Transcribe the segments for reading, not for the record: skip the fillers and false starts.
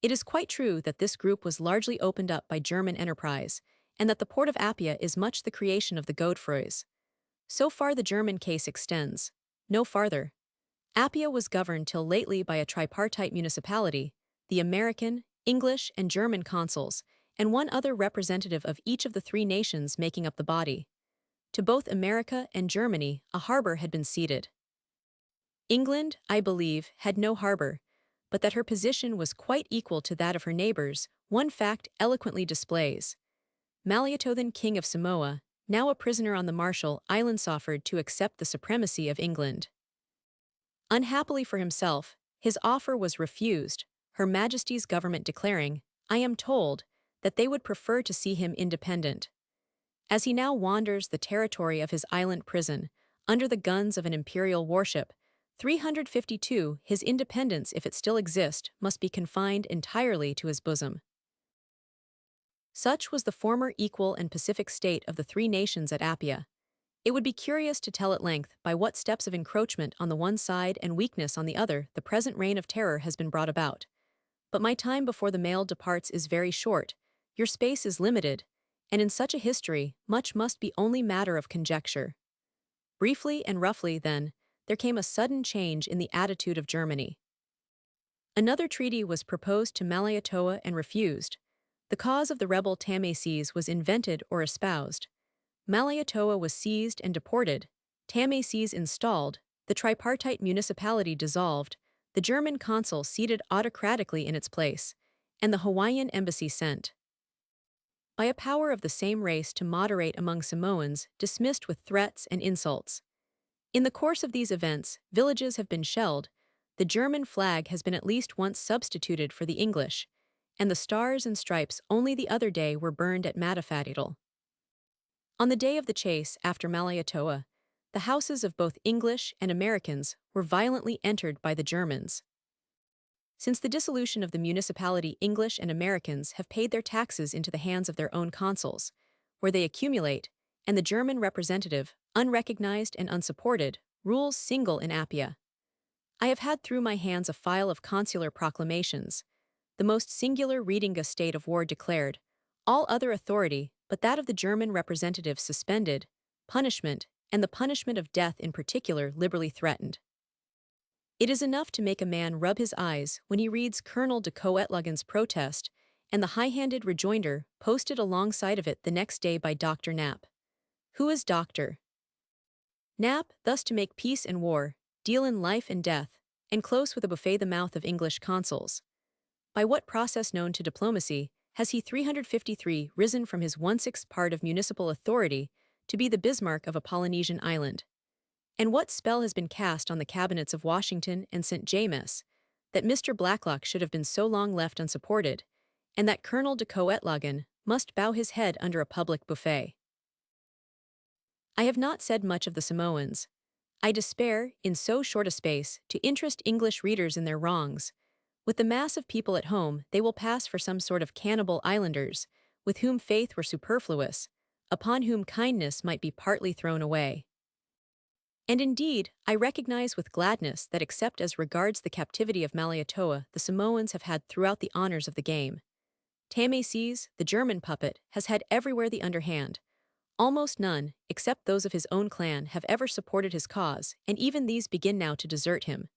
It is quite true that this group was largely opened up by German enterprise, and that the port of Appia is much the creation of the Godefroys. So far the German case extends. No farther. Appia was governed till lately by a tripartite municipality, the American, English, and German consuls, and one other representative of each of the three nations making up the body. To both America and Germany, a harbor had been ceded. England, I believe, had no harbor, but that her position was quite equal to that of her neighbors, one fact eloquently displays. Malietothon, king of Samoa, now a prisoner on the Marshall Islands, offered to accept the supremacy of England. Unhappily for himself, his offer was refused, Her Majesty's government declaring, I am told, that they would prefer to see him independent. As he now wanders the territory of his island prison, under the guns of an imperial warship, 352, his independence, if it still exist, must be confined entirely to his bosom. Such was the former equal and pacific state of the three nations at Appia. It would be curious to tell at length by what steps of encroachment on the one side and weakness on the other the present reign of terror has been brought about. But my time before the mail departs is very short, your space is limited, and in such a history much must be only matter of conjecture. Briefly and roughly, then, there came a sudden change in the attitude of Germany. Another treaty was proposed to Malietoa and refused. The cause of the rebel Tamases was invented or espoused. Malietoa was seized and deported, Tamases installed, the tripartite municipality dissolved, the German consul seated autocratically in its place, and the Hawaiian embassy sent by a power of the same race to moderate among Samoans, dismissed with threats and insults. In the course of these events, villages have been shelled, the German flag has been at least once substituted for the English, and the stars and stripes only the other day were burned at Matafadidal. On the day of the chase after Malietoa, the houses of both English and Americans were violently entered by the Germans. Since the dissolution of the municipality, English and Americans have paid their taxes into the hands of their own consuls, where they accumulate, and the German representative, unrecognized and unsupported, rules single in Appia. I have had through my hands a file of consular proclamations, the most singular reading a state of war declared, all other authority but that of the German representative suspended, punishment, and the punishment of death in particular liberally threatened. It is enough to make a man rub his eyes when he reads Colonel de Coetlogon's protest and the high-handed rejoinder posted alongside of it the next day by Dr. Knapp. Who is Dr. Knapp, thus to make peace and war, deal in life and death, and close with a buffet the mouth of English consuls? By what process known to diplomacy has he 353 risen from his 1/6 part of municipal authority to be the Bismarck of a Polynesian island? And what spell has been cast on the cabinets of Washington and St. James, that Mr. Blacklock should have been so long left unsupported, and that Colonel de Coetlogon must bow his head under a public buffet? I have not said much of the Samoans. I despair, in so short a space, to interest English readers in their wrongs. With the mass of people at home, they will pass for some sort of cannibal islanders, with whom faith were superfluous, upon whom kindness might be partly thrown away. And indeed, I recognize with gladness that except as regards the captivity of Malietoa, the Samoans have had throughout the honors of the game. Tamases, the German puppet, has had everywhere the underhand. Almost none, except those of his own clan, have ever supported his cause, and even these begin now to desert him.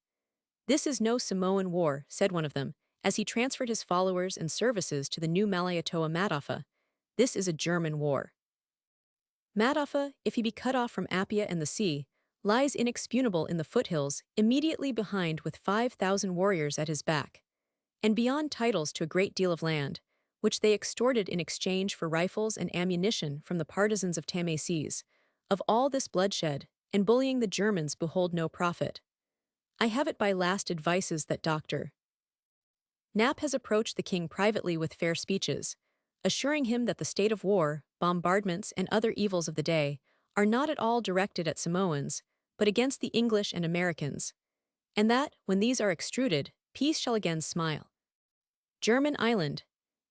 This is no Samoan war, said one of them, as he transferred his followers and services to the new Malietoa Matafa. This is a German war. Matafa, if he be cut off from Appia and the sea, lies inexpugnable in the foothills, immediately behind with 5,000 warriors at his back, and beyond titles to a great deal of land, which they extorted in exchange for rifles and ammunition from the partisans of Tamases. Of all this bloodshed, and bullying the Germans behold no profit. I have it by last advices that Dr. Knapp has approached the king privately with fair speeches, assuring him that the state of war, bombardments, and other evils of the day are not at all directed at Samoans, but against the English and Americans, and that, when these are extruded, peace shall again smile. German island.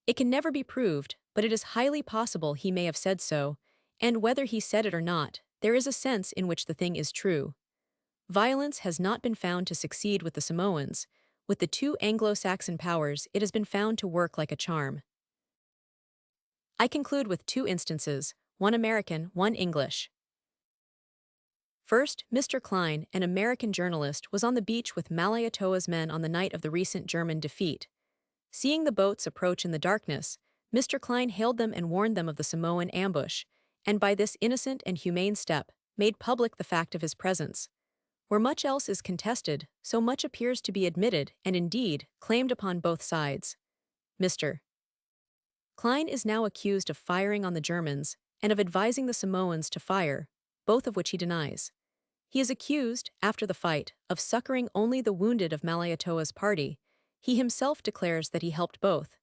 It can never be proved, but it is highly possible he may have said so, and whether he said it or not, there is a sense in which the thing is true. Violence has not been found to succeed with the Samoans, with the two Anglo-Saxon powers it has been found to work like a charm. I conclude with two instances, one American, one English. First, Mr. Klein, an American journalist, was on the beach with Malliatoa's men on the night of the recent German defeat. Seeing the boats approach in the darkness, Mr. Klein hailed them and warned them of the Samoan ambush, and by this innocent and humane step, made public the fact of his presence. Where much else is contested, so much appears to be admitted and indeed claimed upon both sides. Mr. Klein is now accused of firing on the Germans and of advising the Samoans to fire, both of which he denies. He is accused, after the fight, of succoring only the wounded of Malliatoa's party. He himself declares that he helped both.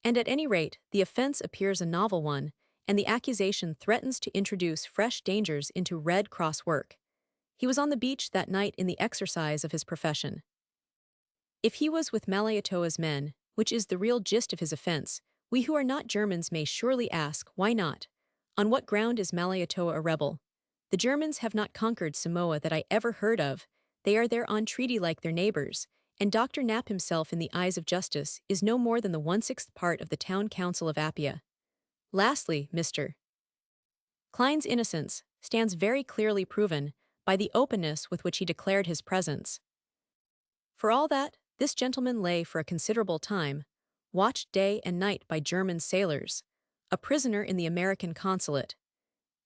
And at any rate, the offense appears a novel one, and the accusation threatens to introduce fresh dangers into Red Cross work. He was on the beach that night in the exercise of his profession. If he was with Malliatoa's men, which is the real gist of his offense, we who are not Germans may surely ask, why not? On what ground is Malliatoa a rebel? The Germans have not conquered Samoa that I ever heard of. They are there on treaty like their neighbors, and Dr. Knapp himself in the eyes of justice is no more than the 1/6 part of the town council of Apia. Lastly, Mr. Klein's innocence stands very clearly proven by the openness with which he declared his presence. For all that, this gentleman lay for a considerable time, watched day and night by German sailors, a prisoner in the American consulate.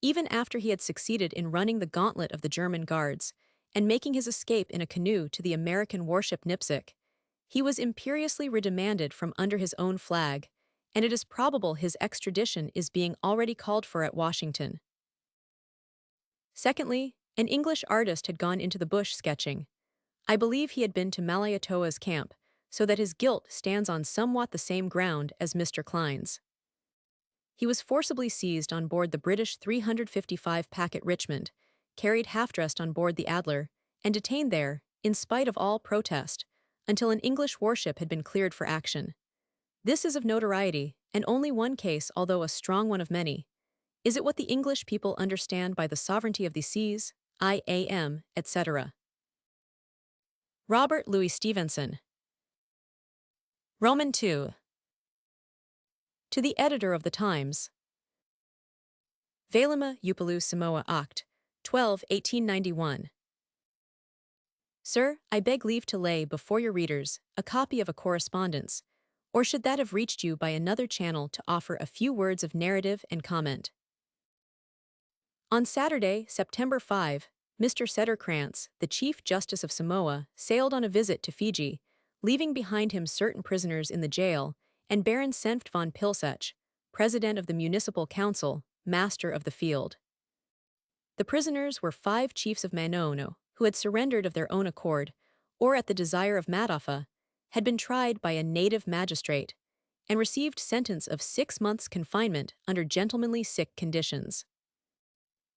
Even after he had succeeded in running the gauntlet of the German guards and making his escape in a canoe to the American warship Nipsic, he was imperiously redemanded from under his own flag, and it is probable his extradition is being already called for at Washington. Secondly, an English artist had gone into the bush sketching. I believe he had been to Malliatoa's camp, so that his guilt stands on somewhat the same ground as Mr. Klein's. He was forcibly seized on board the British 355 packet Richmond, carried half-dressed on board the Adler, and detained there, in spite of all protest, until an English warship had been cleared for action. This is of notoriety, and only one case although a strong one of many. Is it what the English people understand by the sovereignty of the seas, I.am., etc.? Robert Louis Stevenson. Roman II. To the editor of the Times. Velima Upolu Samoa Act, 12, 1891. Sir, I beg leave to lay before your readers a copy of a correspondence, or should that have reached you by another channel to offer a few words of narrative and comment. On Saturday, September 5, Mr. Setterkrantz, the Chief Justice of Samoa, sailed on a visit to Fiji, leaving behind him certain prisoners in the jail, and Baron Senft von Pilsech, President of the Municipal Council, Master of the Field. The prisoners were 5 chiefs of Manono, who had surrendered of their own accord, or at the desire of Madafa, had been tried by a native magistrate, and received sentence of 6 months' confinement under gentlemanly sick conditions.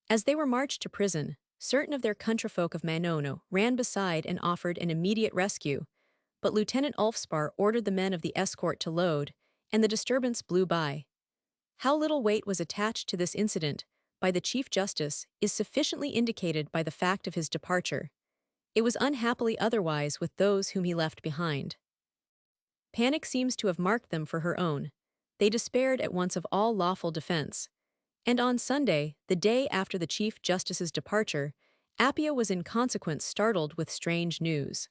As they were marched to prison, certain of their countryfolk of Manono ran beside and offered an immediate rescue, but Lieutenant Ulfspar ordered the men of the escort to load, and the disturbance blew by. How little weight was attached to this incident by the Chief Justice is sufficiently indicated by the fact of his departure. It was unhappily otherwise with those whom he left behind. Panic seems to have marked them for her own. They despaired at once of all lawful defense. And on Sunday, the day after the Chief Justice's departure, Apia was in consequence startled with strange news.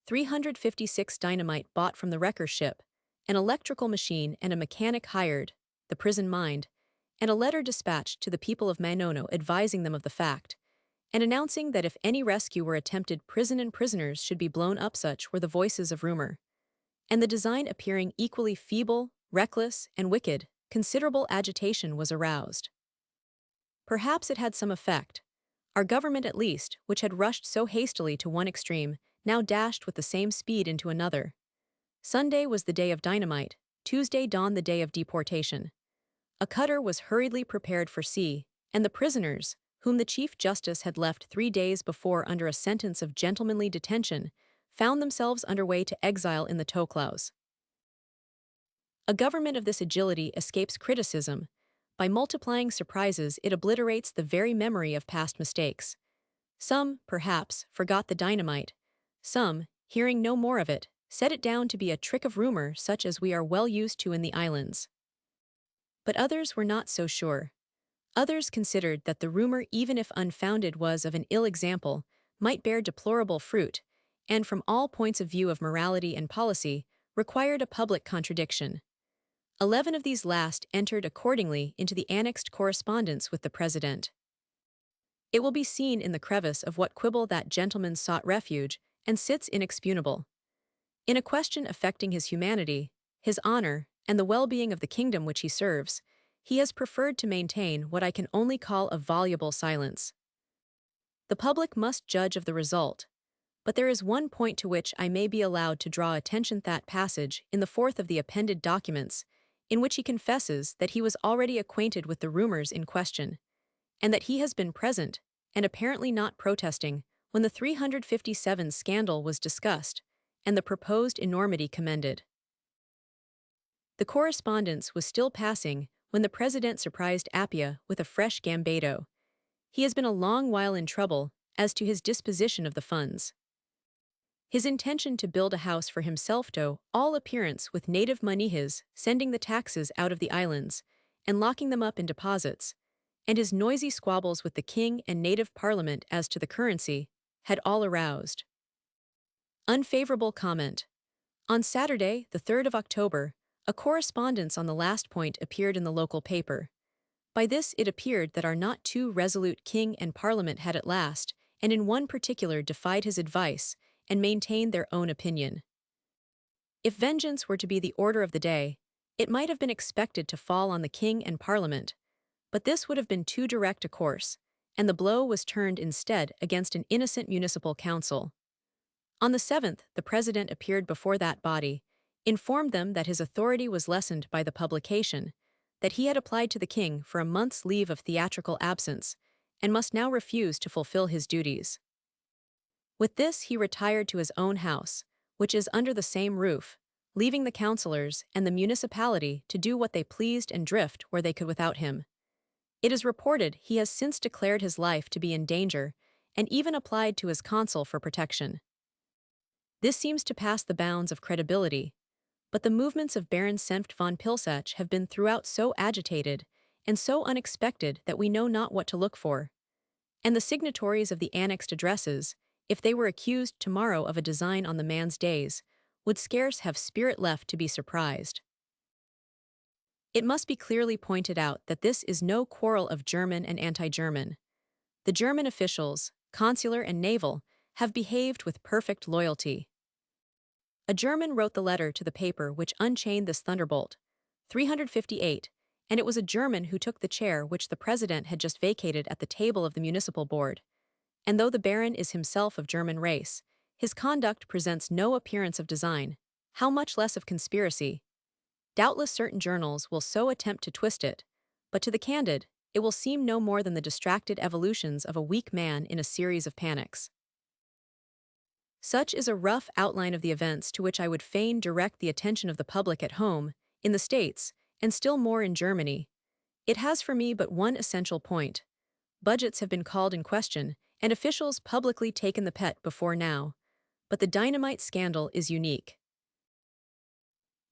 356 dynamite bought from the wrecker ship, an electrical machine and a mechanic hired, the prison mined, and a letter dispatched to the people of Manono advising them of the fact, and announcing that if any rescue were attempted, prison and prisoners should be blown up. Such were the voices of rumor. And the design appearing equally feeble, reckless, and wicked, considerable agitation was aroused. Perhaps it had some effect. Our government at least, which had rushed so hastily to one extreme, now dashed with the same speed into another. Sunday was the day of dynamite, Tuesday dawned the day of deportation. A cutter was hurriedly prepared for sea, and the prisoners, whom the Chief Justice had left 3 days before under a sentence of gentlemanly detention, found themselves under way to exile in the Toklaus. A government of this agility escapes criticism. By multiplying surprises, it obliterates the very memory of past mistakes. Some, perhaps, forgot the dynamite. Some, hearing no more of it, set it down to be a trick of rumor such as we are well used to in the islands. But others were not so sure. Others considered that the rumor, even if unfounded, was of an ill example, might bear deplorable fruit, and from all points of view of morality and policy, required a public contradiction. 11 of these last entered accordingly into the annexed correspondence with the president. It will be seen in the crevice of what quibble that gentleman sought refuge, and sits inexpugnable. In a question affecting his humanity, his honor, and the well-being of the kingdom which he serves, he has preferred to maintain what I can only call a voluble silence. The public must judge of the result, but there is one point to which I may be allowed to draw attention: that passage in the fourth of the appended documents, in which he confesses that he was already acquainted with the rumors in question, and that he has been present, and apparently not protesting, when the 357 scandal was discussed, and the proposed enormity commended. The correspondence was still passing when the president surprised Appia with a fresh gambado. He has been a long while in trouble as to his disposition of the funds. His intention to build a house for himself to all appearance with native money, his sending the taxes out of the islands, and locking them up in deposits, and his noisy squabbles with the king and native parliament as to the currency, had all aroused unfavorable comment. On Saturday, the 3rd of October, a correspondence on the last point appeared in the local paper. By this it appeared that our not too resolute king and parliament had at last, and in one particular, defied his advice, and maintained their own opinion. If vengeance were to be the order of the day, it might have been expected to fall on the king and parliament, but this would have been too direct a course, and the blow was turned instead against an innocent municipal council. On the 7th, the president appeared before that body, informed them that his authority was lessened by the publication, that he had applied to the king for a month's leave of theatrical absence, and must now refuse to fulfill his duties. With this he retired to his own house, which is under the same roof, leaving the councillors and the municipality to do what they pleased and drift where they could without him. It is reported he has since declared his life to be in danger, and even applied to his consul for protection. This seems to pass the bounds of credibility, but the movements of Baron Senft von Pilsach have been throughout so agitated and so unexpected that we know not what to look for. And the signatories of the annexed addresses, if they were accused tomorrow of a design on the man's days, would scarce have spirit left to be surprised. It must be clearly pointed out that this is no quarrel of German and anti-German. The German officials, consular and naval, have behaved with perfect loyalty. A German wrote the letter to the paper which unchained this thunderbolt, 358, and it was a German who took the chair which the president had just vacated at the table of the municipal board. And though the baron is himself of German race, his conduct presents no appearance of design, how much less of conspiracy. Doubtless certain journals will so attempt to twist it, but to the candid, it will seem no more than the distracted evolutions of a weak man in a series of panics. Such is a rough outline of the events to which I would fain direct the attention of the public at home, in the States, and still more in Germany. It has for me but one essential point. Budgets have been called in question, and officials publicly taken the pet before now. But the dynamite scandal is unique.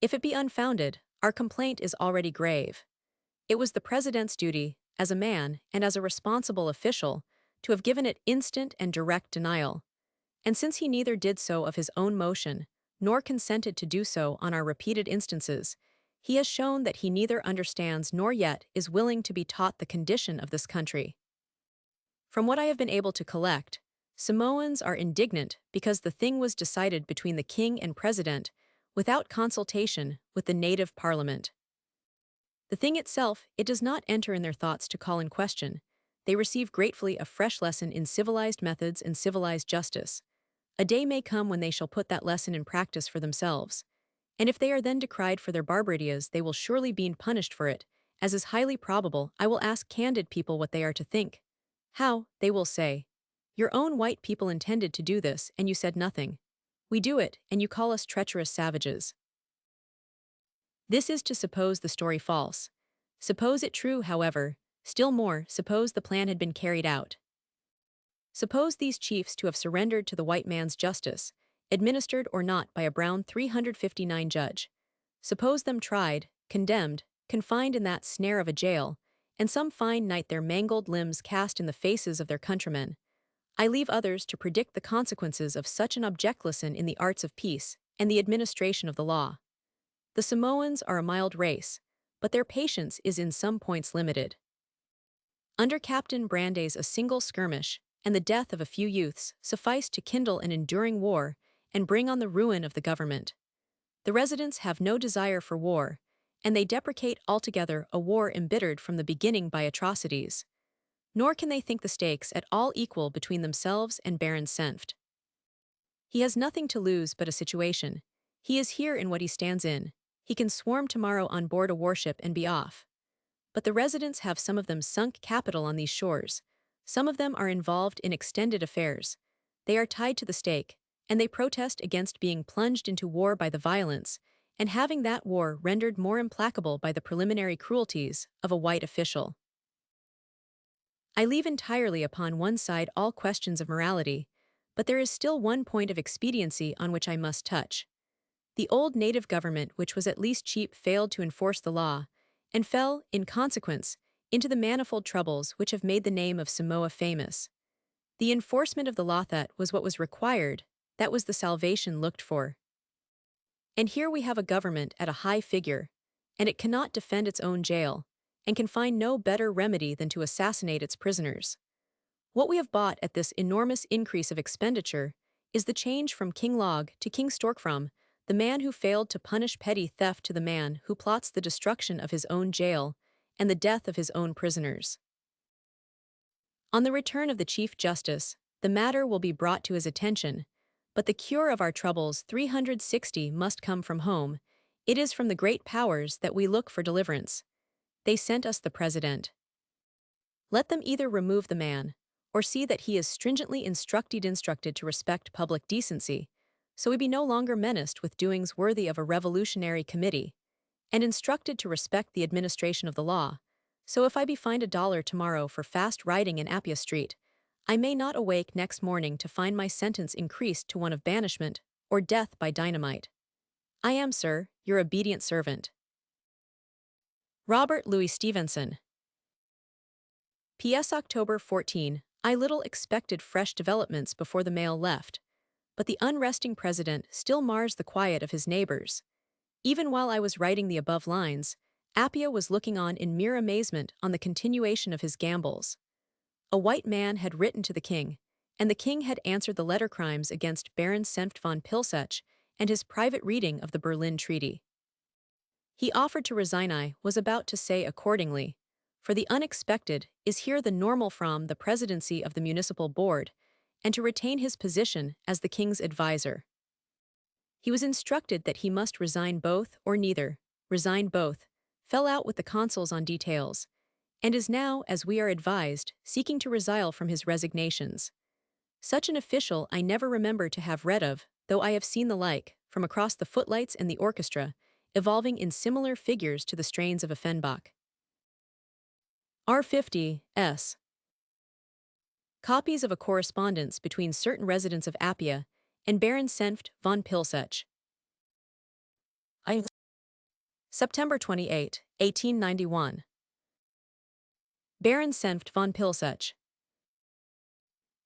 If it be unfounded, our complaint is already grave. It was the president's duty, as a man and as a responsible official, to have given it instant and direct denial. And since he neither did so of his own motion, nor consented to do so on our repeated instances, he has shown that he neither understands nor yet is willing to be taught the condition of this country. From what I have been able to collect, Samoans are indignant because the thing was decided between the king and president without consultation with the native parliament. The thing itself, it does not enter in their thoughts to call in question. They receive gratefully a fresh lesson in civilized methods and civilized justice. A day may come when they shall put that lesson in practice for themselves, and if they are then decried for their barbarities, they will surely be punished for it, as is highly probable. I will ask candid people what they are to think. How, they will say. Your own white people intended to do this, and you said nothing. We do it, and you call us treacherous savages. This is to suppose the story false. Suppose it true, however, still more, suppose the plan had been carried out. Suppose these chiefs to have surrendered to the white man's justice, administered or not by a Brown 359 judge. Suppose them tried, condemned, confined in that snare of a jail, and some fine night their mangled limbs cast in the faces of their countrymen. I leave others to predict the consequences of such an object lesson in the arts of peace and the administration of the law. The Samoans are a mild race, but their patience is in some points limited. Under Captain Brandes a single skirmish, and the death of a few youths, sufficed to kindle an enduring war and bring on the ruin of the government. The residents have no desire for war, and they deprecate altogether a war embittered from the beginning by atrocities. Nor can they think the stakes at all equal between themselves and Baron Senft. He has nothing to lose but a situation. He is here in what he stands in. He can swarm tomorrow on board a warship and be off. But the residents have some of them sunk capital on these shores. Some of them are involved in extended affairs. They are tied to the stake, and they protest against being plunged into war by the violence, and having that war rendered more implacable by the preliminary cruelties of a white official. I leave entirely upon one side all questions of morality, but there is still one point of expediency on which I must touch. The old native government, which was at least cheap, failed to enforce the law, and fell, in consequence, into the manifold troubles which have made the name of Samoa famous. The enforcement of the law that was what was required, that was the salvation looked for. And here we have a government at a high figure, and it cannot defend its own jail, and can find no better remedy than to assassinate its prisoners. What we have bought at this enormous increase of expenditure is the change from King Log to King Storkfrom, the man who failed to punish petty theft to the man who plots the destruction of his own jail and the death of his own prisoners. On the return of the Chief Justice, the matter will be brought to his attention, but the cure of our troubles 360 must come from home. It is from the great powers that we look for deliverance. They sent us the President. Let them either remove the man, or see that he is stringently instructed to respect public decency, so we be no longer menaced with doings worthy of a revolutionary committee, and instructed to respect the administration of the law, so if I be fined $1 tomorrow for fast riding in Apia Street, I may not awake next morning to find my sentence increased to one of banishment, or death by dynamite. I am, sir, your obedient servant. Robert Louis Stevenson. P.S. October 14. I little expected fresh developments before the mail left, but the unresting president still mars the quiet of his neighbors. Even while I was writing the above lines, Apia was looking on in mere amazement on the continuation of his gambols. A white man had written to the king, and the king had answered the letter crimes against Baron Senft von Pilsech and his private reading of the Berlin Treaty. He offered to resign. I was about to say accordingly, for the unexpected is here the normal from the presidency of the municipal board, and to retain his position as the king's adviser. He was instructed that he must resign both or neither, resign both, fell out with the consuls on details, and is now, as we are advised, seeking to resile from his resignations. Such an official I never remember to have read of, though I have seen the like, from across the footlights and the orchestra, evolving in similar figures to the strains of Offenbach. R50, S. Copies of a correspondence between certain residents of Apia and Baron Senft von Pilsech. September 28, 1891. Baron Senft von Pilsech.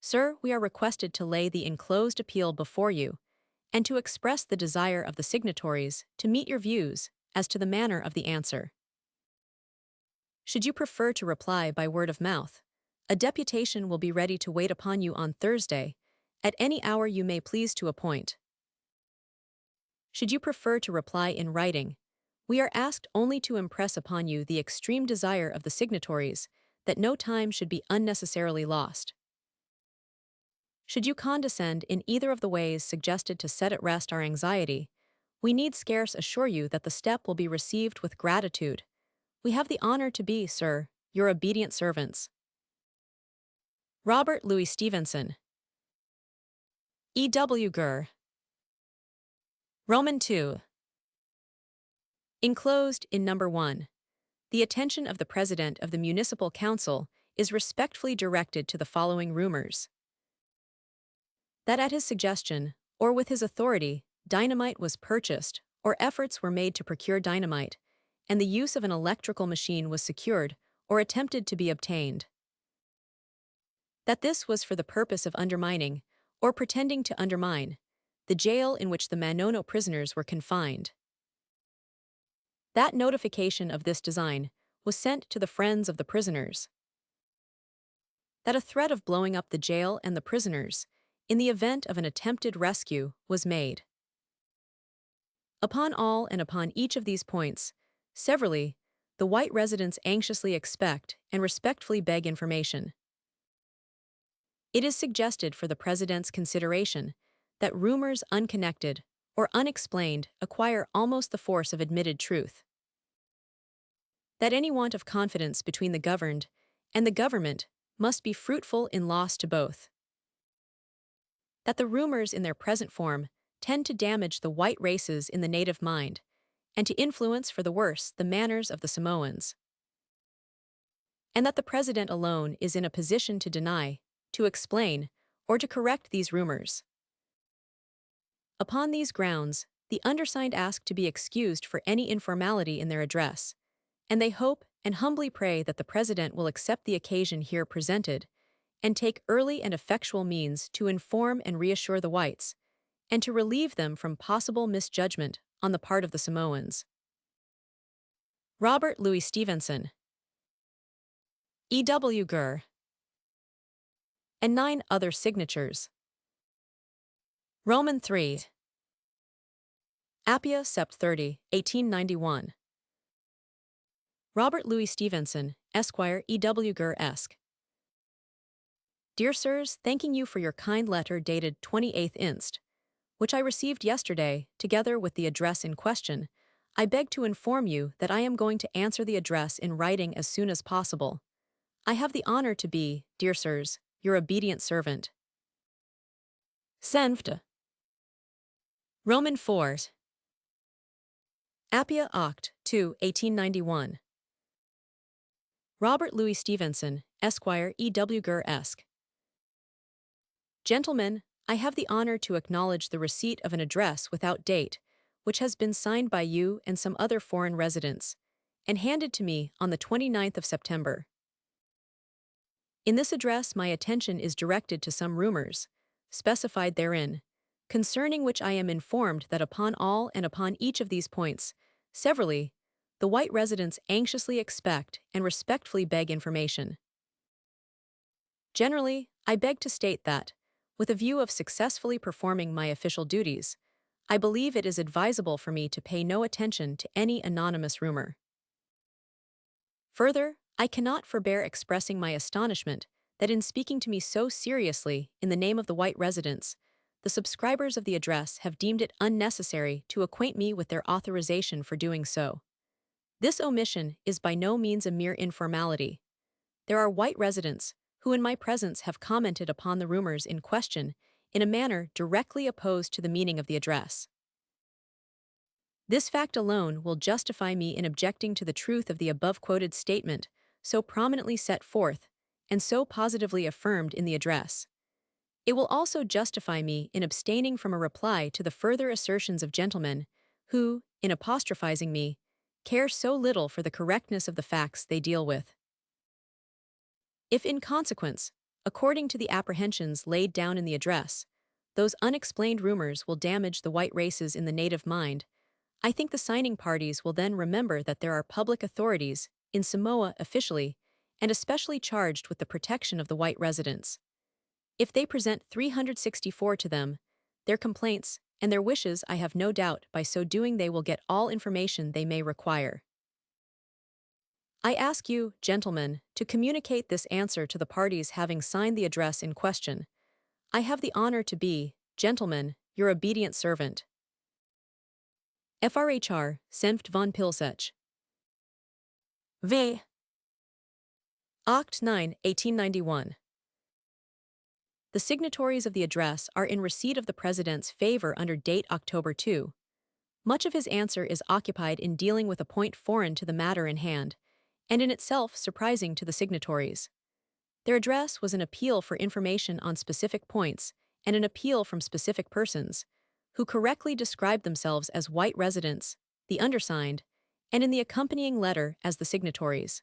Sir, we are requested to lay the enclosed appeal before you, and to express the desire of the signatories to meet your views as to the manner of the answer. Should you prefer to reply by word of mouth, a deputation will be ready to wait upon you on Thursday, at any hour you may please to appoint. Should you prefer to reply in writing, we are asked only to impress upon you the extreme desire of the signatories that no time should be unnecessarily lost. Should you condescend in either of the ways suggested to set at rest our anxiety, we need scarce assure you that the step will be received with gratitude. We have the honor to be, sir, your obedient servants. Robert Louis Stevenson. E. W. Gurr. Roman II. Enclosed in Number 1. The attention of the President of the Municipal Council is respectfully directed to the following rumors. That at his suggestion, or with his authority, dynamite was purchased, or efforts were made to procure dynamite, and the use of an electrical machine was secured or attempted to be obtained. That this was for the purpose of undermining, or pretending to undermine, the jail in which the Manono prisoners were confined. That notification of this design was sent to the friends of the prisoners. That a threat of blowing up the jail and the prisoners, in the event of an attempted rescue, was made. Upon all and upon each of these points, severally, the white residents anxiously expect and respectfully beg information. It is suggested for the President's consideration that rumors unconnected or unexplained acquire almost the force of admitted truth. That any want of confidence between the governed and the government must be fruitful in loss to both. That the rumors in their present form tend to damage the white races in the native mind, and to influence for the worse the manners of the Samoans. And that the President alone is in a position to deny, to explain, or to correct these rumors. Upon these grounds, the undersigned ask to be excused for any informality in their address, and they hope and humbly pray that the President will accept the occasion here presented, and take early and effectual means to inform and reassure the whites, and to relieve them from possible misjudgment on the part of the Samoans. Robert Louis Stevenson, E.W. Gurr, and 9 other signatures. Roman 3. Appia, Sept. 30, 1891. Robert Louis Stevenson, Esquire, E.W. Gurr Esq. Dear Sirs, thanking you for your kind letter dated 28th inst., which I received yesterday, together with the address in question, I beg to inform you that I am going to answer the address in writing as soon as possible. I have the honor to be, dear sirs, your obedient servant. Senft. Roman 4. Appia Oct. 2, 1891. Robert Louis Stevenson, Esquire, E.W. Gurr Esq. Gentlemen, I have the honor to acknowledge the receipt of an address without date, which has been signed by you and some other foreign residents, and handed to me on the 29th of September. In this address my attention is directed to some rumors, specified therein, concerning which I am informed that upon all and upon each of these points, severally, the white residents anxiously expect and respectfully beg information. Generally, I beg to state that, with a view of successfully performing my official duties, I believe it is advisable for me to pay no attention to any anonymous rumor. Further, I cannot forbear expressing my astonishment that in speaking to me so seriously in the name of the white residents, the subscribers of the address have deemed it unnecessary to acquaint me with their authorization for doing so. This omission is by no means a mere informality. There are white residents who in my presence have commented upon the rumors in question in a manner directly opposed to the meaning of the address. This fact alone will justify me in objecting to the truth of the above-quoted statement so prominently set forth and so positively affirmed in the address. It will also justify me in abstaining from a reply to the further assertions of gentlemen who, in apostrophizing me, care so little for the correctness of the facts they deal with. If in consequence, according to the apprehensions laid down in the address, those unexplained rumors will damage the white races in the native mind, I think the signing parties will then remember that there are public authorities in Samoa officially and especially charged with the protection of the white residents. If they present 364 to them, their complaints and their wishes, I have no doubt by so doing they will get all information they may require. I ask you, gentlemen, to communicate this answer to the parties having signed the address in question. I have the honor to be, gentlemen, your obedient servant. FRHR, Senft von Pilsech. V. Oct. 9, 1891. The signatories of the address are in receipt of the President's favor under date October 2. Much of his answer is occupied in dealing with a point foreign to the matter in hand, and in itself surprising to the signatories. Their address was an appeal for information on specific points and an appeal from specific persons, who correctly described themselves as white residents, the undersigned, and in the accompanying letter as the signatories.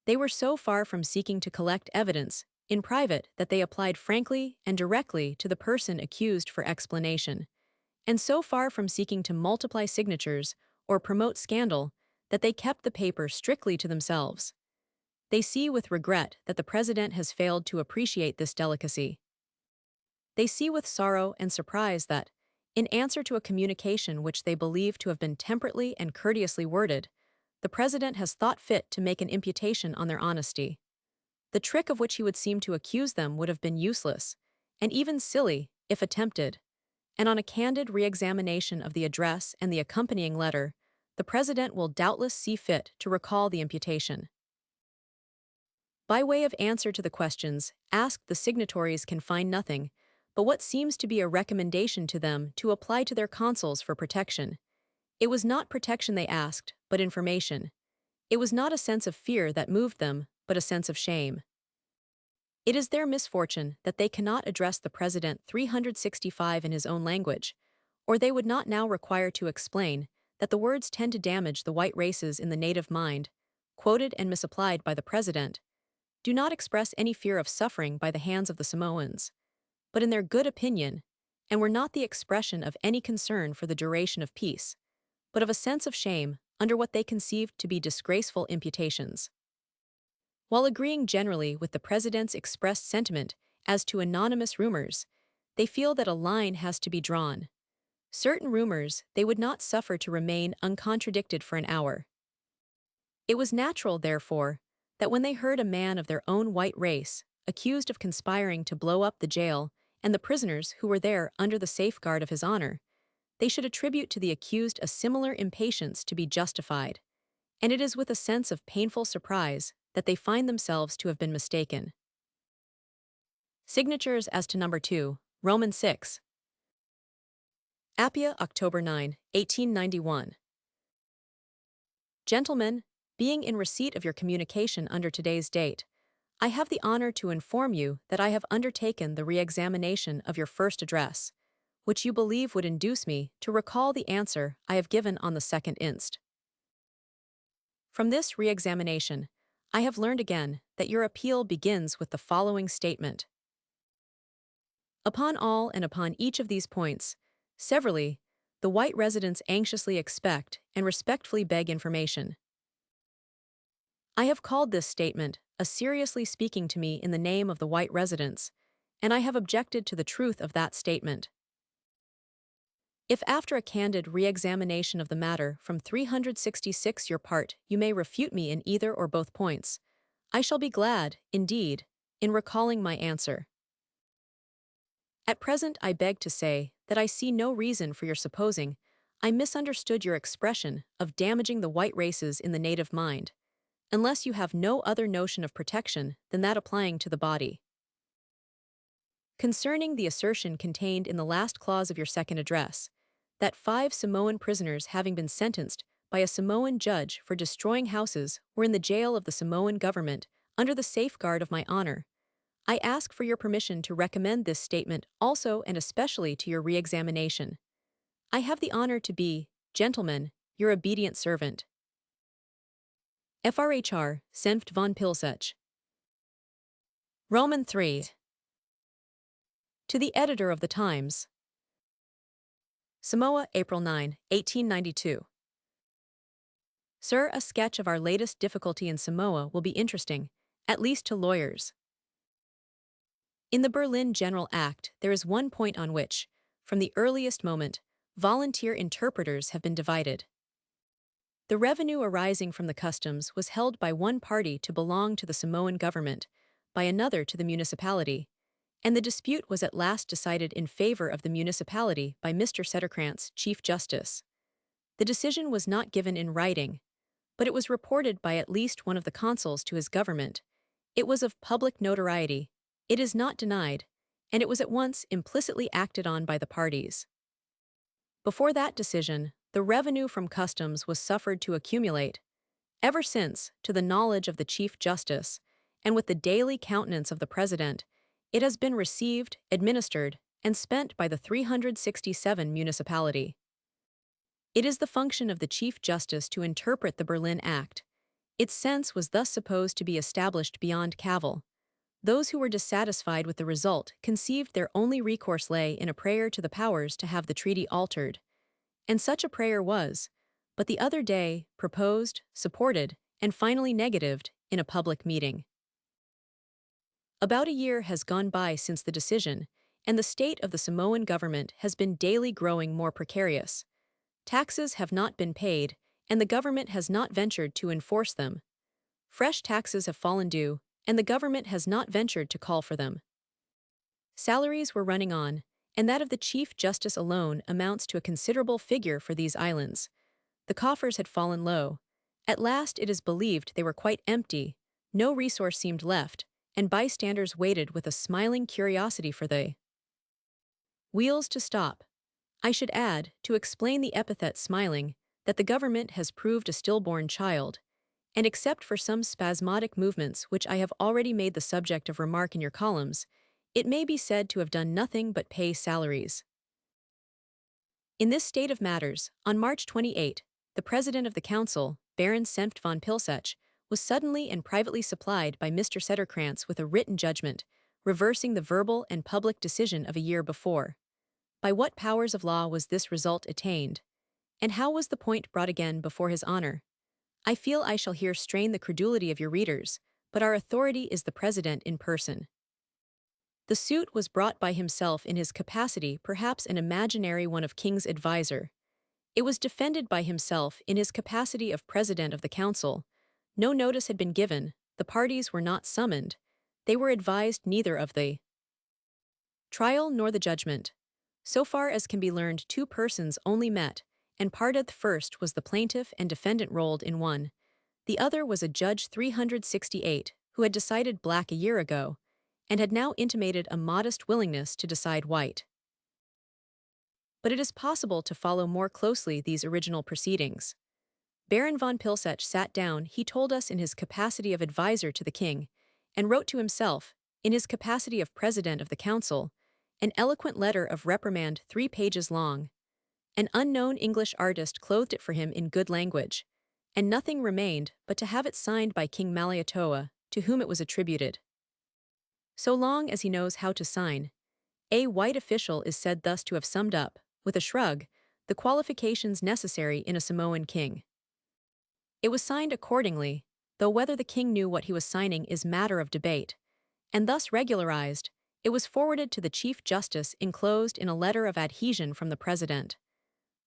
They were so far from seeking to collect evidence in private that they applied frankly and directly to the person accused for explanation, and so far from seeking to multiply signatures or promote scandal that they kept the paper strictly to themselves. They see with regret that the president has failed to appreciate this delicacy. They see with sorrow and surprise that, in answer to a communication which they believe to have been temperately and courteously worded, the president has thought fit to make an imputation on their honesty. The trick of which he would seem to accuse them would have been useless, and even silly, if attempted, and on a candid re-examination of the address and the accompanying letter, the president will doubtless see fit to recall the imputation. By way of answer to the questions asked, the signatories can find nothing but what seems to be a recommendation to them to apply to their consuls for protection. It was not protection they asked, but information. It was not a sense of fear that moved them, but a sense of shame. It is their misfortune that they cannot address the President 365 in his own language, or they would not now require to explain that the words tend to damage the white races in the native mind, quoted and misapplied by the President, do not express any fear of suffering by the hands of the Samoans, but in their good opinion, and were not the expression of any concern for the duration of peace, but of a sense of shame under what they conceived to be disgraceful imputations. While agreeing generally with the President's expressed sentiment as to anonymous rumors, they feel that a line has to be drawn. Certain rumors they would not suffer to remain uncontradicted for an hour. It was natural, therefore, that when they heard a man of their own white race accused of conspiring to blow up the jail and the prisoners who were there under the safeguard of his honor, they should attribute to the accused a similar impatience to be justified, and it is with a sense of painful surprise that they find themselves to have been mistaken. Signatures as to number 2, Roman 6. Appia, October 9, 1891. Gentlemen, being in receipt of your communication under today's date, I have the honor to inform you that I have undertaken the re-examination of your first address, which you believe would induce me to recall the answer I have given on the 2nd inst. From this re-examination, I have learned again that your appeal begins with the following statement. Upon all and upon each of these points, severally, the white residents anxiously expect and respectfully beg information. I have called this statement a seriously speaking to me in the name of the white residents, and I have objected to the truth of that statement. If after a candid re-examination of the matter from 366 your part you may refute me in either or both points, I shall be glad, indeed, in recalling my answer. At present I beg to say that I see no reason for your supposing I misunderstood your expression of damaging the white races in the native mind, unless you have no other notion of protection than that applying to the body. Concerning the assertion contained in the last clause of your second address, that 5 Samoan prisoners having been sentenced by a Samoan judge for destroying houses were in the jail of the Samoan government under the safeguard of my honor, I ask for your permission to recommend this statement also and especially to your re-examination. I have the honor to be, gentlemen, your obedient servant. FRHR, Senft von Pilsech. Roman 3. To the editor of the Times. Samoa, April 9, 1892. Sir, a sketch of our latest difficulty in Samoa will be interesting, at least to lawyers. In the Berlin General Act, there is one point on which, from the earliest moment, volunteer interpreters have been divided. The revenue arising from the customs was held by one party to belong to the Samoan government, by another to the municipality, and the dispute was at last decided in favor of the municipality by Mr. Setterkrantz, Chief Justice. The decision was not given in writing, but it was reported by at least one of the consuls to his government. It was of public notoriety, it is not denied, and it was at once implicitly acted on by the parties. Before that decision, the revenue from customs was suffered to accumulate. Ever since, to the knowledge of the Chief Justice, and with the daily countenance of the President, It has been received, administered, and spent by the 367 municipality. It is the function of the Chief Justice to interpret the Berlin Act. Its sense was thus supposed to be established beyond cavil. Those who were dissatisfied with the result conceived their only recourse lay in a prayer to the powers to have the treaty altered. And such a prayer was, but the other day, proposed, supported, and finally negatived in a public meeting. About a year has gone by since the decision, and the state of the Samoan government has been daily growing more precarious. Taxes have not been paid, and the government has not ventured to enforce them. Fresh taxes have fallen due, and the government has not ventured to call for them. Salaries were running on, and that of the Chief Justice alone amounts to a considerable figure for these islands. The coffers had fallen low. At last it is believed they were quite empty, no resource seemed left, and bystanders waited with a smiling curiosity for the wheels to stop. I should add, to explain the epithet smiling, that the government has proved a stillborn child, and except for some spasmodic movements which I have already made the subject of remark in your columns, it may be said to have done nothing but pay salaries. In this state of matters, on March 28, the president of the council, Baron Senft von Pilsech, was suddenly and privately supplied by Mr. Setterkrantz with a written judgment, reversing the verbal and public decision of a year before. By what powers of law was this result attained? And how was the point brought again before his honor? I feel I shall here strain the credulity of your readers, but our authority is the president in person. The suit was brought by himself in his capacity, perhaps an imaginary one of King's adviser. It was defended by himself in his capacity of president of the council. No notice had been given, the parties were not summoned, they were advised neither of the trial nor the judgment. So far as can be learned, two persons only met, and parted. The first was the plaintiff and defendant rolled in one. The other was a Judge 368, who had decided black a year ago, and had now intimated a modest willingness to decide white. But it is possible to follow more closely these original proceedings. Baron von Pilsech sat down, he told us, in his capacity of adviser to the king, and wrote to himself, in his capacity of president of the council, an eloquent letter of reprimand 3 pages long. An unknown English artist clothed it for him in good language, and nothing remained but to have it signed by King Malietoa, to whom it was attributed. So long as he knows how to sign, a white official is said thus to have summed up, with a shrug, the qualifications necessary in a Samoan king. It was signed accordingly, though whether the king knew what he was signing is matter of debate, and thus regularized, it was forwarded to the Chief Justice enclosed in a letter of adhesion from the President.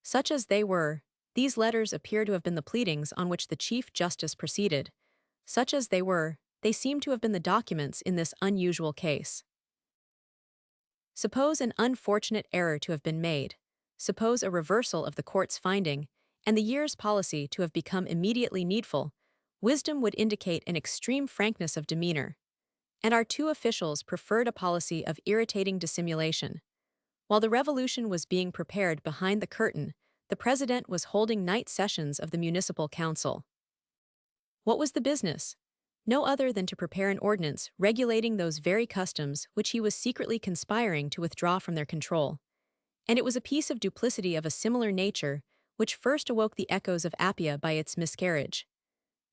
Such as they were, these letters appear to have been the pleadings on which the Chief Justice proceeded. Such as they were, they seem to have been the documents in this unusual case. Suppose an unfortunate error to have been made, suppose a reversal of the court's finding, and the year's policy to have become immediately needful, wisdom would indicate an extreme frankness of demeanor. And our two officials preferred a policy of irritating dissimulation. While the revolution was being prepared behind the curtain, the president was holding night sessions of the municipal council. What was the business? No other than to prepare an ordinance regulating those very customs which he was secretly conspiring to withdraw from their control. And it was a piece of duplicity of a similar nature which first awoke the echoes of Appia by its miscarriage.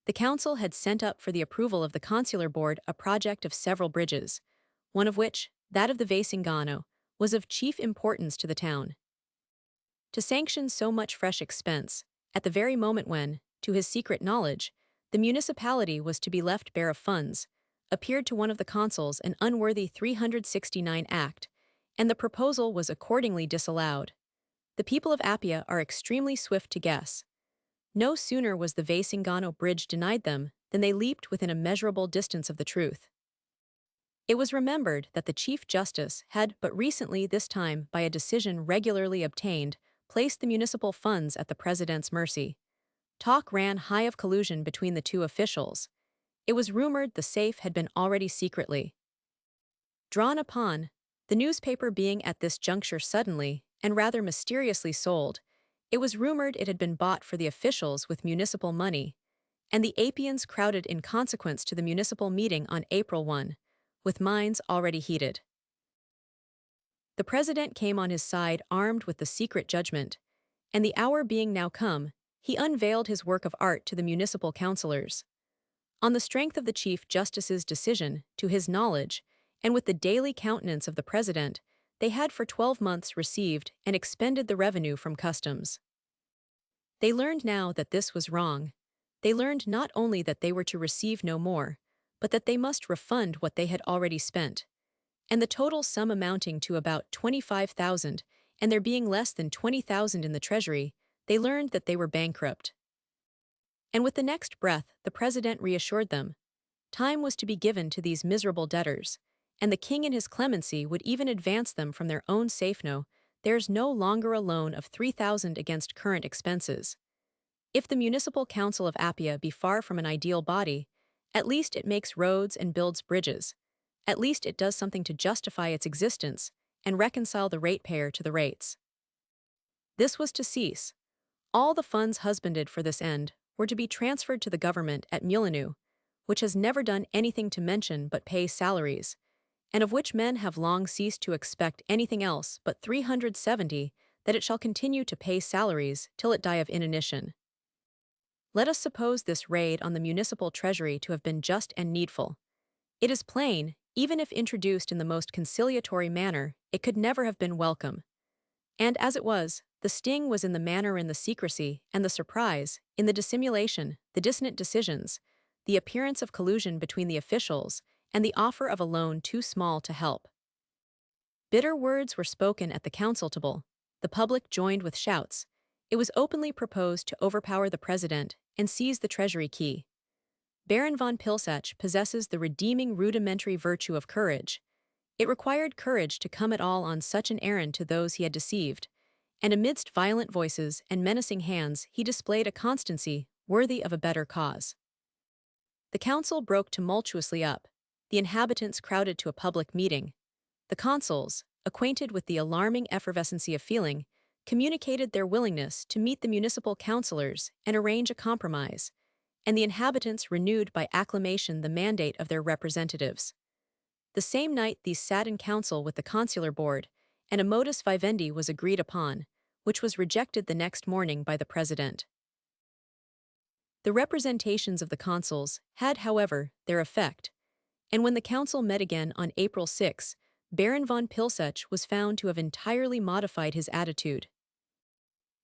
The council had sent up for the approval of the consular board a project of several bridges, one of which, that of the Vasingano, was of chief importance to the town. To sanction so much fresh expense, at the very moment when, to his secret knowledge, the municipality was to be left bare of funds, appeared to one of the consuls an unworthy 369 act, and the proposal was accordingly disallowed. The people of Appia are extremely swift to guess. No sooner was the Vasingano bridge denied them than they leaped within a measurable distance of the truth. It was remembered that the Chief Justice had but recently, this time by a decision regularly obtained, placed the municipal funds at the president's mercy. Talk ran high of collusion between the two officials. It was rumored the safe had been already secretly drawn upon, the newspaper being at this juncture suddenly and rather mysteriously sold. It was rumored it had been bought for the officials with municipal money, and the Appians crowded in consequence to the municipal meeting on April 1, with minds already heated. The president came on his side armed with the secret judgment, and the hour being now come, he unveiled his work of art to the municipal councillors. On the strength of the Chief Justice's decision, to his knowledge, and with the daily countenance of the president, they had for 12 months received and expended the revenue from customs. They learned now that this was wrong. They learned not only that they were to receive no more, but that they must refund what they had already spent. And the total sum amounting to about 25,000, and there being less than 20,000 in the treasury, they learned that they were bankrupt. And with the next breath, the president reassured them. Time was to be given to these miserable debtors, and the king in his clemency would even advance them from their own safe. No, there's no longer a loan of 3,000 against current expenses. If the municipal council of Appia be far from an ideal body, at least it makes roads and builds bridges. At least it does something to justify its existence and reconcile the ratepayer to the rates. This was to cease. All the funds husbanded for this end were to be transferred to the government at Mulinu, which has never done anything to mention but pay salaries, and of which men have long ceased to expect anything else but 370, that it shall continue to pay salaries till it die of inanition. Let us suppose this raid on the municipal treasury to have been just and needful. It is plain, even if introduced in the most conciliatory manner, it could never have been welcome. And as it was, the sting was in the manner, in the secrecy, and the surprise, in the dissimulation, the dissonant decisions, the appearance of collusion between the officials, and the offer of a loan too small to help. Bitter words were spoken at the council table. The public joined with shouts. It was openly proposed to overpower the president and seize the treasury key. Baron von Pilsach possesses the redeeming rudimentary virtue of courage. It required courage to come at all on such an errand to those he had deceived, and amidst violent voices and menacing hands he displayed a constancy worthy of a better cause. The council broke tumultuously up. The inhabitants crowded to a public meeting. The consuls, acquainted with the alarming effervescency of feeling, communicated their willingness to meet the municipal councillors and arrange a compromise, and the inhabitants renewed by acclamation the mandate of their representatives. The same night these sat in council with the consular board, and a modus vivendi was agreed upon, which was rejected the next morning by the president. The representations of the consuls had, however, their effect, and when the council met again on April 6, Baron von Pilsach was found to have entirely modified his attitude.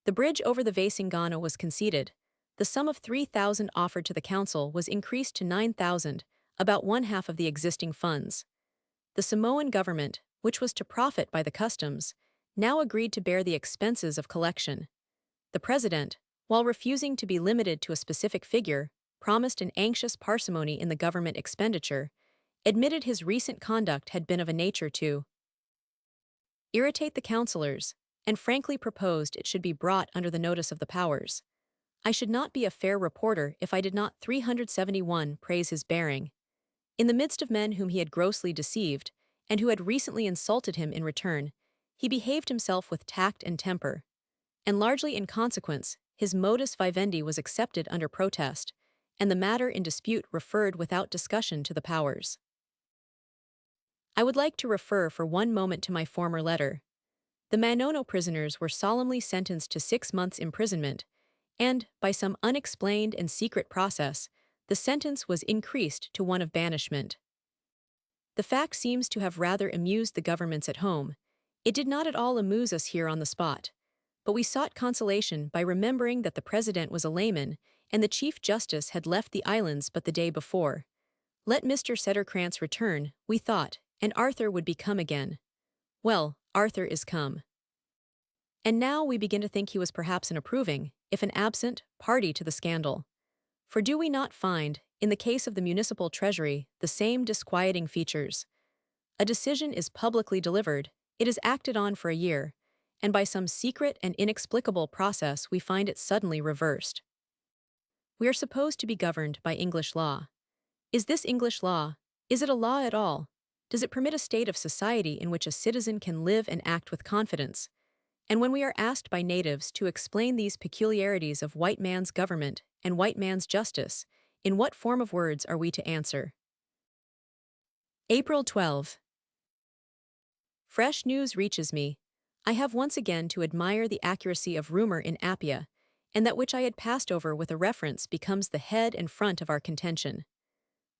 The bridge over the Vasingana was conceded. The sum of 3,000 offered to the council was increased to 9,000, about one-half of the existing funds. The Samoan government, which was to profit by the customs, now agreed to bear the expenses of collection. The president, while refusing to be limited to a specific figure, promised an anxious parsimony in the government expenditure, admitted his recent conduct had been of a nature to irritate the councillors, and frankly proposed it should be brought under the notice of the powers. I should not be a fair reporter if I did not 371 praise his bearing. In the midst of men whom he had grossly deceived, and who had recently insulted him in return, he behaved himself with tact and temper, and largely in consequence, his modus vivendi was accepted under protest, and the matter in dispute referred without discussion to the powers. I would like to refer for one moment to my former letter. The Manono prisoners were solemnly sentenced to 6 months' imprisonment, and, by some unexplained and secret process, the sentence was increased to one of banishment. The fact seems to have rather amused the governments at home. It did not at all amuse us here on the spot, but we sought consolation by remembering that the president was a layman, and the Chief Justice had left the islands but the day before. Let Mr. Sederkrantz return, we thought, and Arthur would be come again. Well, Arthur is come. And now we begin to think he was perhaps an approving, if an absent, party to the scandal. For do we not find, in the case of the municipal treasury, the same disquieting features? A decision is publicly delivered, it is acted on for a year, and by some secret and inexplicable process we find it suddenly reversed. We are supposed to be governed by English law. Is this English law? Is it a law at all? Does it permit a state of society in which a citizen can live and act with confidence? And when we are asked by natives to explain these peculiarities of white man's government and white man's justice, in what form of words are we to answer? April 12. Fresh news reaches me. I have once again to admire the accuracy of rumor in Appia, and that which I had passed over with a reference becomes the head and front of our contention.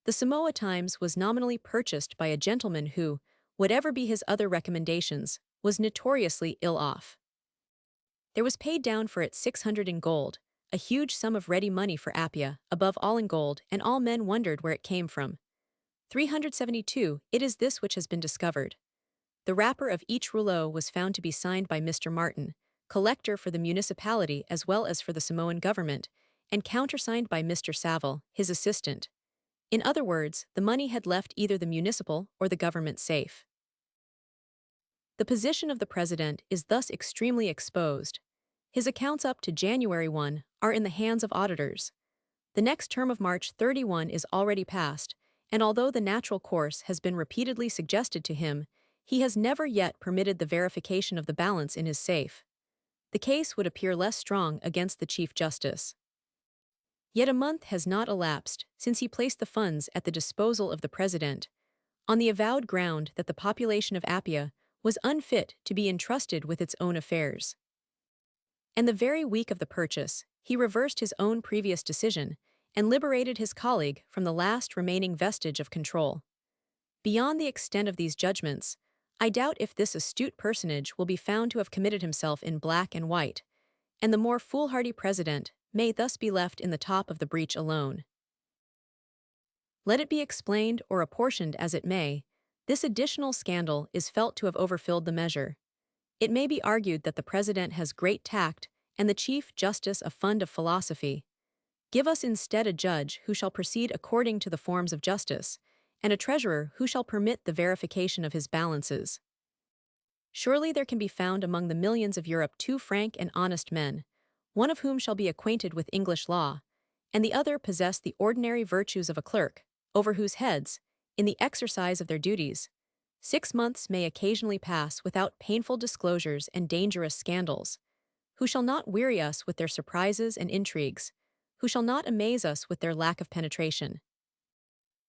The Samoa Times was nominally purchased by a gentleman who, whatever be his other recommendations, was notoriously ill off. There was paid down for it 600 in gold, a huge sum of ready money for Appia, above all in gold, and all men wondered where it came from. 372, it is this which has been discovered. The wrapper of each rouleau was found to be signed by Mr. Martin, collector for the municipality as well as for the Samoan government, and countersigned by Mr. Saville, his assistant. In other words, the money had left either the municipal or the government safe. The position of the president is thus extremely exposed. His accounts up to January 1 are in the hands of auditors. The next term of March 31 is already past, and although the natural course has been repeatedly suggested to him, he has never yet permitted the verification of the balance in his safe. The case would appear less strong against the Chief Justice. Yet a month has not elapsed since he placed the funds at the disposal of the President, on the avowed ground that the population of Appia was unfit to be entrusted with its own affairs. And the very week of the purchase, he reversed his own previous decision and liberated his colleague from the last remaining vestige of control. Beyond the extent of these judgments, I doubt if this astute personage will be found to have committed himself in black and white, and the more foolhardy president may thus be left in the top of the breach alone. Let it be explained or apportioned as it may, this additional scandal is felt to have overfilled the measure. It may be argued that the president has great tact and the Chief Justice a fund of philosophy. Give us instead a judge who shall proceed according to the forms of justice, and a treasurer who shall permit the verification of his balances. Surely there can be found among the millions of Europe 2 frank and honest men, one of whom shall be acquainted with English law, and the other possess the ordinary virtues of a clerk, over whose heads, in the exercise of their duties, 6 months may occasionally pass without painful disclosures and dangerous scandals, who shall not weary us with their surprises and intrigues, who shall not amaze us with their lack of penetration,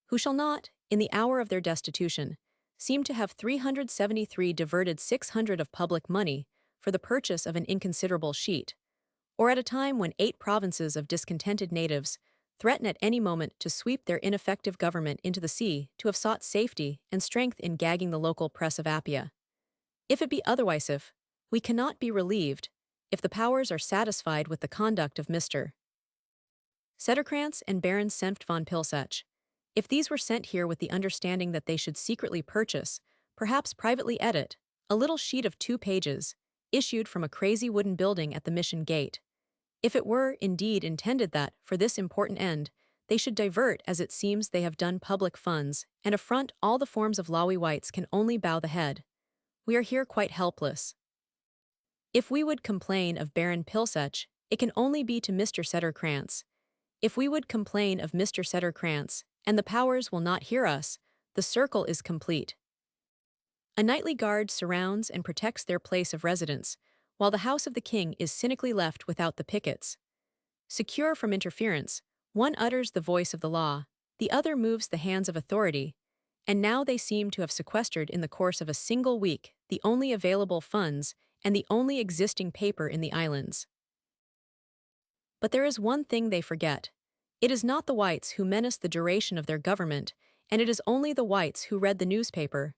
who shall not, in the hour of their destitution, seem to have 373 diverted 600 of public money for the purchase of an inconsiderable sheet, or at a time when 8 provinces of discontented natives threaten at any moment to sweep their ineffective government into the sea to have sought safety and strength in gagging the local press of Appia. If it be otherwise, if we cannot be relieved, if the powers are satisfied with the conduct of Mr. Sederkrantz and Baron Senft von Pilsech, if these were sent here with the understanding that they should secretly purchase, perhaps privately edit, a little sheet of 2 pages, issued from a crazy wooden building at the Mission Gate, if it were, indeed, intended that, for this important end, they should divert as it seems they have done public funds, and affront all the forms of lawy whites can only bow the head, we are here quite helpless. If we would complain of Baron Pilsech, it can only be to Mr. Sederkrantz. If we would complain of Mr. Sederkrantz, and the powers will not hear us, the circle is complete. A nightly guard surrounds and protects their place of residence, while the house of the king is cynically left without the pickets. Secure from interference, one utters the voice of the law, the other moves the hands of authority, and now they seem to have sequestered in the course of a single week the only available funds and the only existing paper in the islands. But there is one thing they forget. It is not the whites who menace the duration of their government, and it is only the whites who read the newspaper.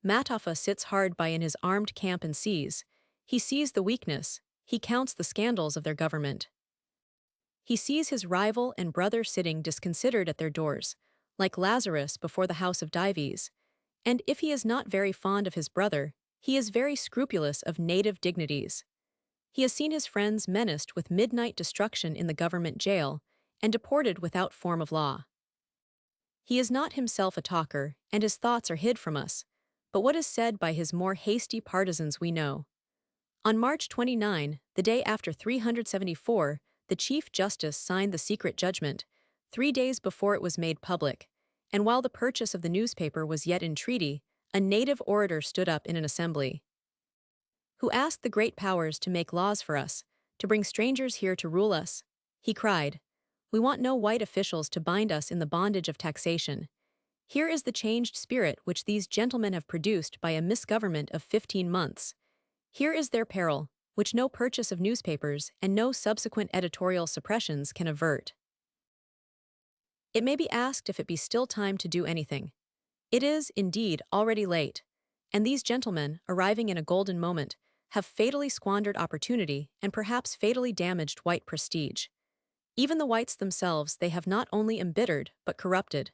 Mataafa sits hard by in his armed camp and sees. He sees the weakness, he counts the scandals of their government. He sees his rival and brother sitting disconsidered at their doors, like Lazarus before the house of Dives, and if he is not very fond of his brother, he is very scrupulous of native dignities. He has seen his friends menaced with midnight destruction in the government jail, and deported without form of law. He is not himself a talker, and his thoughts are hid from us, but what is said by his more hasty partisans we know. On March 29, the day after 374, the Chief Justice signed the secret judgment, 3 days before it was made public, and while the purchase of the newspaper was yet in treaty, a native orator stood up in an assembly, who asked the great powers to make laws for us, to bring strangers here to rule us. He cried, "We want no white officials to bind us in the bondage of taxation. Here is the changed spirit which these gentlemen have produced by a misgovernment of 15 months. Here is their peril, which no purchase of newspapers and no subsequent editorial suppressions can avert. It may be asked if it be still time to do anything. It is, indeed, already late, and these gentlemen, arriving in a golden moment, have fatally squandered opportunity and perhaps fatally damaged white prestige. Even the whites themselves they have not only embittered but corrupted.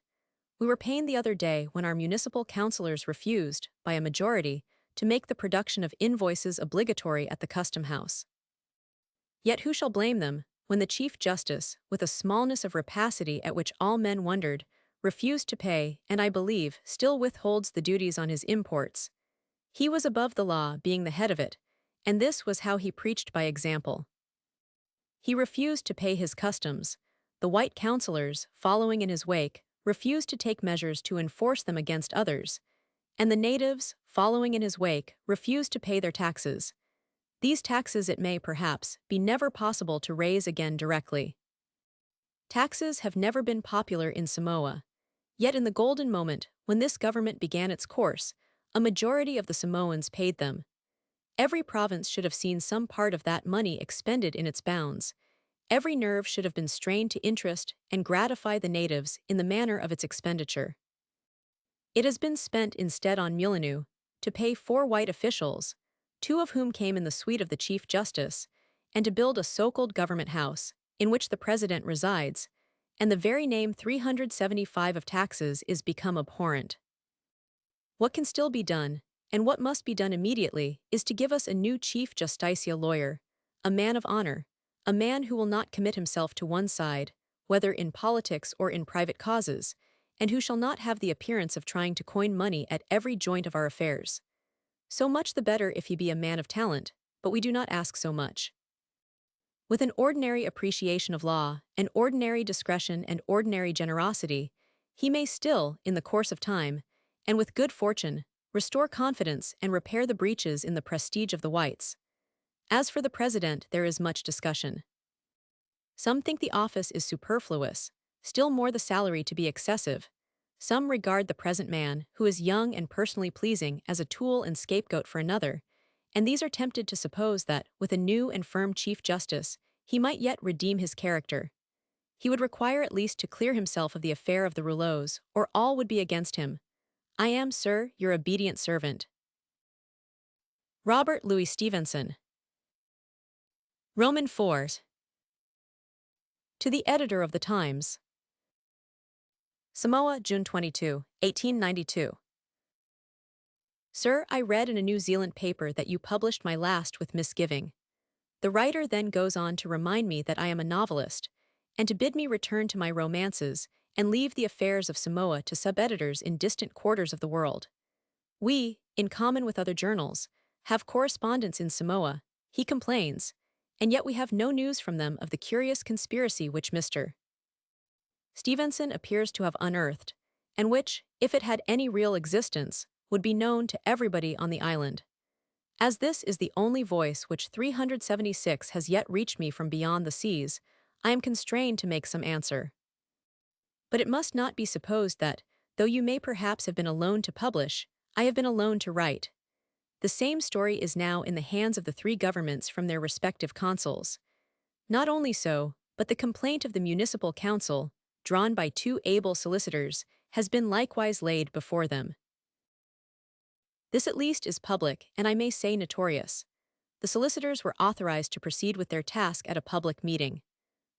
We were pained the other day when our municipal councillors refused, by a majority, to make the production of invoices obligatory at the custom house. Yet who shall blame them, when the Chief Justice, with a smallness of rapacity at which all men wondered, refused to pay, and I believe, still withholds the duties on his imports. He was above the law, being the head of it, and this was how he preached by example. He refused to pay his customs. The white councillors, following in his wake, refused to take measures to enforce them against others, and the natives, following in his wake, refused to pay their taxes. These taxes it may, perhaps, be never possible to raise again directly. Taxes have never been popular in Samoa. Yet in the golden moment, when this government began its course, a majority of the Samoans paid them. Every province should have seen some part of that money expended in its bounds. Every nerve should have been strained to interest and gratify the natives in the manner of its expenditure. It has been spent instead on Mulinu, to pay 4 white officials, 2 of whom came in the suite of the Chief Justice, and to build a so-called government house, in which the President resides, and the very name 375 of taxes is become abhorrent. What can still be done, and what must be done immediately, is to give us a new Chief Justicia lawyer, a man of honor, a man who will not commit himself to one side, whether in politics or in private causes, and who shall not have the appearance of trying to coin money at every joint of our affairs. So much the better if he be a man of talent, but we do not ask so much. With an ordinary appreciation of law, an ordinary discretion and ordinary generosity, he may still, in the course of time, and with good fortune, restore confidence and repair the breaches in the prestige of the whites. As for the President, there is much discussion. Some think the office is superfluous, still more the salary to be excessive. Some regard the present man, who is young and personally pleasing, as a tool and scapegoat for another, and these are tempted to suppose that, with a new and firm Chief Justice, he might yet redeem his character. He would require at least to clear himself of the affair of the rouleaus, or all would be against him. I am, sir, your obedient servant. Robert Louis Stevenson. Roman 4. To the Editor of the Times. Samoa, June 22, 1892. Sir, I read in a New Zealand paper that you published my last with misgiving. The writer then goes on to remind me that I am a novelist, and to bid me return to my romances and leave the affairs of Samoa to sub-editors in distant quarters of the world. We, in common with other journals, have correspondents in Samoa, he complains, and yet we have no news from them of the curious conspiracy which Mr. Stevenson appears to have unearthed, and which, if it had any real existence, would be known to everybody on the island. As this is the only voice which 376 has yet reached me from beyond the seas, I am constrained to make some answer. But it must not be supposed that, though you may perhaps have been alone to publish, I have been alone to write. The same story is now in the hands of the 3 governments from their respective consuls. Not only so, but the complaint of the municipal council, drawn by 2 able solicitors, has been likewise laid before them. This at least is public, and I may say notorious. The solicitors were authorized to proceed with their task at a public meeting.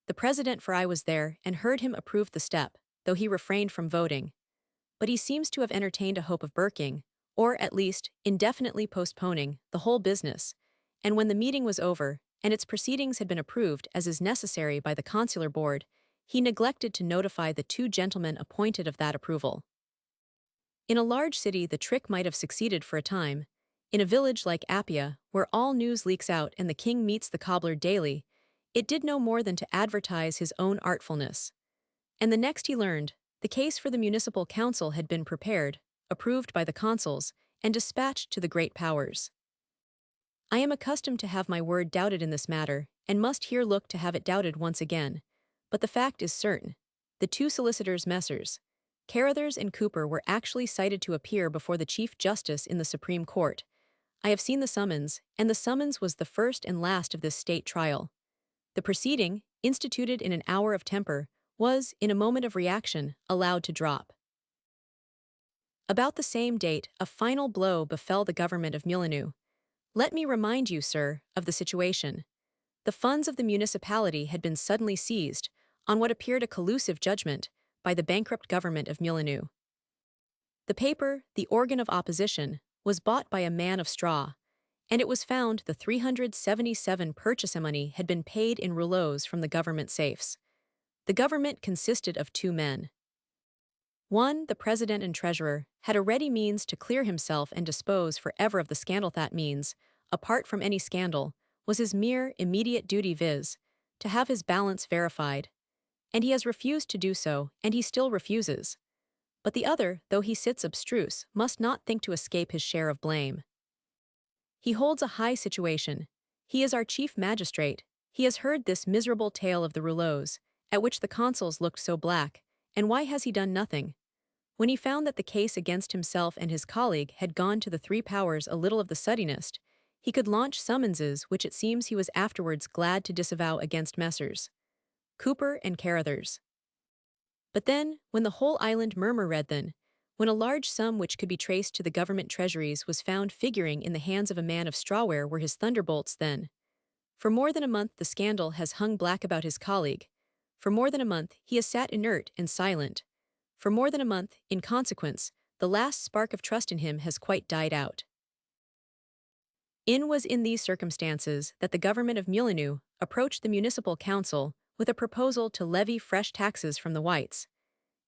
The President, for I was there, and heard him approve the step, though he refrained from voting. But he seems to have entertained a hope of burking, or at least, indefinitely postponing, the whole business, and when the meeting was over, and its proceedings had been approved as is necessary by the consular board, he neglected to notify the 2 gentlemen appointed of that approval. In a large city the trick might have succeeded for a time. In a village like Apia, where all news leaks out and the king meets the cobbler daily, it did no more than to advertise his own artfulness. And the next he learned, the case for the municipal council had been prepared, approved by the consuls, and dispatched to the great powers. I am accustomed to have my word doubted in this matter, and must here look to have it doubted once again. But the fact is certain. The 2 solicitors Messrs. Carruthers and Cooper were actually cited to appear before the Chief Justice in the Supreme Court. I have seen the summons, and the summons was the first and last of this state trial. The proceeding, instituted in an hour of temper, was, in a moment of reaction, allowed to drop. About the same date, a final blow befell the government of Mullineux. Let me remind you, sir, of the situation. The funds of the municipality had been suddenly seized, on what appeared a collusive judgment, by the bankrupt government of Mullineux. The paper, the organ of opposition, was bought by a man of straw, and it was found the 377 purchase money had been paid in rouleaus from the government safes. The government consisted of two men. One, the president and treasurer, had a ready means to clear himself and dispose forever of the scandal. That means, apart from any scandal, was his mere immediate duty, viz., to have his balance verified. And he has refused to do so, and he still refuses. But the other, though he sits abstruse, must not think to escape his share of blame. He holds a high situation. He is our chief magistrate. He has heard this miserable tale of the rouleaus, at which the consuls looked so black, and why has he done nothing? When he found that the case against himself and his colleague had gone to the three powers a little of the suddenest, he could launch summonses which it seems he was afterwards glad to disavow against Messrs. Cooper and Carruthers. But then, when the whole island read then, when a large sum which could be traced to the government treasuries was found figuring in the hands of a man of straw, where were his thunderbolts then? For more than a month the scandal has hung black about his colleague. For more than a month he has sat inert and silent. For more than a month, in consequence, the last spark of trust in him has quite died out. It was in these circumstances that the government of Mullineux approached the municipal council with a proposal to levy fresh taxes from the whites.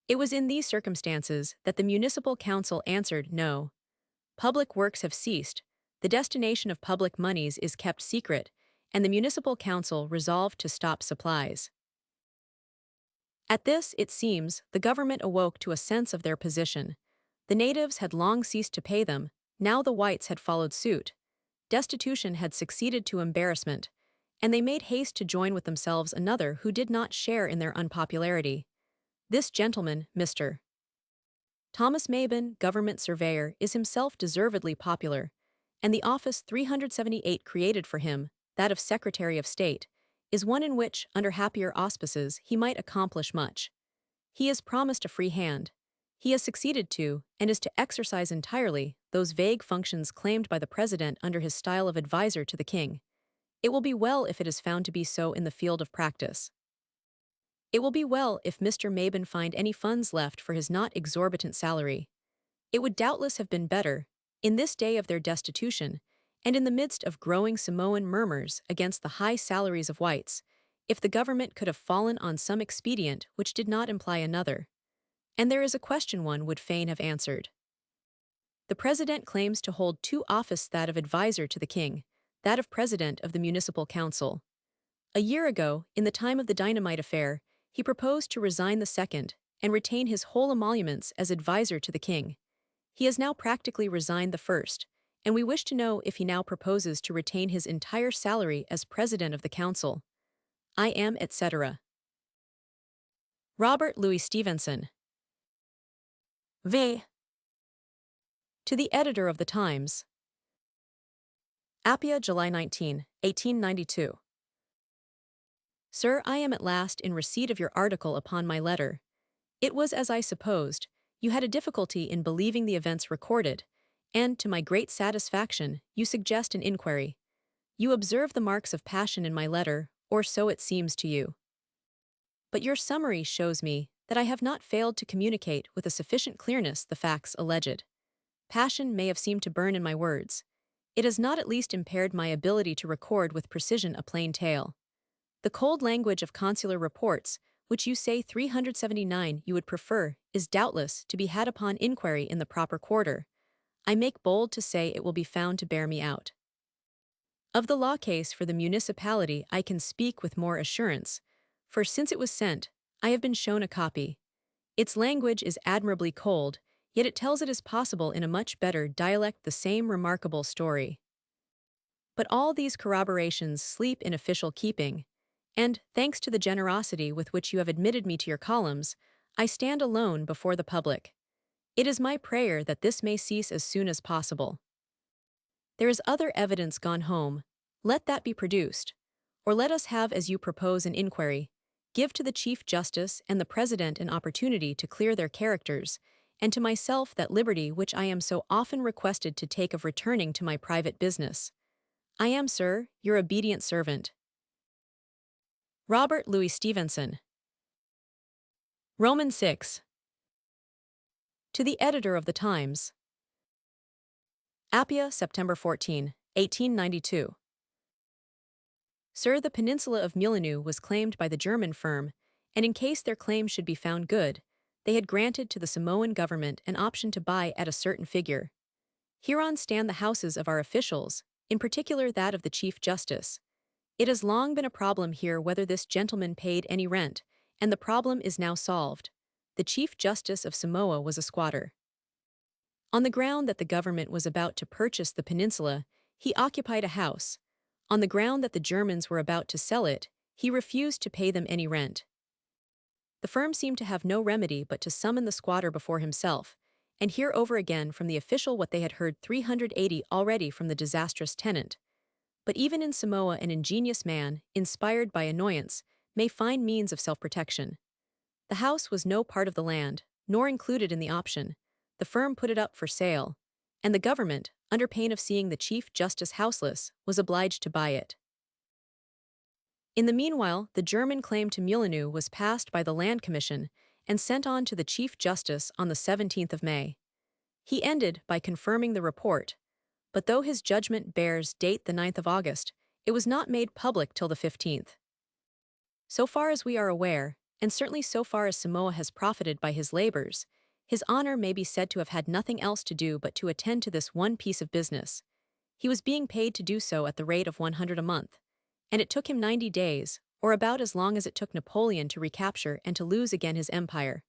It was in these circumstances that the municipal council answered no. Public works have ceased, the destination of public moneys is kept secret, and the municipal council resolved to stop supplies. At this, it seems, the government awoke to a sense of their position. The natives had long ceased to pay them, now the whites had followed suit. Destitution had succeeded to embarrassment, and they made haste to join with themselves another who did not share in their unpopularity. This gentleman, Mr. Thomas Mabon, government surveyor, is himself deservedly popular, and the office 378 created for him, that of Secretary of State, is one in which, under happier auspices, he might accomplish much. He is promised a free hand. He has succeeded to, and is to exercise entirely, those vague functions claimed by the President under his style of advisor to the King. It will be well if it is found to be so in the field of practice. It will be well if Mr. Mabon find any funds left for his not exorbitant salary. It would doubtless have been better, in this day of their destitution, and in the midst of growing Samoan murmurs against the high salaries of whites, if the government could have fallen on some expedient which did not imply another. And there is a question one would fain have answered. The President claims to hold two offices, that of advisor to the King, that of President of the Municipal Council. A year ago, in the time of the dynamite affair, he proposed to resign the second and retain his whole emoluments as advisor to the King. He has now practically resigned the first, and we wish to know if he now proposes to retain his entire salary as President of the Council. I am, etc. Robert Louis Stevenson. V. To the Editor of the Times. Apia, July 19, 1892. Sir, I am at last in receipt of your article upon my letter. It was as I supposed. You had a difficulty in believing the events recorded, and, to my great satisfaction, you suggest an inquiry. You observe the marks of passion in my letter, or so it seems to you. But your summary shows me that I have not failed to communicate with a sufficient clearness the facts alleged. Passion may have seemed to burn in my words. It has not at least impaired my ability to record with precision a plain tale. The cold language of consular reports, which you say 379 you would prefer, is doubtless to be had upon inquiry in the proper quarter. I make bold to say it will be found to bear me out. Of the law case for the municipality I can speak with more assurance, for since it was sent, I have been shown a copy. Its language is admirably cold, yet it tells it as possible in a much better dialect the same remarkable story. But all these corroborations sleep in official keeping, and, thanks to the generosity with which you have admitted me to your columns, I stand alone before the public. It is my prayer that this may cease as soon as possible. There is other evidence gone home. Let that be produced. Or let us have as you propose an inquiry. Give to the Chief Justice and the President an opportunity to clear their characters, and to myself that liberty which I am so often requested to take of returning to my private business. I am, sir, your obedient servant. Robert Louis Stevenson. Roman 6. To the Editor of the Times. Appia, September 14, 1892. Sir, the peninsula of Mulinu was claimed by the German firm, and in case their claim should be found good, they had granted to the Samoan government an option to buy at a certain figure. Hereon stand the houses of our officials, in particular that of the Chief Justice. It has long been a problem here whether this gentleman paid any rent, and the problem is now solved. The Chief Justice of Samoa was a squatter. On the ground that the government was about to purchase the peninsula, he occupied a house. On the ground that the Germans were about to sell it, he refused to pay them any rent. The firm seemed to have no remedy but to summon the squatter before himself, and hear over again from the official what they had heard 380 already from the disastrous tenant. But even in Samoa an ingenious man, inspired by annoyance, may find means of self-protection. The house was no part of the land, nor included in the option. The firm put it up for sale, and the government, under pain of seeing the Chief Justice houseless, was obliged to buy it. In the meanwhile, the German claim to Mulinu was passed by the Land Commission and sent on to the Chief Justice on the 17th of May. He ended by confirming the report, but though his judgment bears date the 9th of August, it was not made public till the 15th. So far as we are aware, and certainly so far as Samoa has profited by his labors, his honor may be said to have had nothing else to do but to attend to this one piece of business. He was being paid to do so at the rate of 100 a month, and it took him 90 days, or about as long as it took Napoleon to recapture and to lose again his empire.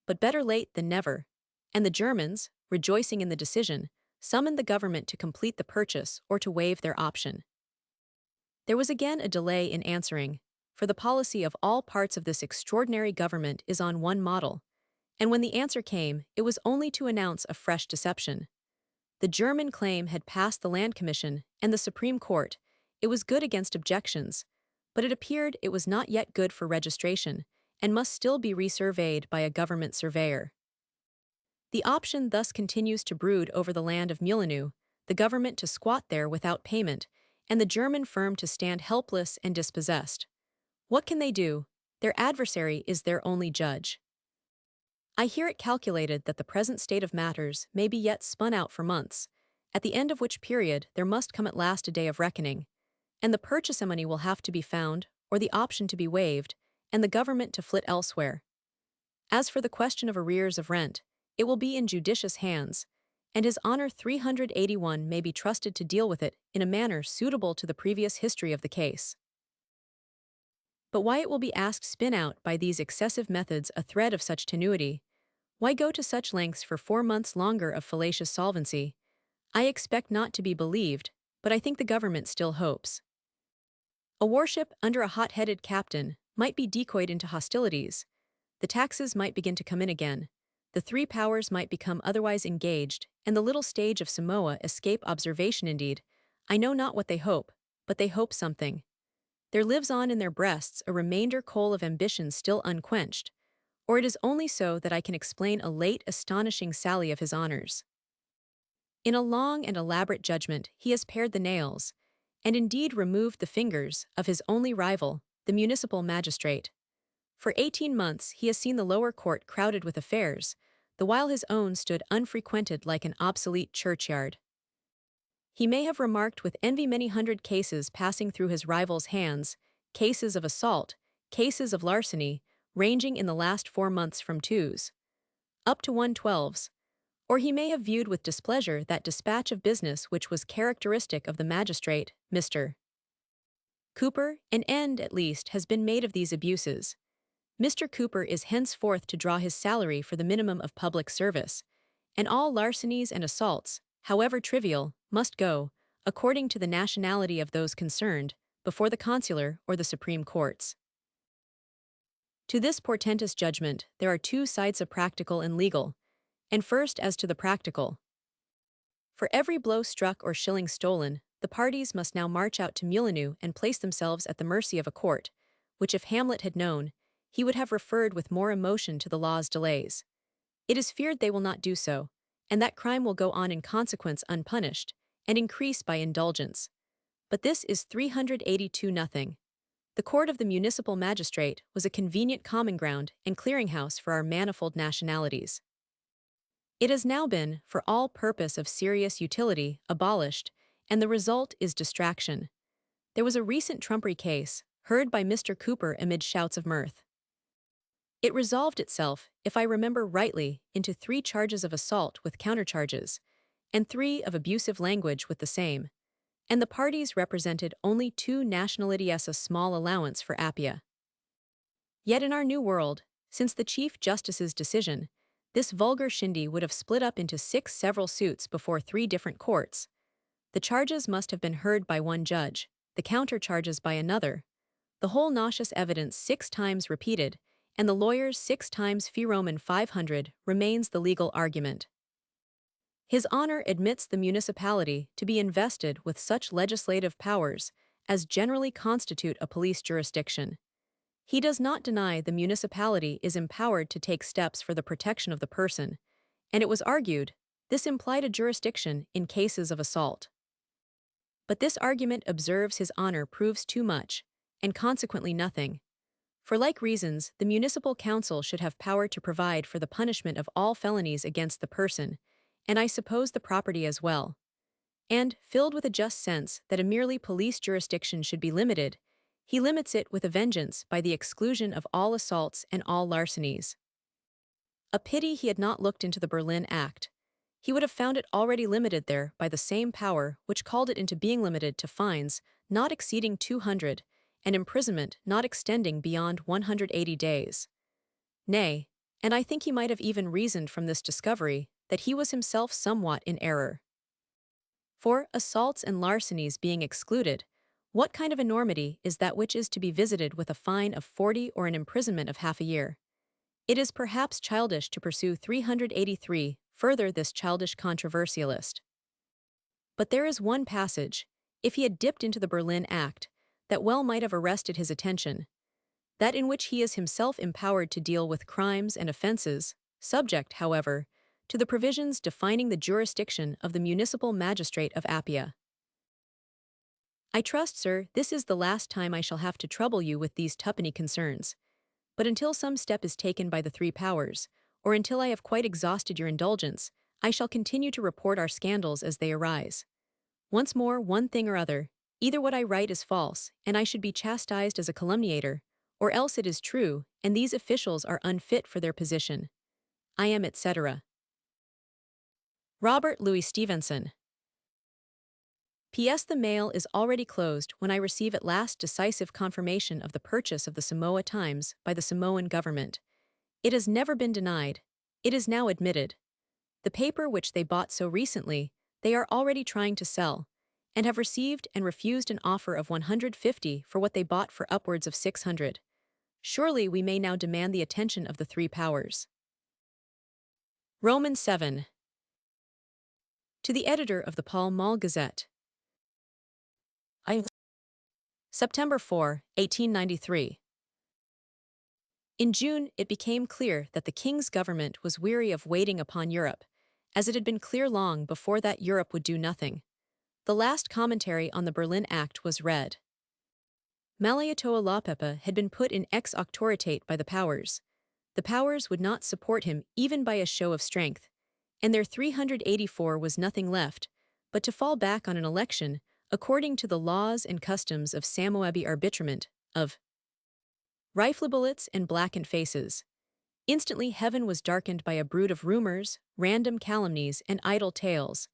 But better late than never, and the Germans, rejoicing in the decision, summoned the government to complete the purchase or to waive their option. There was again a delay in answering, for the policy of all parts of this extraordinary government is on one model, and when the answer came, it was only to announce a fresh deception. The German claim had passed the Land Commission and the Supreme Court. It was good against objections, but it appeared it was not yet good for registration, and must still be resurveyed by a government surveyor. The option thus continues to brood over the land of Mulinu, the government to squat there without payment, and the German firm to stand helpless and dispossessed. What can they do? Their adversary is their only judge. I hear it calculated that the present state of matters may be yet spun out for months, at the end of which period there must come at last a day of reckoning, and the purchase money will have to be found, or the option to be waived, and the government to flit elsewhere. As for the question of arrears of rent, it will be in judicious hands, and His Honor 381 may be trusted to deal with it in a manner suitable to the previous history of the case. But why it will be asked spin out by these excessive methods a thread of such tenuity? Why go to such lengths for 4 months longer of fallacious solvency? I expect not to be believed, but I think the government still hopes. A warship under a hot-headed captain might be decoyed into hostilities. The taxes might begin to come in again. The three powers might become otherwise engaged, and the little stage of Samoa escape observation indeed. I know not what they hope, but they hope something. There lives on in their breasts a remainder coal of ambition still unquenched, or it is only so that I can explain a late astonishing sally of His Honor's. In a long and elaborate judgment he has pared the nails, and indeed removed the fingers, of his only rival, the municipal magistrate. For 18 months he has seen the lower court crowded with affairs, the while his own stood unfrequented like an obsolete churchyard. He may have remarked with envy many hundred cases passing through his rival's hands, cases of assault, cases of larceny, ranging in the last 4 months from 2s up to 112s, or he may have viewed with displeasure that dispatch of business which was characteristic of the magistrate, Mr. Cooper. An end, at least, has been made of these abuses. Mr. Cooper is henceforth to draw his salary for the minimum of public service, and all larcenies and assaults, however trivial, must go, according to the nationality of those concerned, before the consular or the Supreme Courts. To this portentous judgment, there are two sides of practical and legal. And first, as to the practical. For every blow struck or shilling stolen, the parties must now march out to Mullineux and place themselves at the mercy of a court, which if Hamlet had known, he would have referred with more emotion to the law's delays. It is feared they will not do so, and that crime will go on in consequence unpunished, and increase by indulgence. But this is 382 nothing. The court of the municipal magistrate was a convenient common ground and clearinghouse for our manifold nationalities. It has now been, for all purpose of serious utility, abolished, and the result is distraction. There was a recent trumpery case, heard by Mr. Cooper amid shouts of mirth. It resolved itself, if I remember rightly, into 3 charges of assault with countercharges, and 3 of abusive language with the same, and the parties represented only 2 nationalities, a small allowance for Appia. Yet in our new world, since the Chief Justice's decision, this vulgar shindy would have split up into 6 several suits before 3 different courts. The charges must have been heard by one judge, the countercharges by another, the whole nauseous evidence 6 times repeated, and the lawyers 6 times fee Roman 500 remains the legal argument. His Honor admits the municipality to be invested with such legislative powers as generally constitute a police jurisdiction. He does not deny the municipality is empowered to take steps for the protection of the person, and it was argued this implied a jurisdiction in cases of assault. But this argument observes His Honor proves too much, and consequently nothing. For like reasons, the municipal council should have power to provide for the punishment of all felonies against the person, and I suppose the property as well. And, filled with a just sense that a merely police jurisdiction should be limited, he limits it with a vengeance by the exclusion of all assaults and all larcenies. A pity he had not looked into the Berlin Act. He would have found it already limited there by the same power which called it into being, limited to fines not exceeding 200, and imprisonment not extending beyond 180 days. Nay, and I think he might have even reasoned from this discovery that he was himself somewhat in error. For, assaults and larcenies being excluded, what kind of enormity is that which is to be visited with a fine of 40 or an imprisonment of half a year? It is perhaps childish to pursue 383 further this childish controversialist. But there is one passage, if he had dipped into the Berlin Act, that well might have arrested his attention, that in which he is himself empowered to deal with crimes and offenses, subject, however, to the provisions defining the jurisdiction of the municipal magistrate of Appia. I trust, sir, this is the last time I shall have to trouble you with these twopenny concerns, but until some step is taken by the 3 powers, or until I have quite exhausted your indulgence, I shall continue to report our scandals as they arise. Once more, one thing or other, either what I write is false, and I should be chastised as a calumniator, or else it is true, and these officials are unfit for their position. I am, etc. Robert Louis Stevenson. P.S. The mail is already closed when I receive at last decisive confirmation of the purchase of the Samoa Times by the Samoan government. It has never been denied. It is now admitted. The paper which they bought so recently, they are already trying to sell, and have received and refused an offer of 150 for what they bought for upwards of 600. Surely we may now demand the attention of the 3 powers. Roman 7. To the editor of the Pall Mall Gazette. September 4, 1893. In June, it became clear that the King's government was weary of waiting upon Europe, as it had been clear long before that Europe would do nothing. The last commentary on the Berlin Act was read. Malietoa Laupepa had been put in ex auctoritate by the powers. The powers would not support him even by a show of strength, and their 384 was nothing left but to fall back on an election according to the laws and customs of Samoebi arbitrament, of rifle bullets and blackened faces. Instantly heaven was darkened by a brood of rumors, random calumnies, and idle tales.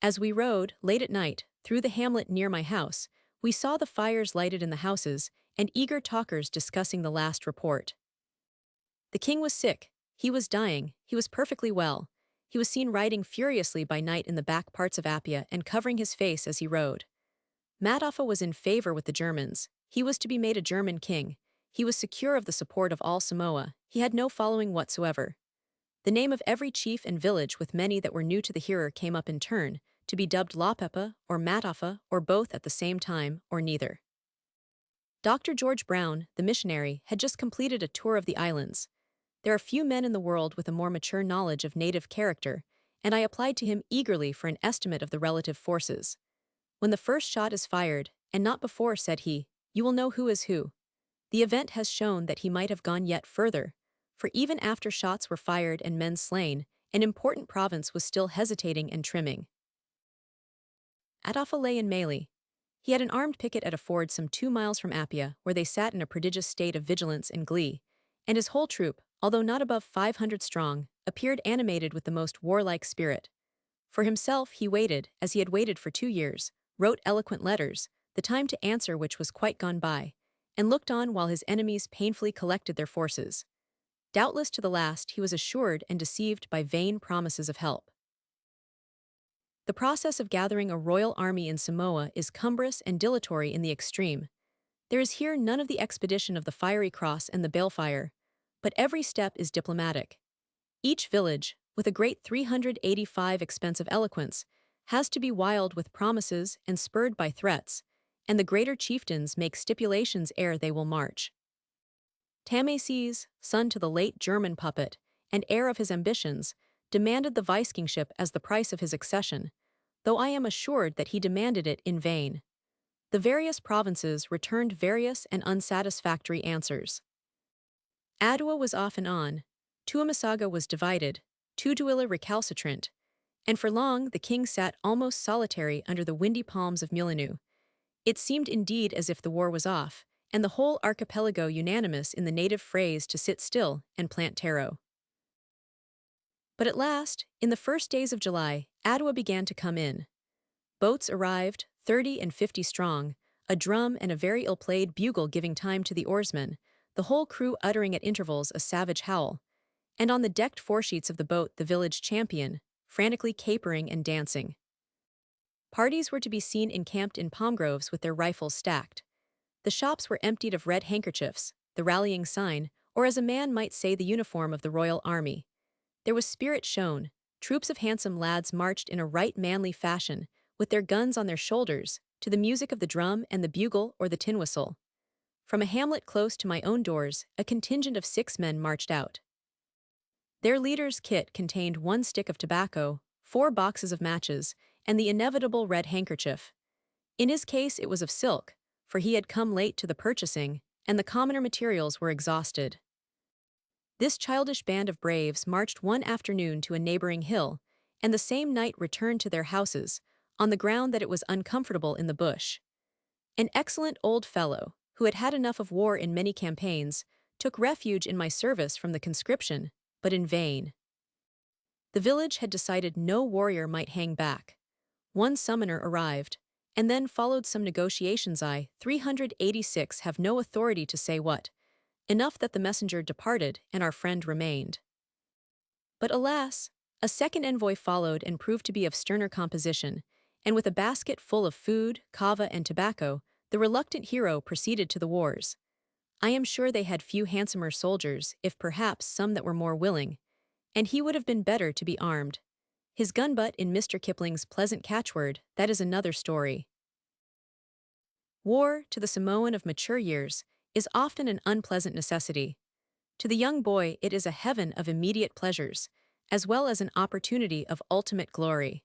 As we rode, late at night, through the hamlet near my house, we saw the fires lighted in the houses, and eager talkers discussing the last report. The king was sick, he was dying, he was perfectly well. He was seen riding furiously by night in the back parts of Appia and covering his face as he rode. Matoffa was in favor with the Germans. He was to be made a German king. he was secure of the support of all Samoa. He had no following whatsoever. The name of every chief and village with many that were new to the hearer came up in turn, to be dubbed Lapepa or Matafa or both at the same time or neither. Dr. George Brown, the missionary, had just completed a tour of the islands. There are few men in the world with a more mature knowledge of native character, and I applied to him eagerly for an estimate of the relative forces. When the first shot is fired, and not before, said he, you will know who is who. The event has shown that he might have gone yet further, for even after shots were fired and men slain, an important province was still hesitating and trimming. Atafa lay in Malay. He had an armed picket at a ford some 2 miles from Apia, where they sat in a prodigious state of vigilance and glee, and his whole troop, although not above 500 strong, appeared animated with the most warlike spirit. For himself he waited, as he had waited for 2 years, wrote eloquent letters, the time to answer which was quite gone by, and looked on while his enemies painfully collected their forces. Doubtless to the last he was assured and deceived by vain promises of help. The process of gathering a royal army in Samoa is cumbrous and dilatory in the extreme. There is here none of the expedition of the fiery cross and the balefire, but every step is diplomatic. Each village, with a great 385 expensive eloquence, has to be wild with promises and spurred by threats, and the greater chieftains make stipulations ere they will march. Tamases, son to the late German puppet, and heir of his ambitions, demanded the vice-kingship as the price of his accession, though I am assured that he demanded it in vain. The various provinces returned various and unsatisfactory answers. Adua was off and on, Tuamasaga was divided, Tutuila recalcitrant, and for long the king sat almost solitary under the windy palms of Mulinu. It seemed indeed as if the war was off, and the whole archipelago unanimous in the native phrase to sit still and plant taro. But at last, in the first days of July, Adua began to come in. Boats arrived, 30 and 50 strong, a drum and a very ill-played bugle giving time to the oarsmen, the whole crew uttering at intervals a savage howl, and on the decked foresheets of the boat the village champion, frantically capering and dancing. Parties were to be seen encamped in palm groves with their rifles stacked. The shops were emptied of red handkerchiefs, the rallying sign, or as a man might say the uniform of the royal army. There was spirit shown, troops of handsome lads marched in a right manly fashion, with their guns on their shoulders, to the music of the drum and the bugle or the tin whistle. From a hamlet close to my own doors, a contingent of 6 men marched out. Their leader's kit contained 1 stick of tobacco, 4 boxes of matches, and the inevitable red handkerchief. In his case it was of silk, for he had come late to the purchasing, and the commoner materials were exhausted. This childish band of braves marched one afternoon to a neighboring hill, and the same night returned to their houses, on the ground that it was uncomfortable in the bush. An excellent old fellow, who had had enough of war in many campaigns, took refuge in my service from the conscription, but in vain. The village had decided no warrior might hang back. 1 summoner arrived, and then followed some negotiations. 386 have no authority to say what. Enough that the messenger departed and our friend remained. But alas, a second envoy followed and proved to be of sterner composition, and with a basket full of food, kava, and tobacco, the reluctant hero proceeded to the wars. I am sure they had few handsomer soldiers, if perhaps some that were more willing, and he would have been better to be armed. His gunbutt in Mr. Kipling's pleasant catchword, that is another story. War, to the Samoan of mature years, is often an unpleasant necessity. To the young boy it is a heaven of immediate pleasures, as well as an opportunity of ultimate glory.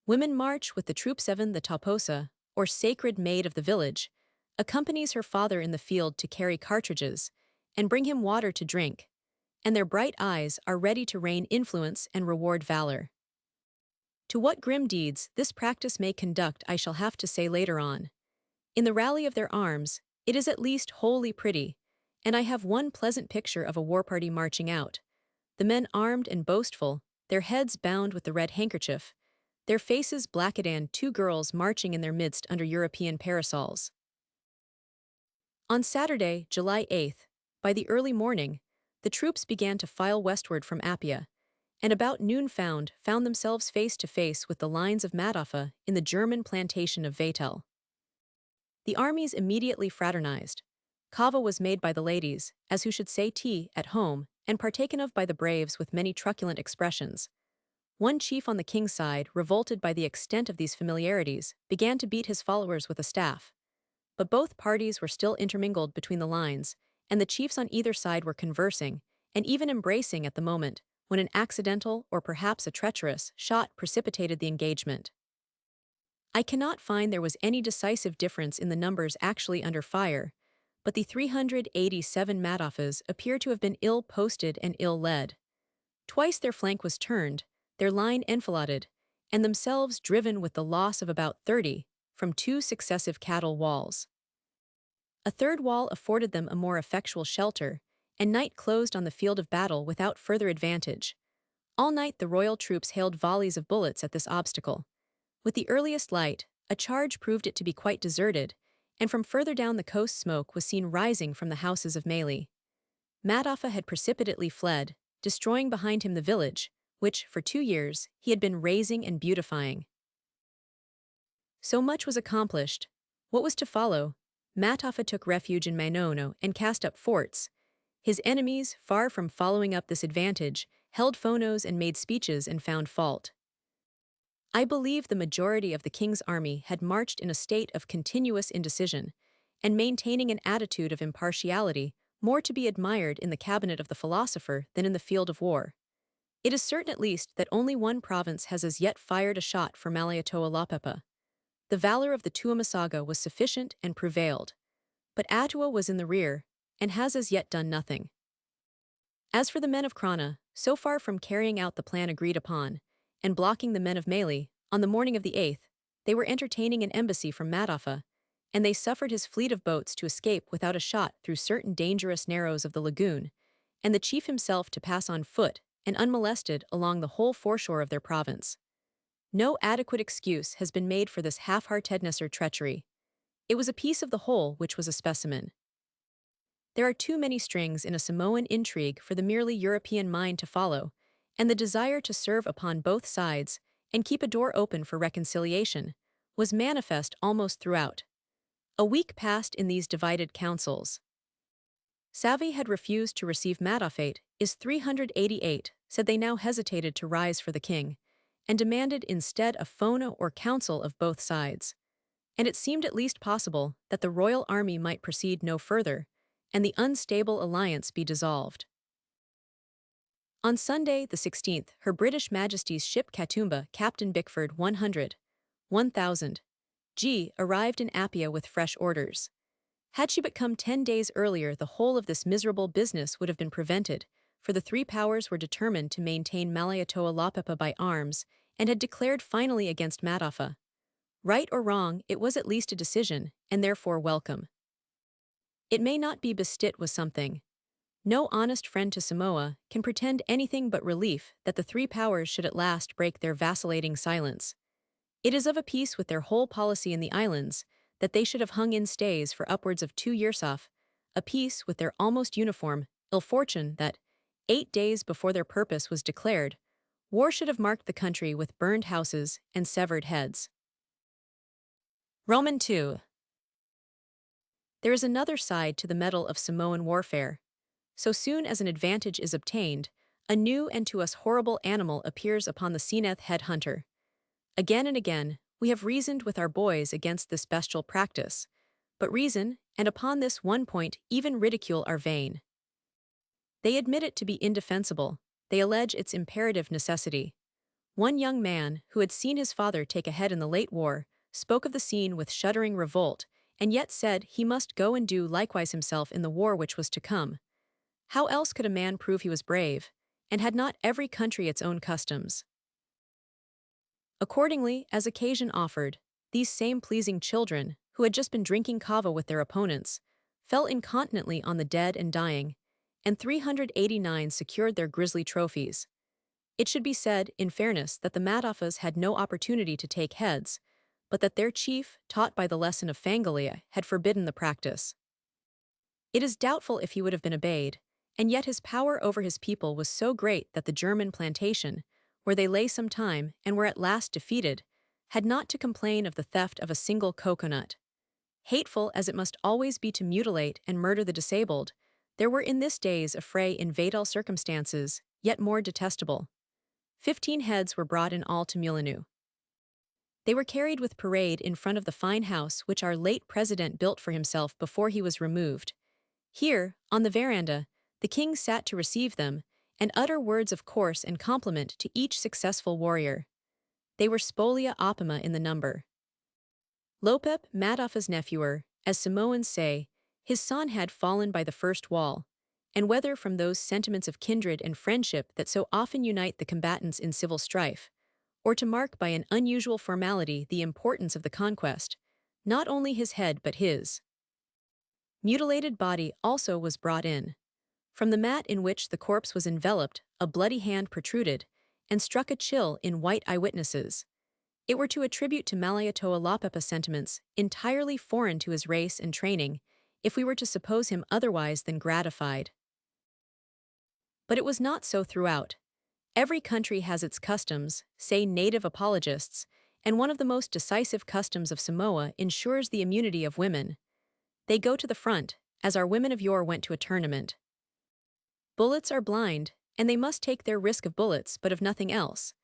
Women march with the troop 7. The Tauposa, or sacred maid of the village, accompanies her father in the field to carry cartridges, and bring him water to drink, and their bright eyes are ready to rain influence and reward valor. To what grim deeds this practice may conduct I shall have to say later on. In the rally of their arms, it is at least wholly pretty, and I have one pleasant picture of a war party marching out, the men armed and boastful, their heads bound with the red handkerchief, their faces blacked, and 2 girls marching in their midst under European parasols. On Saturday, July 8th, by the early morning, the troops began to file westward from Apia, and about noon found themselves face to face with the lines of Matafa in the German plantation of Vatel. The armies immediately fraternized. Kava was made by the ladies, as who should say tea, at home, and partaken of by the braves with many truculent expressions. One chief on the king's side, revolted by the extent of these familiarities, began to beat his followers with a staff. But both parties were still intermingled between the lines, and the chiefs on either side were conversing, and even embracing at the moment, when an accidental, or perhaps a treacherous, shot precipitated the engagement. I cannot find there was any decisive difference in the numbers actually under fire, but the 387 Madaffas appear to have been ill posted and ill led. Twice their flank was turned, their line enfiladed, and themselves driven with the loss of about 30 from two successive cattle walls. A third wall afforded them a more effectual shelter, and night closed on the field of battle without further advantage. All night the royal troops hailed volleys of bullets at this obstacle. With the earliest light, a charge proved it to be quite deserted, and from further down the coast smoke was seen rising from the houses of Mailly. Madaffa had precipitately fled, destroying behind him the village, which, for 2 years, he had been raising and beautifying. So much was accomplished. What was to follow? Mataffa took refuge in Manono and cast up forts. His enemies, far from following up this advantage, held phonos and made speeches and found fault. I believe the majority of the king's army had marched in a state of continuous indecision, and maintaining an attitude of impartiality more to be admired in the cabinet of the philosopher than in the field of war. It is certain at least that only one province has as yet fired a shot for Malayatoa-Lapepa. The valor of the Tuamasaga was sufficient and prevailed, but Atua was in the rear, and has as yet done nothing. As for the men of Krana, so far from carrying out the plan agreed upon, and blocking the men of Mailly, on the morning of the 8th, they were entertaining an embassy from Madaffa, and they suffered his fleet of boats to escape without a shot through certain dangerous narrows of the lagoon, and the chief himself to pass on foot and unmolested along the whole foreshore of their province. No adequate excuse has been made for this half-heartedness or treachery. It was a piece of the whole which was a specimen. There are too many strings in a Samoan intrigue for the merely European mind to follow, and the desire to serve upon both sides and keep a door open for reconciliation was manifest almost throughout. A week passed in these divided councils. Savi had refused to receive Madafate, is 388, said they now hesitated to rise for the king, and demanded instead a phono or council of both sides. And it seemed at least possible that the royal army might proceed no further, and the unstable alliance be dissolved. On Sunday, the 16th, Her British Majesty's ship Katoomba, Captain Bickford 1000 G, arrived in Apia with fresh orders. Had she but come 10 days earlier, the whole of this miserable business would have been prevented, for the three powers were determined to maintain Malayatoa-Lapepa by arms, and had declared finally against Madaffa. Right or wrong, it was at least a decision, and therefore welcome. It may not be bestit was something. No honest friend to Samoa can pretend anything but relief that the three powers should at last break their vacillating silence. It is of a piece with their whole policy in the islands that they should have hung in stays for upwards of 2 years off, a piece with their almost uniform ill fortune that, 8 days before their purpose was declared, war should have marked the country with burned houses and severed heads. Roman II. There is another side to the metal of Samoan warfare. So soon as an advantage is obtained, a new and to us horrible animal appears upon the Seneth head hunter. Again and again, we have reasoned with our boys against this bestial practice, but reason, and upon this one point even ridicule, are vain. They admit it to be indefensible, they allege its imperative necessity. One young man, who had seen his father take a head in the late war, spoke of the scene with shuddering revolt, and yet said he must go and do likewise himself in the war which was to come. How else could a man prove he was brave, and had not every country its own customs? Accordingly, as occasion offered, these same pleasing children, who had just been drinking kava with their opponents, fell incontinently on the dead and dying, and 389 secured their grisly trophies. It should be said, in fairness, that the Madaffas had no opportunity to take heads, but that their chief, taught by the lesson of Fangalia, had forbidden the practice. It is doubtful if he would have been obeyed, and yet his power over his people was so great that the German plantation, where they lay some time and were at last defeated, had not to complain of the theft of a single coconut. Hateful as it must always be to mutilate and murder the disabled, there were in this days affray in fatal circumstances, yet more detestable. 15 heads were brought in all to Mulinu. They were carried with parade in front of the fine house which our late president built for himself before he was removed. Here, on the veranda, the king sat to receive them, and utter words of course and compliment to each successful warrior. They were spolia opima in the number. Lopep Matoffa's nephewer, as Samoans say, his son had fallen by the first wall, and whether from those sentiments of kindred and friendship that so often unite the combatants in civil strife, or to mark by an unusual formality the importance of the conquest, not only his head but his mutilated body also was brought in. From the mat in which the corpse was enveloped, a bloody hand protruded, and struck a chill in white eyewitnesses. It were to attribute to Malayatoa Lapepa sentiments entirely foreign to his race and training, if we were to suppose him otherwise than gratified. But it was not so throughout. Every country has its customs, say native apologists, and one of the most decisive customs of Samoa ensures the immunity of women. They go to the front, as our women of yore went to a tournament. Bullets are blind, and they must take their risk of bullets but of nothing else.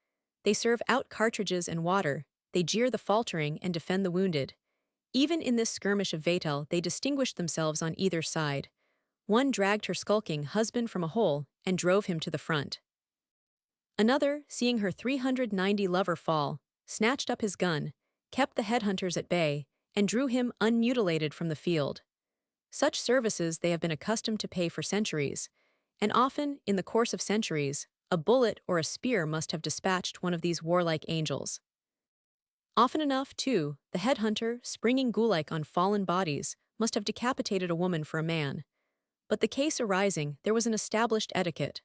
They serve out cartridges and water, they jeer the faltering and defend the wounded. Even in this skirmish of Vatel they distinguished themselves on either side. One dragged her skulking husband from a hole and drove him to the front. Another, seeing her 390 lover fall, snatched up his gun, kept the headhunters at bay, and drew him unmutilated from the field. Such services they have been accustomed to pay for centuries, and often, in the course of centuries, a bullet or a spear must have dispatched one of these warlike angels. Often enough, too, the headhunter, springing ghoul-like on fallen bodies, must have decapitated a woman for a man. But the case arising, there was an established etiquette.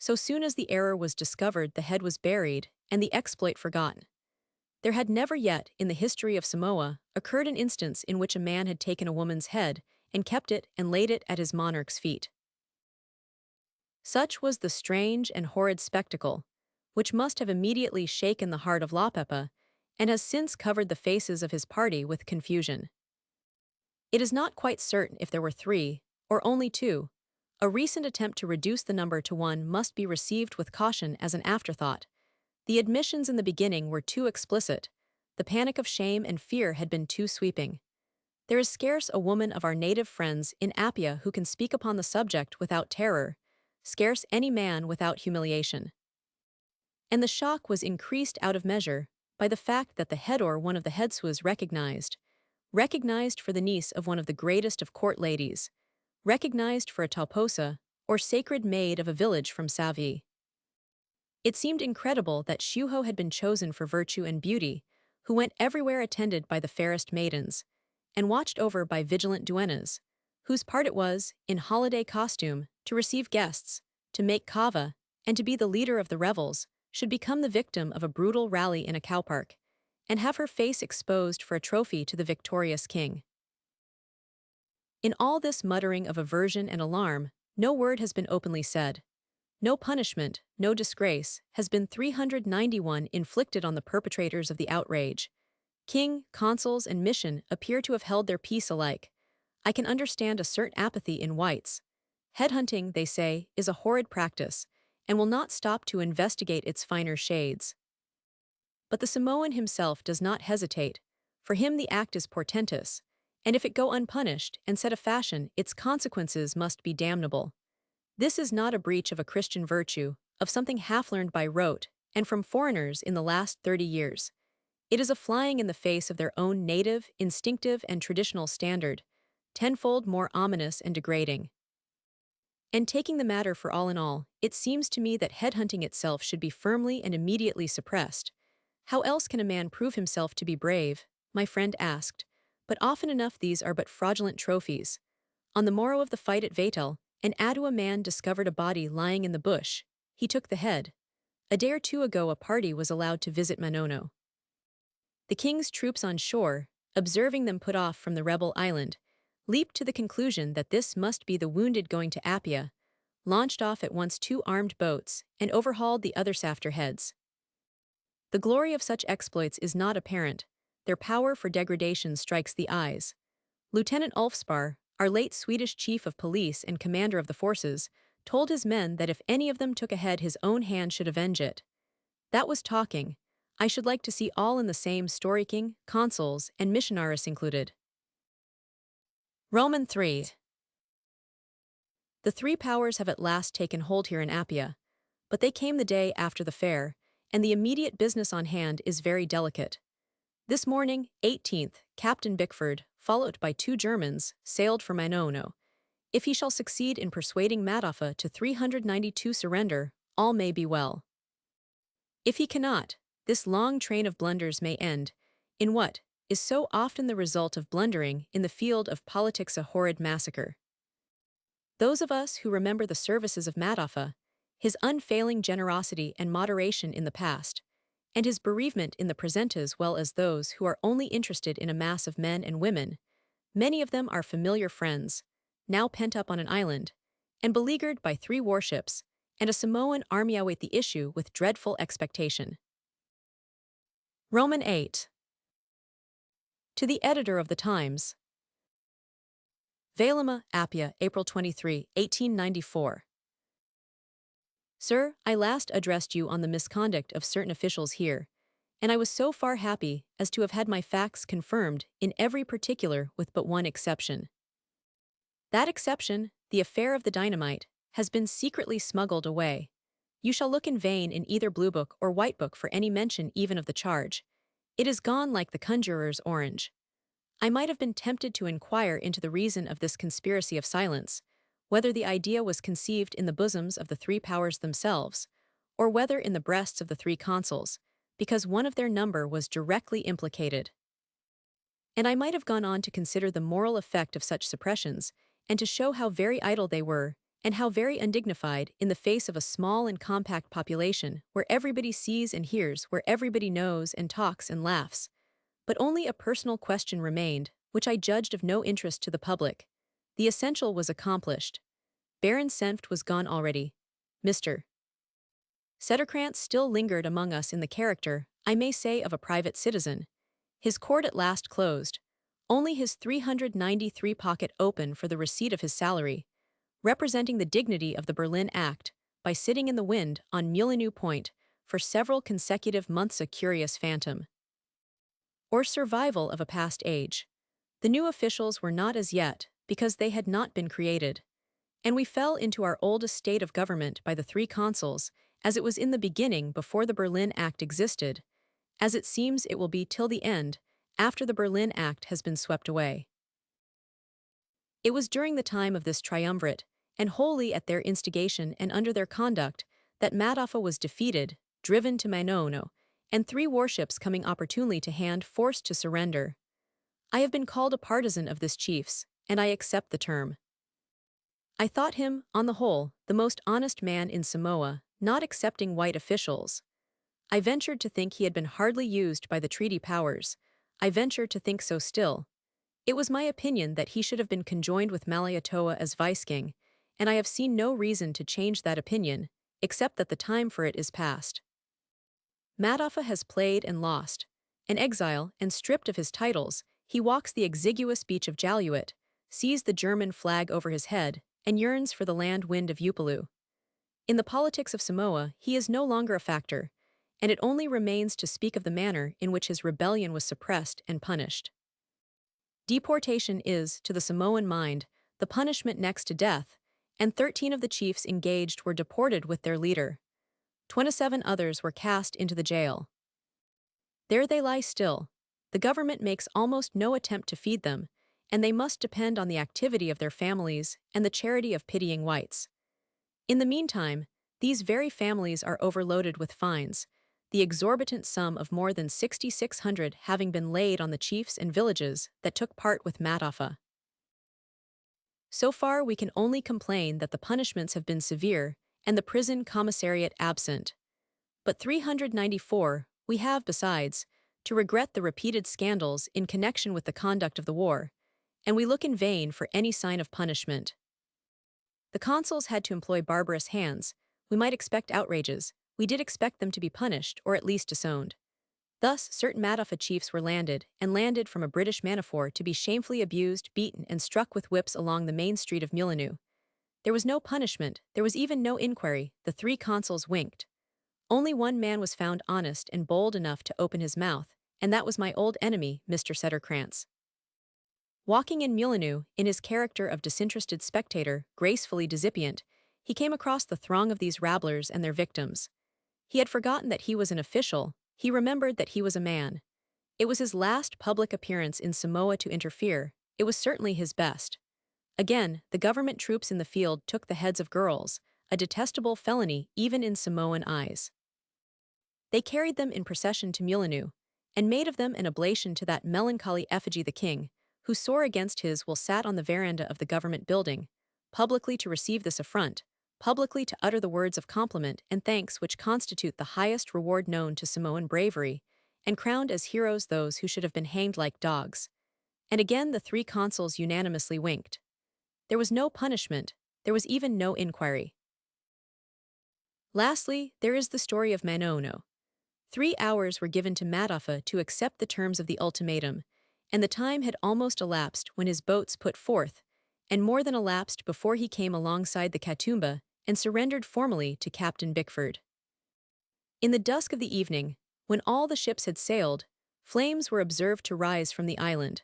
So soon as the error was discovered, the head was buried, and the exploit forgotten. There had never yet, in the history of Samoa, occurred an instance in which a man had taken a woman's head, and kept it and laid it at his monarch's feet. Such was the strange and horrid spectacle, which must have immediately shaken the heart of Lapepa, and has since covered the faces of his party with confusion. It is not quite certain if there were 3, or only 2. A recent attempt to reduce the number to 1 must be received with caution as an afterthought. The admissions in the beginning were too explicit. The panic of shame and fear had been too sweeping. There is scarce a woman of our native friends in Apia who can speak upon the subject without terror, scarce any man without humiliation. And the shock was increased out of measure by the fact that the head or one of the heads was recognized for the niece of one of the greatest of court ladies, recognized for a talposa, or sacred maid of a village from Savi. It seemed incredible that Shuho had been chosen for virtue and beauty, who went everywhere attended by the fairest maidens, and watched over by vigilant duennas, whose part it was, in holiday costume, to receive guests, to make kava, and to be the leader of the revels, should become the victim of a brutal rally in a cowpark, and have her face exposed for a trophy to the victorious king. In all this muttering of aversion and alarm, no word has been openly said. No punishment, no disgrace, has been 391 inflicted on the perpetrators of the outrage. King, consuls, and mission appear to have held their peace alike. I can understand a certain apathy in whites. Headhunting, they say, is a horrid practice, and will not stop to investigate its finer shades. But the Samoan himself does not hesitate. For him the act is portentous, and if it go unpunished and set a fashion, its consequences must be damnable. This is not a breach of a Christian virtue, of something half-learned by rote, and from foreigners in the last 30 years. It is a flying in the face of their own native, instinctive, and traditional standard, tenfold more ominous and degrading. And taking the matter for all in all, it seems to me that headhunting itself should be firmly and immediately suppressed. How else can a man prove himself to be brave? My friend asked, but often enough these are but fraudulent trophies. On the morrow of the fight at Vatel, an Adua man discovered a body lying in the bush. He took the head. A day or 2 ago a party was allowed to visit Manono. The king's troops on shore, observing them put off from the rebel island, leaped to the conclusion that this must be the wounded going to Apia, launched off at once 2 armed boats, and overhauled the other afterheads. The glory of such exploits is not apparent. Their power for degradation strikes the eyes. Lieutenant Ulfspar, our late Swedish chief of police and commander of the forces, told his men that if any of them took a head, his own hand should avenge it. That was talking. I should like to see all in the same story, king, consuls, and missionaries included. Roman 3. The three powers have at last taken hold here in Appia, but they came the day after the fair, and the immediate business on hand is very delicate. This morning, 18th, Captain Bickford, followed by 2 Germans, sailed for Manono. If he shall succeed in persuading Matoffa to 392 surrender, all may be well. If he cannot, this long train of blunders may end in what is so often the result of blundering in the field of politics, a horrid massacre. Those of us who remember the services of Matoffa, his unfailing generosity and moderation in the past, and his bereavement in the present, as well as those who are only interested in a mass of men and women, many of them are familiar friends, now pent up on an island, and beleaguered by 3 warships, and a Samoan army await the issue with dreadful expectation. Roman 8. To the editor of the Times. Vailima, Appia, April 23, 1894. Sir, I last addressed you on the misconduct of certain officials here, and I was so far happy as to have had my facts confirmed in every particular with but one exception. That exception, the affair of the dynamite, has been secretly smuggled away. You shall look in vain in either Blue Book or White Book for any mention even of the charge. It is gone like the conjurer's orange. I might have been tempted to inquire into the reason of this conspiracy of silence, whether the idea was conceived in the bosoms of the 3 powers themselves, or whether in the breasts of the 3 consuls, because one of their number was directly implicated. And I might have gone on to consider the moral effect of such suppressions, and to show how very idle they were, and how very undignified in the face of a small and compact population, where everybody sees and hears, where everybody knows and talks and laughs. But only a personal question remained, which I judged of no interest to the public. The essential was accomplished. Baron Senft was gone already. Mr. Setterkrantz still lingered among us in the character, I may say, of a private citizen. His court at last closed, only his 393 pocket open for the receipt of his salary, representing the dignity of the Berlin Act, by sitting in the wind on Mulinu Point for several consecutive months, a curious phantom, or survival of a past age. The new officials were not as yet, because they had not been created. And we fell into our old estate of government by the 3 consuls, as it was in the beginning before the Berlin Act existed, as it seems it will be till the end, after the Berlin Act has been swept away. It was during the time of this triumvirate, and wholly at their instigation and under their conduct, that Matoffa was defeated, driven to Manono, and 3 warships coming opportunely to hand forced to surrender. I have been called a partisan of this chief's, and I accept the term. I thought him, on the whole, the most honest man in Samoa, not excepting white officials. I ventured to think he had been hardly used by the treaty powers. I venture to think so still. It was my opinion that he should have been conjoined with Malietoa as vice-king, and I have seen no reason to change that opinion, except that the time for it is past. Matoffa has played and lost. An exile, and stripped of his titles, he walks the exiguous beach of Jaluit, sees the German flag over his head, and yearns for the land wind of Upolu. In the politics of Samoa, he is no longer a factor, and it only remains to speak of the manner in which his rebellion was suppressed and punished. Deportation is, to the Samoan mind, the punishment next to death, and 13 of the chiefs engaged were deported with their leader. 27 others were cast into the jail. There they lie still. The government makes almost no attempt to feed them, and they must depend on the activity of their families and the charity of pitying whites. In the meantime, these very families are overloaded with fines, the exorbitant sum of more than 6,600 having been laid on the chiefs and villages that took part with Matoffa. So far we can only complain that the punishments have been severe and the prison commissariat absent. But 394, we have, besides, to regret the repeated scandals in connection with the conduct of the war, and we look in vain for any sign of punishment. The consuls had to employ barbarous hands. We might expect outrages. We did expect them to be punished, or at least disowned. Thus, certain Madafa chiefs were landed from a British manafor to be shamefully abused, beaten, and struck with whips along the main street of Mulanu. There was no punishment, there was even no inquiry, the three consuls winked. Only one man was found honest and bold enough to open his mouth, and that was my old enemy, Mr. Setterkrantz. Walking in Mulanu, in his character of disinterested spectator, gracefully discipient, he came across the throng of these rabblers and their victims. He had forgotten that he was an official, he remembered that he was a man. It was his last public appearance in Samoa to interfere, it was certainly his best. Again, the government troops in the field took the heads of girls, a detestable felony even in Samoan eyes. They carried them in procession to Mulanu, and made of them an oblation to that melancholy effigy the king, who sore against his will sat on the veranda of the government building, publicly to receive this affront, publicly to utter the words of compliment and thanks which constitute the highest reward known to Samoan bravery, and crowned as heroes those who should have been hanged like dogs. And again the three consuls unanimously winked. There was no punishment, there was even no inquiry. Lastly, there is the story of Manono. 3 hours were given to Madafa to accept the terms of the ultimatum, and the time had almost elapsed when his boats put forth, and more than elapsed before he came alongside the Katoomba and surrendered formally to Captain Bickford. In the dusk of the evening, when all the ships had sailed, flames were observed to rise from the island.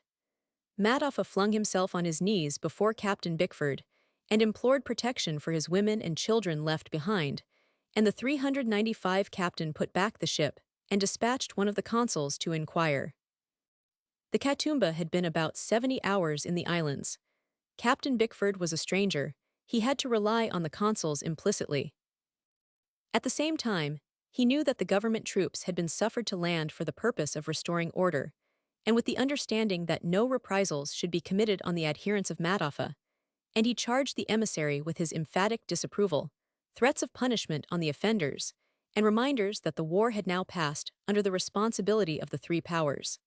Madafa flung himself on his knees before Captain Bickford and implored protection for his women and children left behind, and the 395 captain put back the ship and dispatched one of the consuls to inquire. The Katoomba had been about 70 hours in the islands. Captain Bickford was a stranger, he had to rely on the consuls implicitly. At the same time, he knew that the government troops had been suffered to land for the purpose of restoring order, and with the understanding that no reprisals should be committed on the adherents of Madafa, and he charged the emissary with his emphatic disapproval, threats of punishment on the offenders, and reminders that the war had now passed under the responsibility of the three powers.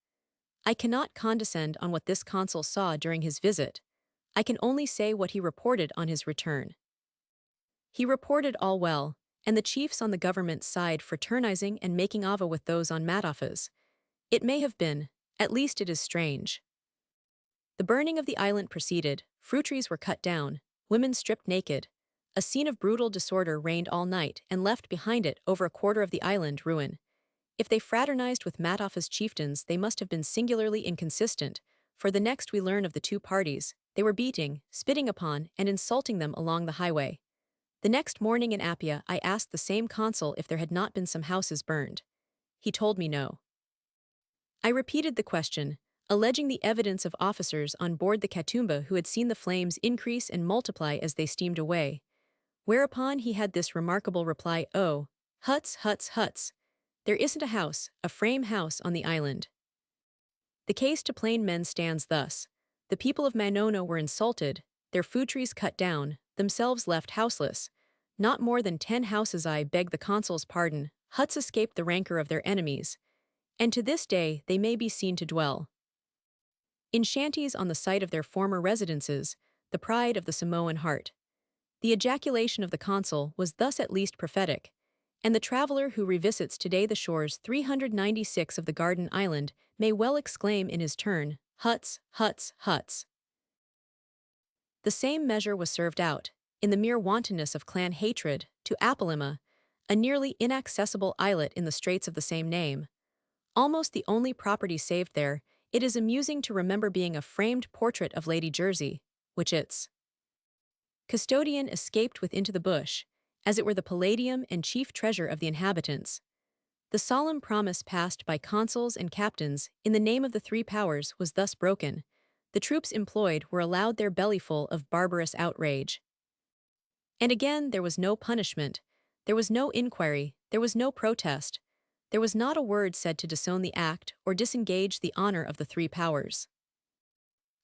I cannot condescend on what this consul saw during his visit. I can only say what he reported on his return. He reported all well, and the chiefs on the government side fraternizing and making ava with those on Madafa's. It may have been, at least it is strange. The burning of the island proceeded, fruit trees were cut down, women stripped naked. A scene of brutal disorder reigned all night and left behind it over a quarter of the island ruin. If they fraternized with Madafa's chieftains, they must have been singularly inconsistent, for the next we learn of the two parties, they were beating, spitting upon, and insulting them along the highway. The next morning in Apia, I asked the same consul if there had not been some houses burned. He told me no. I repeated the question, alleging the evidence of officers on board the Katoomba who had seen the flames increase and multiply as they steamed away. Whereupon he had this remarkable reply, "Oh, huts, huts, huts. There isn't a house, a frame house on the island." The case to plain men stands thus. The people of Manono were insulted, their food trees cut down, themselves left houseless. Not more than 10 houses, I beg the consul's pardon, huts escaped the rancor of their enemies, and to this day they may be seen to dwell in shanties on the site of their former residences, the pride of the Samoan heart. The ejaculation of the consul was thus at least prophetic, and the traveler who revisits today the shores 396 of the Garden Island may well exclaim in his turn, "Huts, huts, huts." The same measure was served out, in the mere wantonness of clan hatred, to Apalima, a nearly inaccessible islet in the straits of the same name. Almost the only property saved there, it is amusing to remember being a framed portrait of Lady Jersey, which its custodian escaped with into the bush, as it were the palladium and chief treasure of the inhabitants. The solemn promise passed by consuls and captains in the name of the three powers was thus broken. The troops employed were allowed their bellyful of barbarous outrage. And again there was no punishment, there was no inquiry, there was no protest, there was not a word said to disown the act or disengage the honor of the three powers.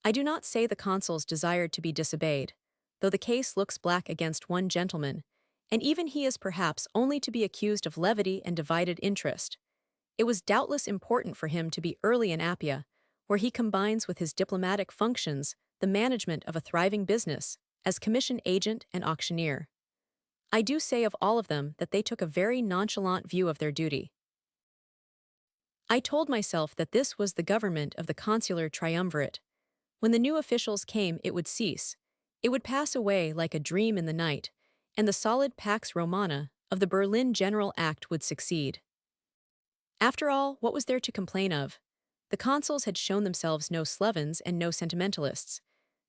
I do not say the consuls desired to be disobeyed, though the case looks black against one gentleman, and even he is perhaps only to be accused of levity and divided interest. It was doubtless important for him to be early in Apia, where he combines with his diplomatic functions the management of a thriving business, as commission agent and auctioneer. I do say of all of them that they took a very nonchalant view of their duty. I told myself that this was the government of the consular triumvirate. When the new officials came, it would cease. It would pass away like a dream in the night, and the solid Pax Romana of the Berlin General Act would succeed. After all, what was there to complain of? The consuls had shown themselves no slovens and no sentimentalists.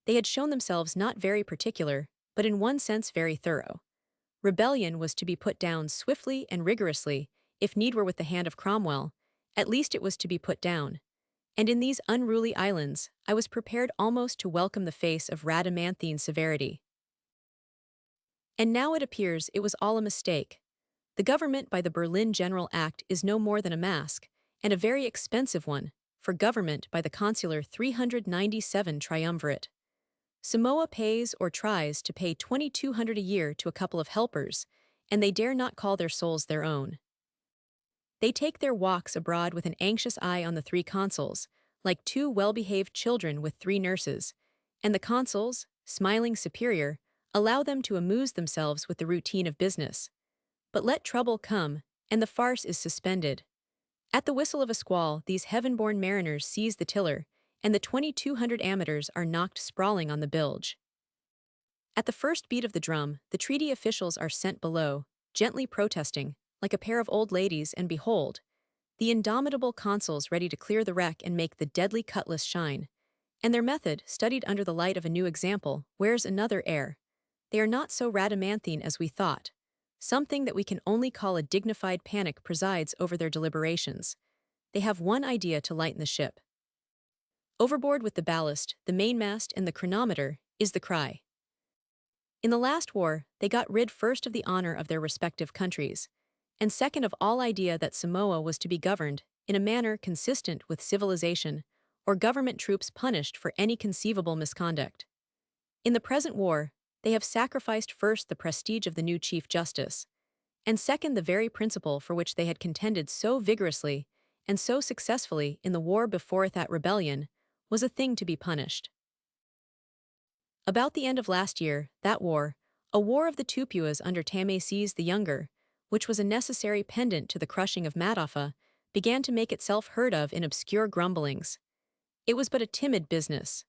They had shown themselves not very particular, but in one sense very thorough. Rebellion was to be put down swiftly and rigorously, if need were with the hand of Cromwell. At least it was to be put down. And in these unruly islands, I was prepared almost to welcome the face of Rhadamanthine severity. And now it appears it was all a mistake. The government by the Berlin General Act is no more than a mask, and a very expensive one, for government by the consular 397 triumvirate. Samoa pays or tries to pay 2,200 a year to a couple of helpers, and they dare not call their souls their own. They take their walks abroad with an anxious eye on the three consuls, like two well-behaved children with three nurses, and the consuls, smiling superior, allow them to amuse themselves with the routine of business. But let trouble come, and the farce is suspended. At the whistle of a squall, these heaven-born mariners seize the tiller, and the 2,200 amateurs are knocked sprawling on the bilge. At the first beat of the drum, the treaty officials are sent below, gently protesting, like a pair of old ladies, and behold, the indomitable consuls ready to clear the wreck and make the deadly cutlass shine. And their method, studied under the light of a new example, wears another air. They are not so Rhadamanthine as we thought. Something that we can only call a dignified panic presides over their deliberations. They have one idea to lighten the ship. Overboard with the ballast, the mainmast, and the chronometer, is the cry. In the last war, they got rid first of the honor of their respective countries, and second of all idea that Samoa was to be governed in a manner consistent with civilization, or government troops punished for any conceivable misconduct. In the present war, they have sacrificed first the prestige of the new Chief Justice, and second the very principle for which they had contended so vigorously and so successfully in the war before that rebellion, was a thing to be punished. About the end of last year, that war, a war of the Tupuas under Tamases the Younger, which was a necessary pendant to the crushing of Mataafa, began to make itself heard of in obscure grumblings. It was but a timid business.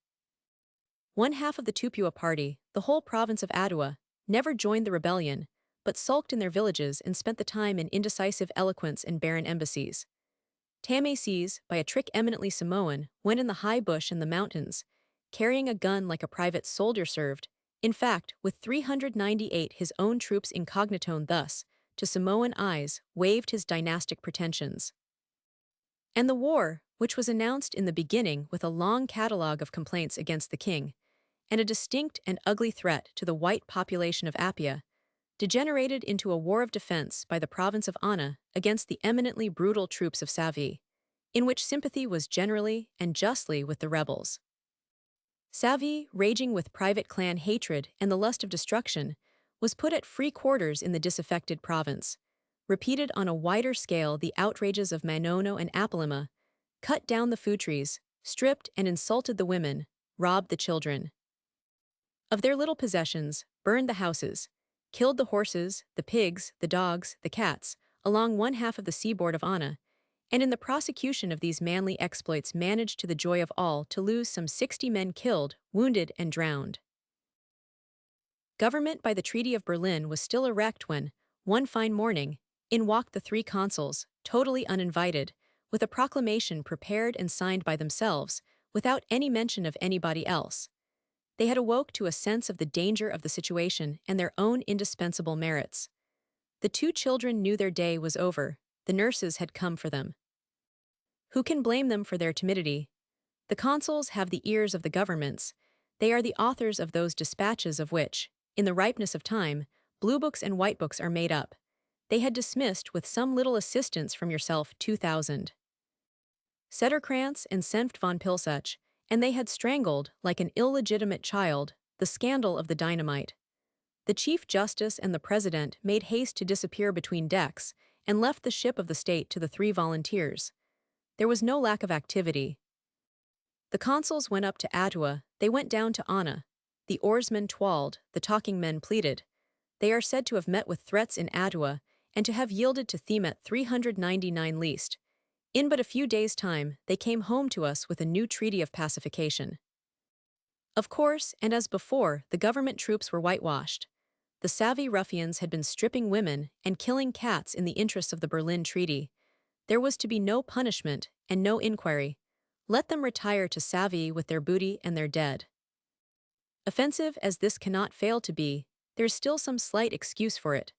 One half of the Tupua party, the whole province of Adua, never joined the rebellion, but sulked in their villages and spent the time in indecisive eloquence and barren embassies. Tamases, by a trick eminently Samoan, went in the high bush in the mountains, carrying a gun like a private soldier served, in fact, with 398 his own troops incognito, and thus, to Samoan eyes, waived his dynastic pretensions. And the war, which was announced in the beginning with a long catalogue of complaints against the king, and a distinct and ugly threat to the white population of Apia, degenerated into a war of defense by the province of Ana against the eminently brutal troops of Savi, in which sympathy was generally and justly with the rebels. Savi, raging with private clan hatred and the lust of destruction, was put at free quarters in the disaffected province, repeated on a wider scale the outrages of Manono and Apalima, cut down the food trees, stripped and insulted the women, robbed the children of their little possessions, burned the houses, killed the horses, the pigs, the dogs, the cats, along one half of the seaboard of Ana, and in the prosecution of these manly exploits managed to the joy of all to lose some 60 men killed, wounded, and drowned. Government by the Treaty of Berlin was still erect when, one fine morning, in walked the three consuls, totally uninvited, with a proclamation prepared and signed by themselves, without any mention of anybody else. They had awoke to a sense of the danger of the situation and their own indispensable merits. The two children knew their day was over, the nurses had come for them. Who can blame them for their timidity? The consuls have the ears of the governments. They are the authors of those dispatches of which, in the ripeness of time, blue books and white books are made up. They had dismissed with some little assistance from yourself 2,000. Sederkrantz and Senft von Pilsach, and they had strangled, like an illegitimate child, the scandal of the dynamite. The Chief Justice and the President made haste to disappear between decks and left the ship of the state to the three volunteers. There was no lack of activity. The consuls went up to Adua, they went down to Ana. The oarsmen twalled, the talking men pleaded. They are said to have met with threats in Adua and to have yielded to Themet 399 least. In but a few days' time, they came home to us with a new treaty of pacification. Of course, and as before, the government troops were whitewashed. The savvy ruffians had been stripping women and killing cats in the interests of the Berlin Treaty. There was to be no punishment and no inquiry. Let them retire to Savy with their booty and their dead. Offensive as this cannot fail to be, there is still some slight excuse for it.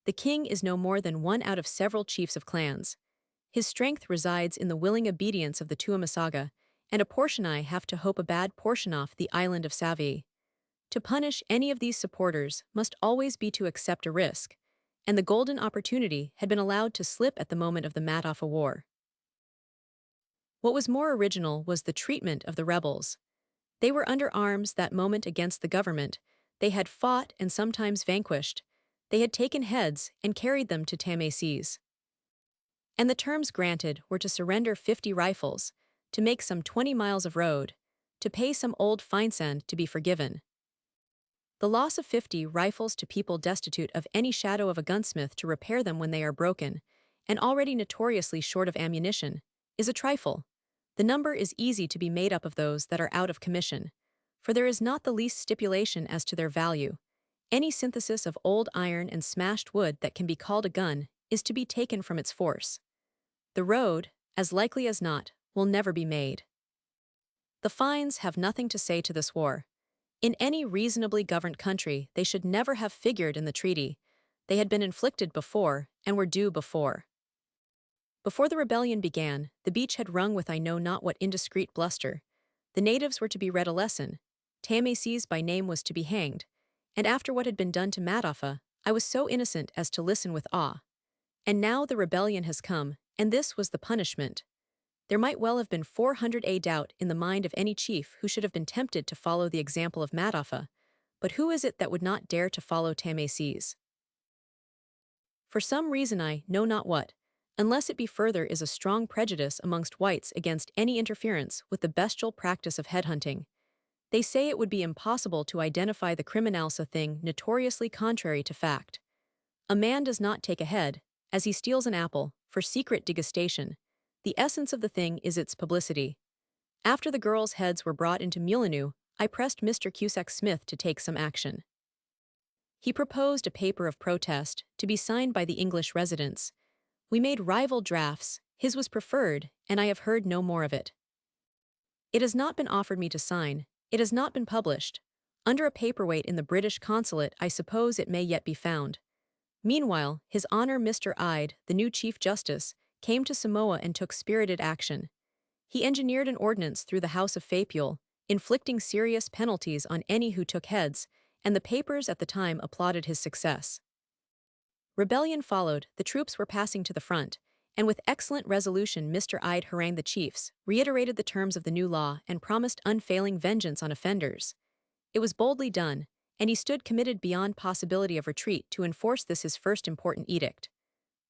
The king is no more than one out of several chiefs of clans. His strength resides in the willing obedience of the Tuamasaga, and a portionai have to hope a bad portion off the island of Savy. To punish any of these supporters must always be to accept a risk, and the golden opportunity had been allowed to slip at the moment of the Matoffa War. What was more original was the treatment of the rebels. They were under arms that moment against the government. They had fought and sometimes vanquished. They had taken heads and carried them to Tamases. And the terms granted were to surrender 50 rifles, to make some 20 miles of road, to pay some old finesand to be forgiven. The loss of 50 rifles to people destitute of any shadow of a gunsmith to repair them when they are broken, and already notoriously short of ammunition, is a trifle. The number is easy to be made up of those that are out of commission, for there is not the least stipulation as to their value. Any synthesis of old iron and smashed wood that can be called a gun is to be taken from its force. The road, as likely as not, will never be made. The fines have nothing to say to this war. In any reasonably governed country, they should never have figured in the treaty. They had been inflicted before and were due before. Before the rebellion began, the beach had rung with I know not what indiscreet bluster. The natives were to be read a lesson. Tamases by name was to be hanged, and after what had been done to Matoffa, I was so innocent as to listen with awe. And now the rebellion has come, and this was the punishment. There might well have been 400 doubt in the mind of any chief who should have been tempted to follow the example of Matoffa, but who is it that would not dare to follow Tamases? For some reason I know not what, unless it be further is a strong prejudice amongst whites against any interference with the bestial practice of headhunting. They say it would be impossible to identify the criminals a thing notoriously contrary to fact. A man does not take a head, as he steals an apple, for secret degustation. The essence of the thing is its publicity. After the girls' heads were brought into Mulinu, I pressed Mr. Cusack Smith to take some action. He proposed a paper of protest, to be signed by the English residents. We made rival drafts, his was preferred, and I have heard no more of it. It has not been offered me to sign, it has not been published. Under a paperweight in the British consulate I suppose it may yet be found. Meanwhile, His Honor Mr. Ide, the new Chief Justice, came to Samoa and took spirited action. He engineered an ordinance through the House of Fapule, inflicting serious penalties on any who took heads, and the papers at the time applauded his success. Rebellion followed, the troops were passing to the front, and with excellent resolution Mr. Ide harangued the chiefs, reiterated the terms of the new law, and promised unfailing vengeance on offenders. It was boldly done, and he stood committed beyond possibility of retreat to enforce this his first important edict.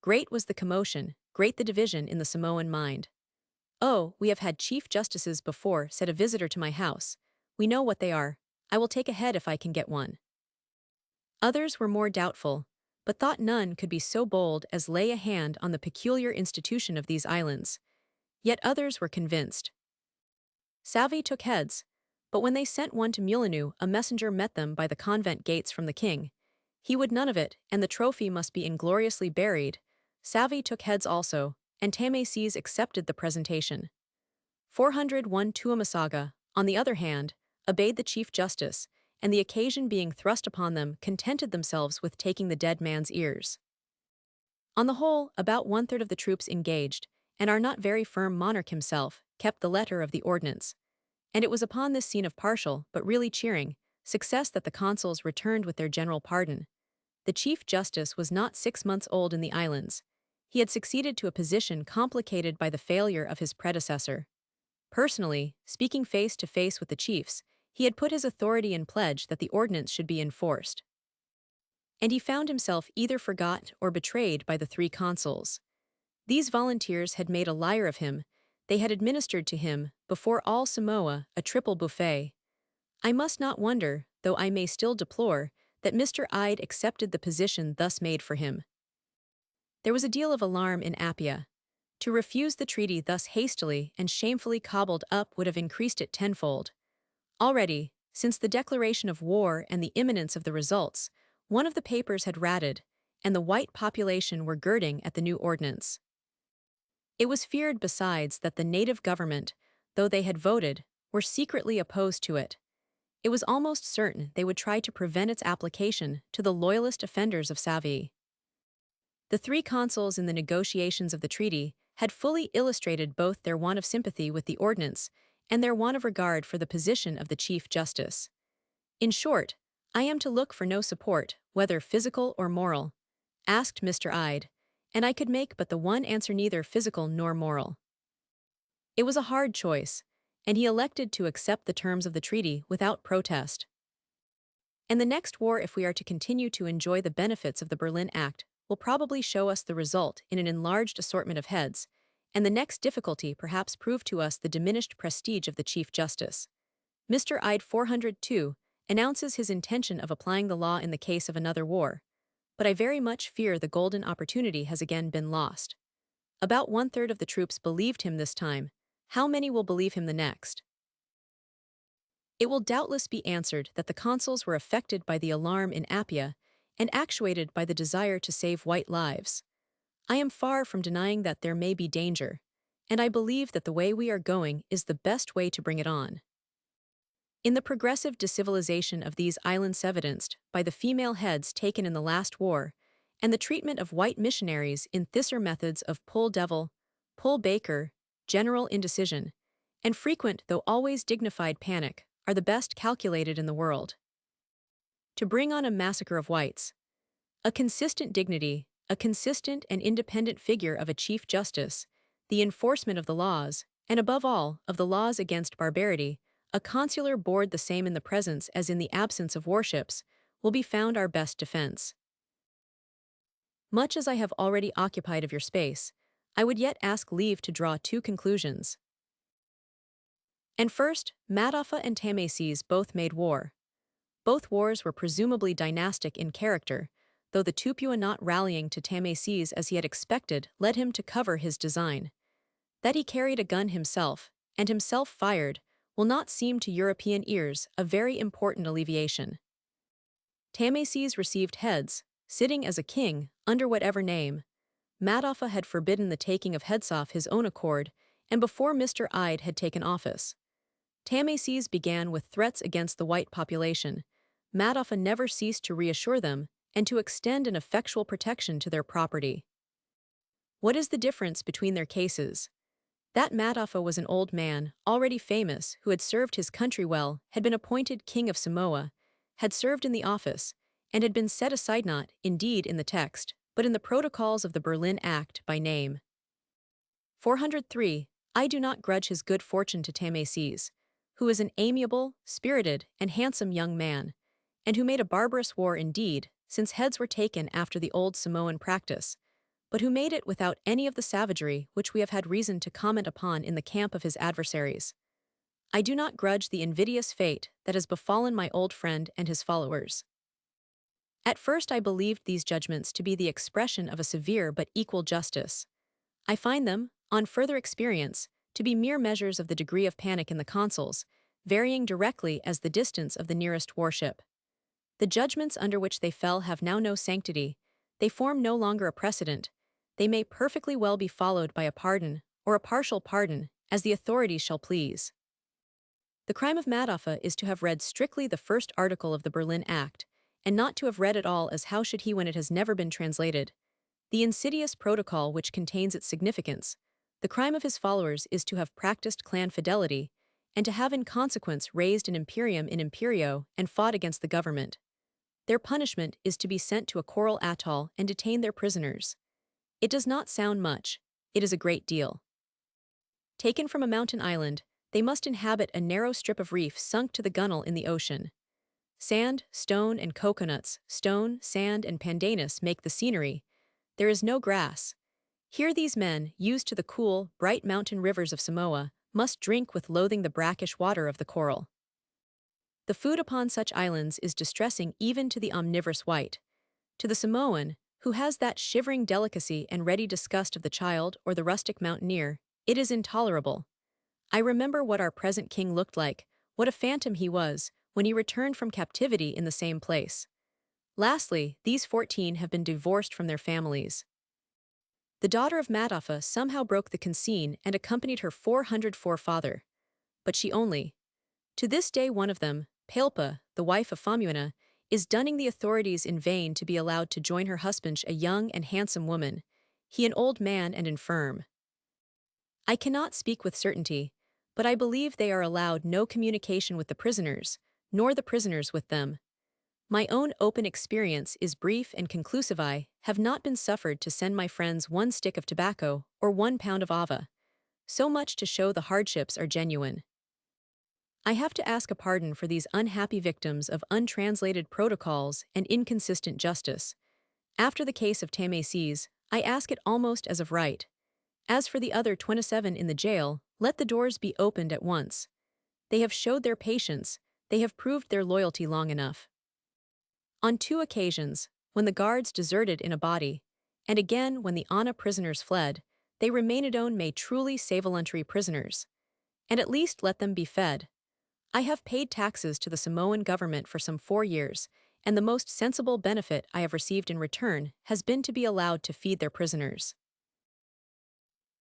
Great was the commotion, great the division in the Samoan mind. "Oh, we have had chief justices before," said a visitor to my house. "We know what they are. I will take a head if I can get one." Others were more doubtful, but thought none could be so bold as lay a hand on the peculiar institution of these islands. Yet others were convinced. Savvy took heads, but when they sent one to Mulinu, a messenger met them by the convent gates from the king. He would none of it, and the trophy must be ingloriously buried. Savvy took heads also, and Tamases accepted the presentation. 401 Tuamasaga, on the other hand, obeyed the Chief Justice, and the occasion being thrust upon them contented themselves with taking the dead man's ears. On the whole, about one-third of the troops engaged, and our not very firm monarch himself, kept the letter of the ordinance. And it was upon this scene of partial, but really cheering, success that the consuls returned with their general pardon. The Chief Justice was not 6 months old in the islands. He had succeeded to a position complicated by the failure of his predecessor. Personally, speaking face to face with the chiefs, he had put his authority in pledge that the ordinance should be enforced. And he found himself either forgot or betrayed by the 3 consuls. These volunteers had made a liar of him. They had administered to him, before all Samoa, a triple buffet. I must not wonder, though I may still deplore, that Mr. Ide accepted the position thus made for him. There was a deal of alarm in Apia. To refuse the treaty thus hastily and shamefully cobbled up would have increased it tenfold. Already, since the declaration of war and the imminence of the results, one of the papers had ratted, and the white population were girding at the new ordinance. It was feared besides that the native government, though they had voted, were secretly opposed to it. It was almost certain they would try to prevent its application to the loyalist offenders of Savigny. The three consuls in the negotiations of the treaty had fully illustrated both their want of sympathy with the ordinance and their want of regard for the position of the Chief Justice. In short, I am to look for no support, whether physical or moral, asked Mr. Hyde, and I could make but the one answer, neither physical nor moral. It was a hard choice, and he elected to accept the terms of the treaty without protest. And the next war, if we are to continue to enjoy the benefits of the Berlin Act, will probably show us the result in an enlarged assortment of heads, and the next difficulty perhaps prove to us the diminished prestige of the Chief Justice. Mr. Hyde 402 announces his intention of applying the law in the case of another war, but I very much fear the golden opportunity has again been lost. About one-third of the troops believed him this time. How many will believe him the next? It will doubtless be answered that the consuls were affected by the alarm in Appia and actuated by the desire to save white lives. I am far from denying that there may be danger, and I believe that the way we are going is the best way to bring it on. In the progressive decivilization of these islands evidenced by the female heads taken in the last war, and the treatment of white missionaries in thither methods of pull devil, pull baker, general indecision, and frequent though always dignified panic, are the best calculated in the world to bring on a massacre of whites. A consistent dignity, a consistent and independent figure of a Chief Justice, the enforcement of the laws, and above all, of the laws against barbarity, a consular board the same in the presence as in the absence of warships, will be found our best defense. Much as I have already occupied of your space, I would yet ask leave to draw two conclusions. And first, Matoffa and Tamases both made war. Both wars were presumably dynastic in character, though the Tupua not rallying to Tamases as he had expected led him to cover his design. That he carried a gun himself, and himself fired, will not seem to European ears a very important alleviation. Tamases received heads, sitting as a king, under whatever name. Matoffa had forbidden the taking of heads off his own accord, and before Mr. Hyde had taken office. Tamases began with threats against the white population. Matoffa never ceased to reassure them and to extend an effectual protection to their property. What is the difference between their cases? That Matoffa was an old man, already famous, who had served his country well, had been appointed King of Samoa, had served in the office, and had been set aside not, indeed, in the text, but in the protocols of the Berlin Act by name. 403. I do not grudge his good fortune to Tamases, who is an amiable, spirited, and handsome young man, and who made a barbarous war indeed, since heads were taken after the old Samoan practice, but who made it without any of the savagery which we have had reason to comment upon in the camp of his adversaries. I do not grudge the invidious fate that has befallen my old friend and his followers. At first I believed these judgments to be the expression of a severe but equal justice. I find them, on further experience, to be mere measures of the degree of panic in the consuls, varying directly as the distance of the nearest warship. The judgments under which they fell have now no sanctity, they form no longer a precedent, they may perfectly well be followed by a pardon, or a partial pardon, as the authorities shall please. The crime of Matoffa is to have read strictly the first article of the Berlin Act, and not to have read it all, as how should he when it has never been translated? The insidious protocol which contains its significance. The crime of his followers is to have practiced clan fidelity, and to have in consequence raised an imperium in imperio and fought against the government. Their punishment is to be sent to a coral atoll and detain their prisoners. It does not sound much, it is a great deal. Taken from a mountain island, they must inhabit a narrow strip of reef sunk to the gunwale in the ocean. Sand, stone, and coconuts, stone, sand, and pandanus make the scenery. There is no grass. Here these men, used to the cool, bright mountain rivers of Samoa, must drink with loathing the brackish water of the coral. The food upon such islands is distressing even to the omnivorous white. To the Samoan, who has that shivering delicacy and ready disgust of the child or the rustic mountaineer, it is intolerable. I remember what our present king looked like, what a phantom he was, when he returned from captivity in the same place. Lastly, these 14 have been divorced from their families. The daughter of Matapha somehow broke the consigne and accompanied her 404 father. But she only. To this day one of them, Pailpa, the wife of Famuina, is dunning the authorities in vain to be allowed to join her husband, a young and handsome woman, he an old man and infirm. I cannot speak with certainty, but I believe they are allowed no communication with the prisoners, nor the prisoners with them. My own open experience is brief and conclusive. I have not been suffered to send my friends 1 stick of tobacco or 1 pound of ava. So much to show the hardships are genuine. I have to ask a pardon for these unhappy victims of untranslated protocols and inconsistent justice. After the case of Tameses, I ask it almost as of right. As for the other 27 in the jail, let the doors be opened at once. They have showed their patience, they have proved their loyalty long enough. On 2 occasions, when the guards deserted in a body, and again when the Anna prisoners fled, they remained may truly say voluntary prisoners. And at least let them be fed. I have paid taxes to the Samoan government for some 4 years, and the most sensible benefit I have received in return has been to be allowed to feed their prisoners.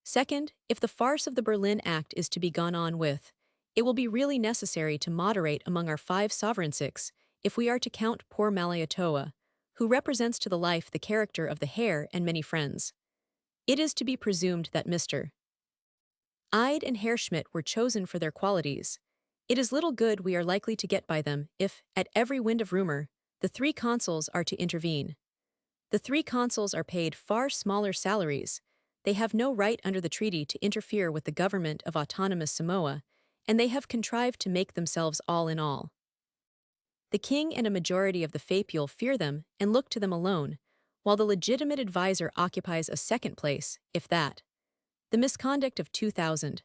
Second, if the farce of the Berlin Act is to be gone on with, it will be really necessary to moderate among our 5 sovereignsics, if we are to count poor Malaiatoa, who represents to the life the character of the hare and many friends. It is to be presumed that Mr. Ide and Herr Schmidt were chosen for their qualities. It is little good we are likely to get by them if, at every wind of rumor, the 3 consuls are to intervene. The 3 consuls are paid far smaller salaries. They have no right under the treaty to interfere with the government of autonomous Samoa, and they have contrived to make themselves all in all. The king and a majority of the Fapial fear them and look to them alone, while the legitimate advisor occupies a 2nd place, if that. The misconduct of 2000.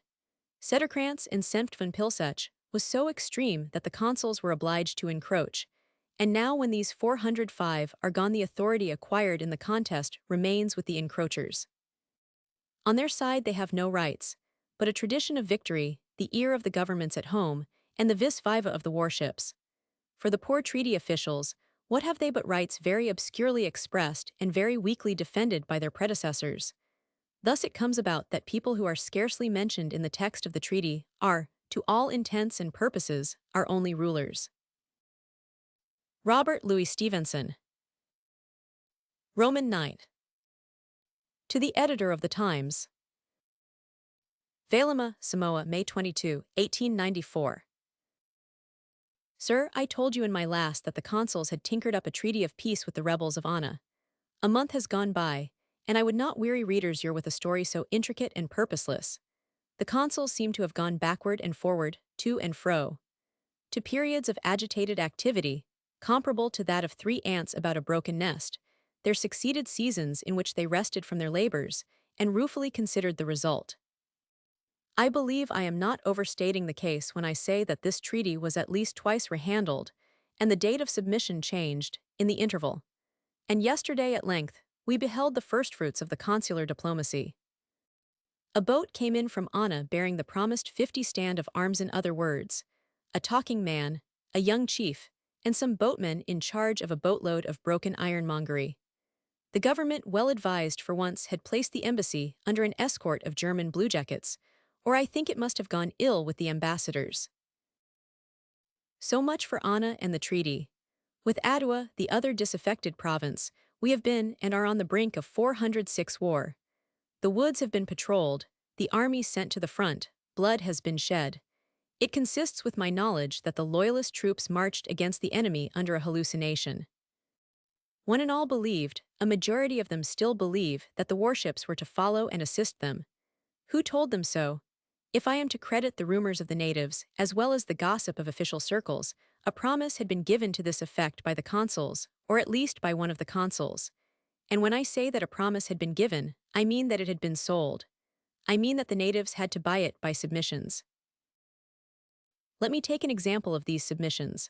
Sederkrantz and Senft van Pilsech was so extreme that the consuls were obliged to encroach, and now when these 405 are gone the authority acquired in the contest remains with the encroachers. On their side they have no rights, but a tradition of victory, the ear of the governments at home, and the vis viva of the warships. For the poor treaty officials, what have they but rights very obscurely expressed and very weakly defended by their predecessors? Thus it comes about that people who are scarcely mentioned in the text of the treaty are, to all intents and purposes, our only rulers. Robert Louis Stevenson. Roman Knight. To the editor of the Times. Vailima, Samoa, May 22, 1894. Sir, I told you in my last that the consuls had tinkered up a treaty of peace with the rebels of Anna. A month has gone by, and I would not weary readers here with a story so intricate and purposeless. The consuls seem to have gone backward and forward, to and fro, to periods of agitated activity, comparable to that of 3 ants about a broken nest. There succeeded seasons in which they rested from their labors, and ruefully considered the result. I believe I am not overstating the case when I say that this treaty was at least twice rehandled, and the date of submission changed, in the interval. And yesterday at length, we beheld the firstfruits of the consular diplomacy. A boat came in from Anna bearing the promised 50 stand of arms, in other words, a talking man, a young chief, and some boatmen in charge of a boatload of broken ironmongery. The government, well advised for once, had placed the embassy under an escort of German bluejackets, or I think it must have gone ill with the ambassadors. So much for Anna and the treaty. With Adua, the other disaffected province, we have been and are on the brink of 406 war. The woods have been patrolled, the army sent to the front, blood has been shed. It consists with my knowledge that the loyalist troops marched against the enemy under a hallucination. One and all believed, a majority of them still believe, that the warships were to follow and assist them. Who told them so? If I am to credit the rumors of the natives, as well as the gossip of official circles, a promise had been given to this effect by the consuls, or at least by one of the consuls. And when I say that a promise had been given, I mean that it had been sold. I mean that the natives had to buy it by submissions. Let me take an example of these submissions.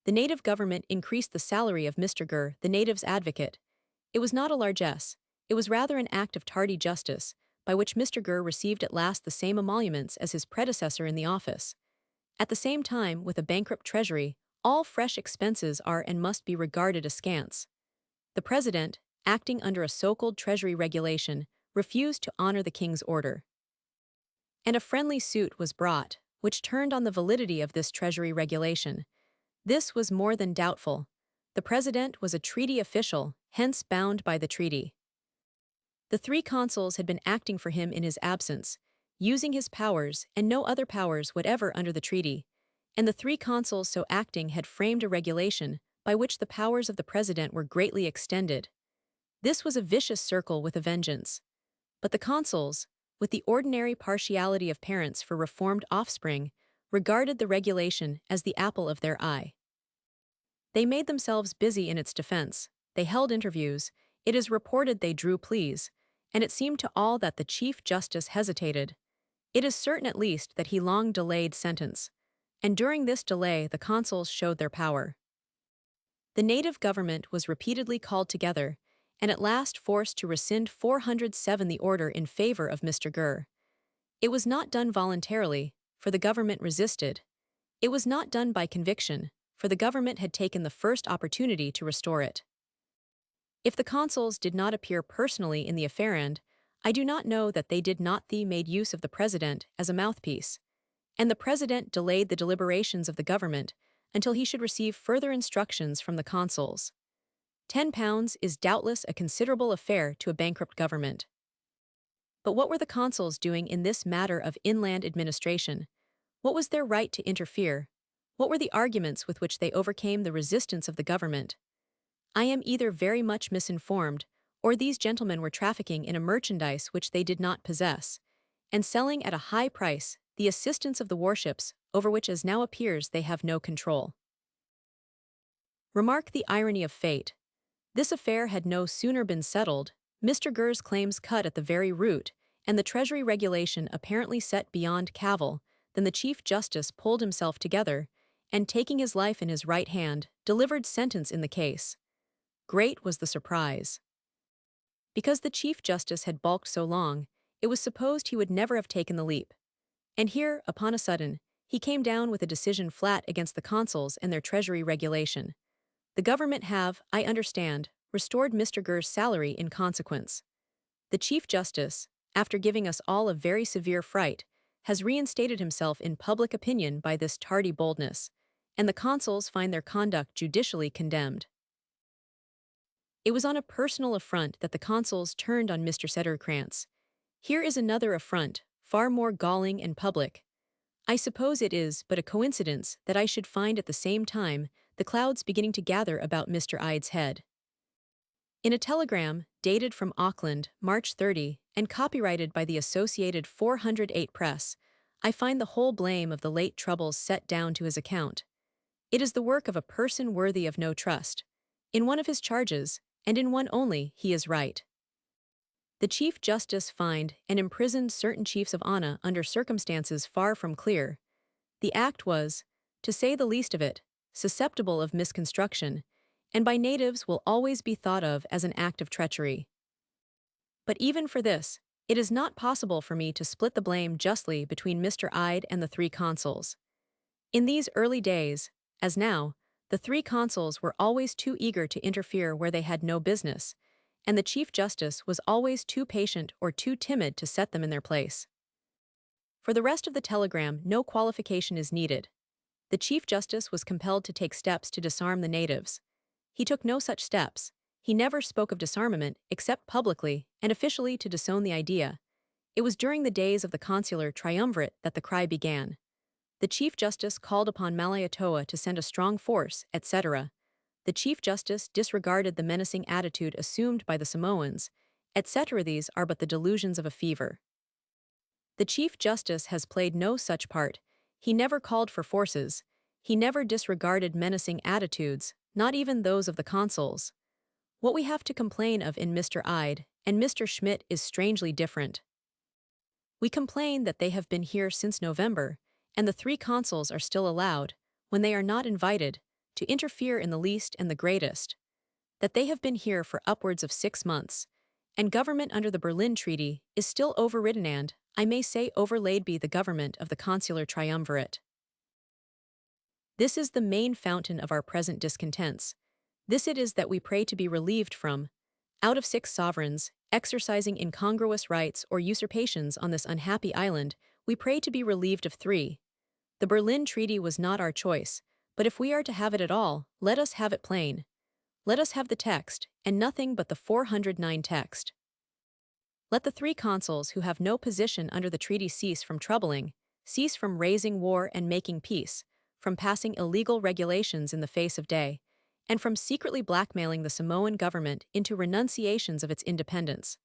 The native government increased the salary of Mr. Gurr, the natives' advocate. It was not a largesse, it was rather an act of tardy justice, by which Mr. Gurr received at last the same emoluments as his predecessor in the office. At the same time, with a bankrupt treasury, all fresh expenses are and must be regarded askance. The president, acting under a so-called treasury regulation, refused to honor the king's order. And a friendly suit was brought, which turned on the validity of this treasury regulation. This was more than doubtful. The president was a treaty official, hence bound by the treaty. The three consuls had been acting for him in his absence, using his powers and no other powers whatever under the treaty, and the three consuls so acting had framed a regulation by which the powers of the president were greatly extended. This was a vicious circle with a vengeance. But the consuls, with the ordinary partiality of parents for reformed offspring, regarded the regulation as the apple of their eye. They made themselves busy in its defense, they held interviews, it is reported they drew pleas, and it seemed to all that the Chief Justice hesitated. It is certain at least that he long delayed sentence, and during this delay the consuls showed their power. The native government was repeatedly called together, and at last forced to rescind 407 the order in favor of Mr. Gurr. It was not done voluntarily, for the government resisted. It was not done by conviction, for the government had taken the first opportunity to restore it. If the consuls did not appear personally in the affairand, I do not know that they did not made use of the president as a mouthpiece, and the president delayed the deliberations of the government until he should receive further instructions from the consuls. £10 is doubtless a considerable affair to a bankrupt government. But what were the consuls doing in this matter of inland administration? What was their right to interfere? What were the arguments with which they overcame the resistance of the government? I am either very much misinformed, or these gentlemen were trafficking in a merchandise which they did not possess, and selling at a high price the assistance of the warships over which as now appears they have no control. Remark the irony of fate. This affair had no sooner been settled, Mr. Gurr's claims cut at the very root, and the Treasury regulation apparently set beyond cavil, than the Chief Justice pulled himself together, and taking his life in his right hand, delivered sentence in the case. Great was the surprise. Because the Chief Justice had balked so long, it was supposed he would never have taken the leap. And here, upon a sudden, he came down with a decision flat against the consuls and their treasury regulation. The government have, I understand, restored Mr. Gurr's salary in consequence. The Chief Justice, after giving us all a very severe fright, has reinstated himself in public opinion by this tardy boldness, and the consuls find their conduct judicially condemned. It was on a personal affront that the consuls turned on Mr. Sederkrantz. Here is another affront, far more galling and public. I suppose it is but a coincidence that I should find at the same time the clouds beginning to gather about Mr. Ide's head. In a telegram, dated from Auckland, March 30, and copyrighted by the Associated 408 Press, I find the whole blame of the late troubles set down to his account. It is the work of a person worthy of no trust. In one of his charges, and in one only, he is right. The Chief Justice fined and imprisoned certain chiefs of Anna under circumstances far from clear. The act was, to say the least of it, susceptible of misconstruction, and by natives will always be thought of as an act of treachery. But even for this, it is not possible for me to split the blame justly between Mr. Ide and the three consuls. In these early days, as now, the three consuls were always too eager to interfere where they had no business, and the Chief Justice was always too patient or too timid to set them in their place. For the rest of the telegram, no qualification is needed. The Chief Justice was compelled to take steps to disarm the natives. He took no such steps. He never spoke of disarmament except publicly and officially to disown the idea. It was during the days of the consular triumvirate that the cry began. The Chief Justice called upon Malaiatoa to send a strong force, etc. The Chief Justice disregarded the menacing attitude assumed by the Samoans, etc. These are but the delusions of a fever. The Chief Justice has played no such part. He never called for forces. He never disregarded menacing attitudes, not even those of the consuls. What we have to complain of in Mr. Ide and Mr. Schmidt is strangely different. We complain that they have been here since November, and the three consuls are still allowed, when they are not invited, to interfere in the least and the greatest. that they have been here for upwards of 6 months, and government under the Berlin Treaty is still overridden and, I may say, overlaid be the government of the consular triumvirate. This is the main fountain of our present discontents. This it is that we pray to be relieved from. Out of 6 sovereigns, exercising incongruous rights or usurpations on this unhappy island, we pray to be relieved of 3. The Berlin Treaty was not our choice, but if we are to have it at all, let us have it plain. Let us have the text, and nothing but the 409 text. Let the 3 consuls who have no position under the treaty cease from troubling, cease from raising war and making peace, from passing illegal regulations in the face of day, and from secretly blackmailing the Samoan government into renunciations of its independence.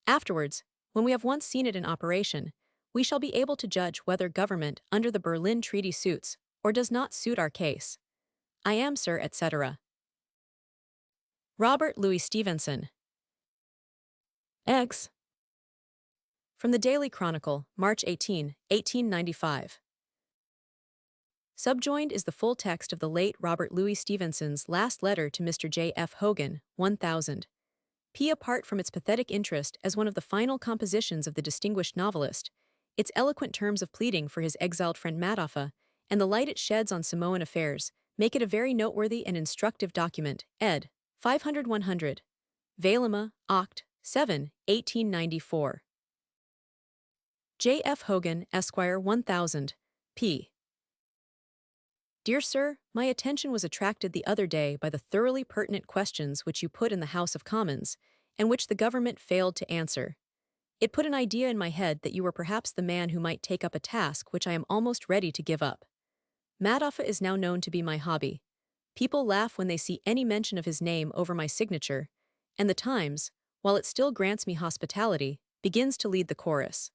Afterwards, when we have once seen it in operation, we shall be able to judge whether government under the Berlin Treaty suits or does not suit our case. I am, sir, etc. Robert Louis Stevenson. Eggs. From the Daily Chronicle, March 18, 1895. Subjoined is the full text of the late Robert Louis Stevenson's last letter to Mr. J. F. Hogan, 1000. P. Apart from its pathetic interest as one of the final compositions of the distinguished novelist, its eloquent terms of pleading for his exiled friend Matoffa, and the light it sheds on Samoan affairs, make it a very noteworthy and instructive document, ed. 500-100. Vailima, Oct. 7, 1894. J. F. Hogan, Esquire, 1000, p. Dear Sir, my attention was attracted the other day by the thoroughly pertinent questions which you put in the House of Commons, and which the government failed to answer. It put an idea in my head that you were perhaps the man who might take up a task which I am almost ready to give up. Matoffa is now known to be my hobby. People laugh when they see any mention of his name over my signature, and the Times, while it still grants me hospitality, begins to lead the chorus.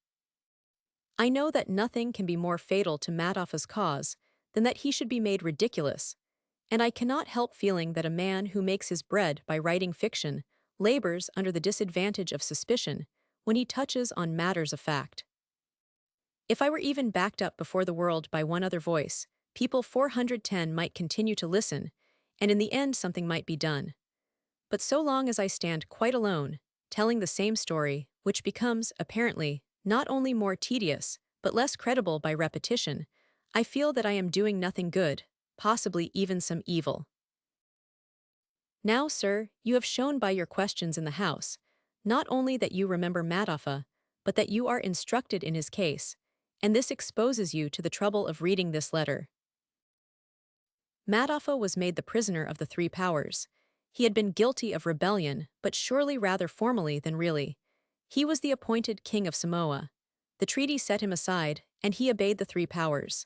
I know that nothing can be more fatal to Matoffa's cause than that he should be made ridiculous, and I cannot help feeling that a man who makes his bread by writing fiction labors under the disadvantage of suspicion when he touches on matters of fact. If I were even backed up before the world by one other voice, people 410 might continue to listen, and in the end something might be done. But so long as I stand quite alone, telling the same story, which becomes, apparently, not only more tedious, but less credible by repetition, I feel that I am doing nothing good, possibly even some evil. Now, sir, you have shown by your questions in the House, not only that you remember Matoffa, but that you are instructed in his case, and this exposes you to the trouble of reading this letter. Matoffa was made the prisoner of the 3 powers. He had been guilty of rebellion, but surely rather formally than really. He was the appointed king of Samoa. The treaty set him aside, and he obeyed the 3 powers.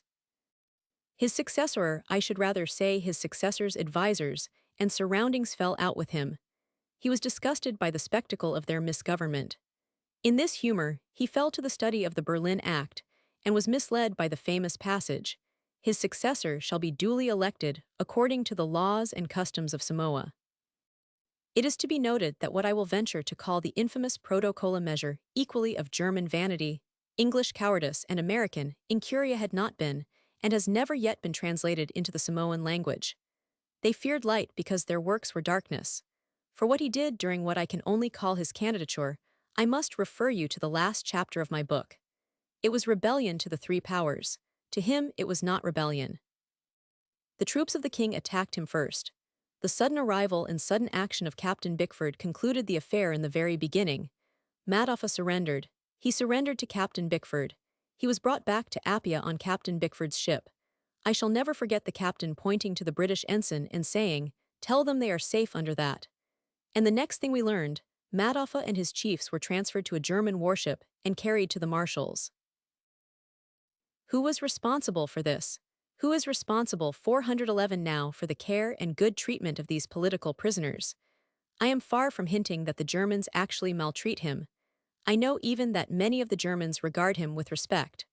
His successor, I should rather say his successor's advisers and surroundings fell out with him. He was disgusted by the spectacle of their misgovernment. In this humor, he fell to the study of the Berlin Act and was misled by the famous passage, "His successor shall be duly elected according to the laws and customs of Samoa." It is to be noted that what I will venture to call the infamous Protocola measure, equally of German vanity, English cowardice, and American incuria, had not been, and has never yet been translated into the Samoan language. They feared light because their works were darkness. For what he did during what I can only call his candidature, I must refer you to the last chapter of my book. It was rebellion to the 3 powers. To him it was not rebellion. The troops of the king attacked him first. The sudden arrival and sudden action of Captain Bickford concluded the affair in the very beginning. Matoffa surrendered. He surrendered to Captain Bickford. He was brought back to Apia on Captain Bickford's ship. I shall never forget the captain pointing to the British ensign and saying, "Tell them they are safe under that." And the next thing we learned, Matoffa and his chiefs were transferred to a German warship and carried to the marshals. Who was responsible for this? Who is responsible 411 now for the care and good treatment of these political prisoners? I am far from hinting that the Germans actually maltreat him. I know even that many of the Germans regard him with respect.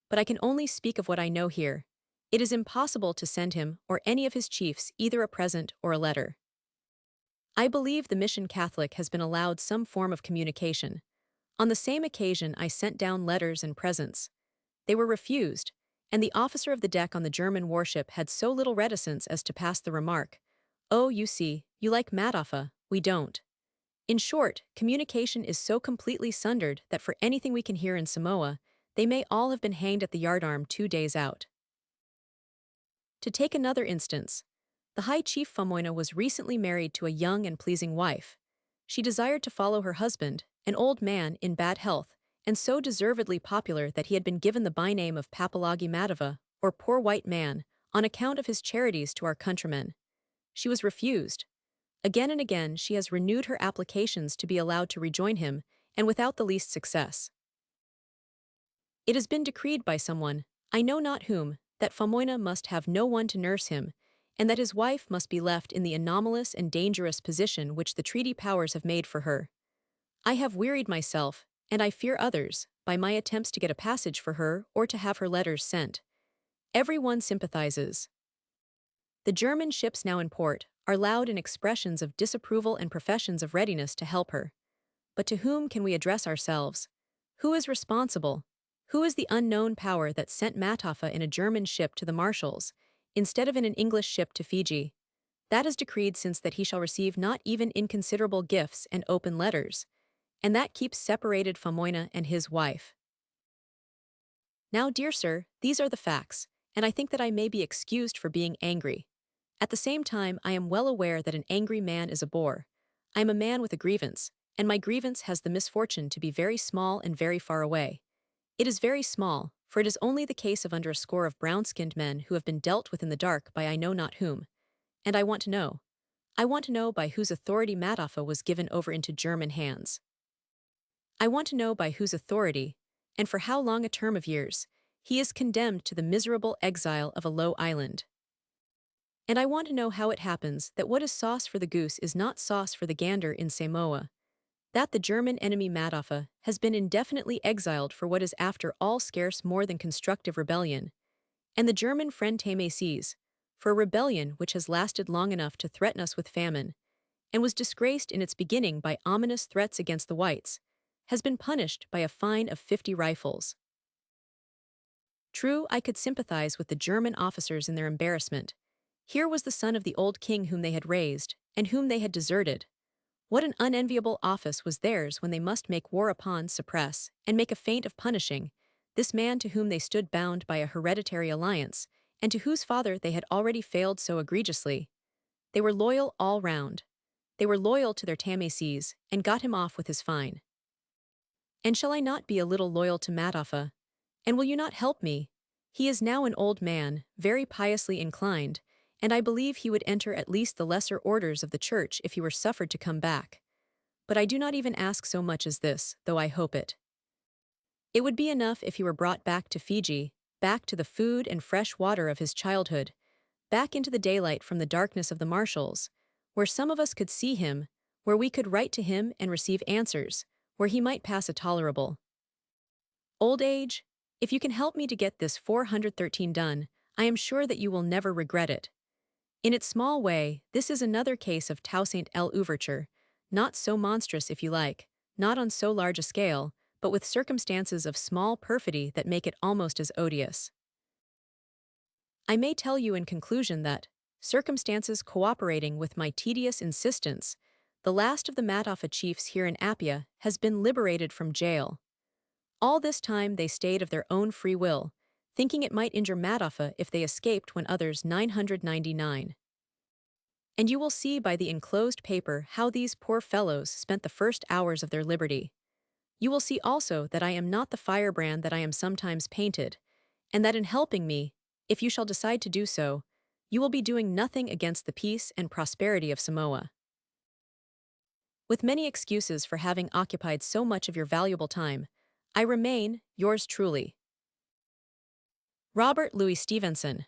But I can only speak of what I know here. It is impossible to send him or any of his chiefs either a present or a letter. I believe the Mission Catholic has been allowed some form of communication. On the same occasion I sent down letters and presents. They were refused, and the officer of the deck on the German warship had so little reticence as to pass the remark, "Oh, you see, You like Matoffa, we don't. In short, communication is so completely sundered that for anything we can hear in Samoa, they may all have been hanged at the yardarm 2 days out. To take another instance, the High Chief Famoina was recently married to a young and pleasing wife. She desired to follow her husband, an old man in bad health, and so deservedly popular that he had been given the byname of Papalagi Madava, or Poor White Man, on account of his charities to our countrymen. She was refused. Again and again she has renewed her applications to be allowed to rejoin him, and without the least success. It has been decreed by someone, I know not whom, that Famoina must have no one to nurse him, and that his wife must be left in the anomalous and dangerous position which the treaty powers have made for her. I have wearied myself, and I fear others, by my attempts to get a passage for her or to have her letters sent. Every one sympathizes. The German ships now in port are loud in expressions of disapproval and professions of readiness to help her. But to whom can we address ourselves? Who is responsible? Who is the unknown power that sent Matoffa in a German ship to the Marshalls, instead of in an English ship to Fiji? That is decreed since that he shall receive not even inconsiderable gifts and open letters, and that keeps separated Famoina and his wife. Now, dear sir, these are the facts, and I think that I may be excused for being angry. At the same time, I am well aware that an angry man is a bore. I am a man with a grievance, and my grievance has the misfortune to be very small and very far away. It is very small, for it is only the case of under a score of brown-skinned men who have been dealt with in the dark by I know not whom. And I want to know. I want to know by whose authority Matoffa was given over into German hands. I want to know by whose authority, and for how long a term of years, he is condemned to the miserable exile of a low island. And I want to know how it happens that what is sauce for the goose is not sauce for the gander in Samoa, that the German enemy Matoffa has been indefinitely exiled for what is after all scarce more than constructive rebellion, and the German friend Tamases, for a rebellion which has lasted long enough to threaten us with famine, and was disgraced in its beginning by ominous threats against the whites, has been punished by a fine of 50 rifles. True, I could sympathize with the German officers in their embarrassment. Here was the son of the old king whom they had raised, and whom they had deserted. What an unenviable office was theirs when they must make war upon, suppress, and make a feint of punishing, this man to whom they stood bound by a hereditary alliance, and to whose father they had already failed so egregiously. They were loyal all round. They were loyal to their Tamases, and got him off with his fine. And shall I not be a little loyal to Matoffa? And will you not help me? He is now an old man, very piously inclined, and I believe he would enter at least the lesser orders of the church if he were suffered to come back. But I do not even ask so much as this, though I hope it. It would be enough if he were brought back to Fiji, back to the food and fresh water of his childhood, back into the daylight from the darkness of the Marshalls, where some of us could see him, where we could write to him and receive answers, where he might pass a tolerable old age. If you can help me to get this 413 done, I am sure that you will never regret it. In its small way, this is another case of Toussaint L'Ouverture, not so monstrous if you like, not on so large a scale, but with circumstances of small perfidy that make it almost as odious. I may tell you in conclusion that, circumstances cooperating with my tedious insistence, the last of the Matoffa chiefs here in Apia has been liberated from jail. All this time they stayed of their own free will, thinking it might injure Matoffa if they escaped when others 999. And you will see by the enclosed paper how these poor fellows spent the first hours of their liberty. You will see also that I am not the firebrand that I am sometimes painted, and that in helping me, if you shall decide to do so, you will be doing nothing against the peace and prosperity of Samoa. With many excuses for having occupied so much of your valuable time, I remain, yours truly, Robert Louis Stevenson.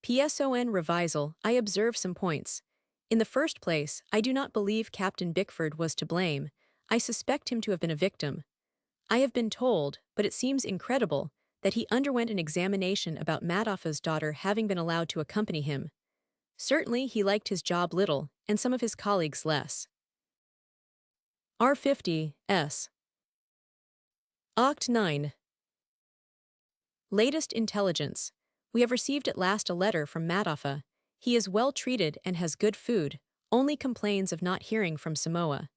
PSON Revisal. I observe some points. In the first place, I do not believe Captain Bickford was to blame. I suspect him to have been a victim. I have been told, but it seems incredible, that he underwent an examination about Matoffa's daughter having been allowed to accompany him. Certainly he liked his job little, and some of his colleagues less. R50, S. Oct 9. Latest intelligence. We have received at last a letter from Matoffa. He is well treated and has good food, only complains of not hearing from Samoa.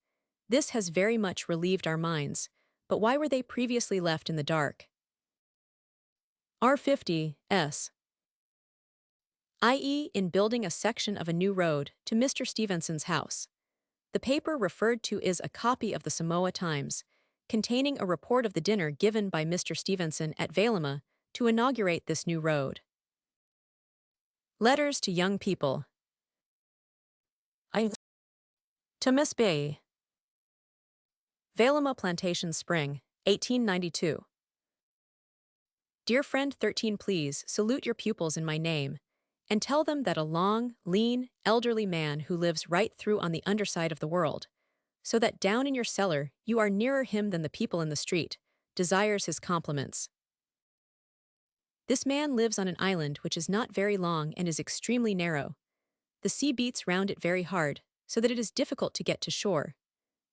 This has very much relieved our minds, but why were they previously left in the dark? R50 S. i.e., in building a section of a new road to Mr. Stevenson's house. The paper referred to is a copy of the Samoa Times, containing a report of the dinner given by Mr. Stevenson at Vailima to inaugurate this new road. Letters to young people. I to Miss B. Vailima Plantation Spring, 1892. Dear friend 13, please salute your pupils in my name, and tell them that a long, lean, elderly man who lives right through on the underside of the world, so that down in your cellar you are nearer him than the people in the street, desires his compliments. This man lives on an island which is not very long and is extremely narrow. The sea beats round it very hard, so that it is difficult to get to shore.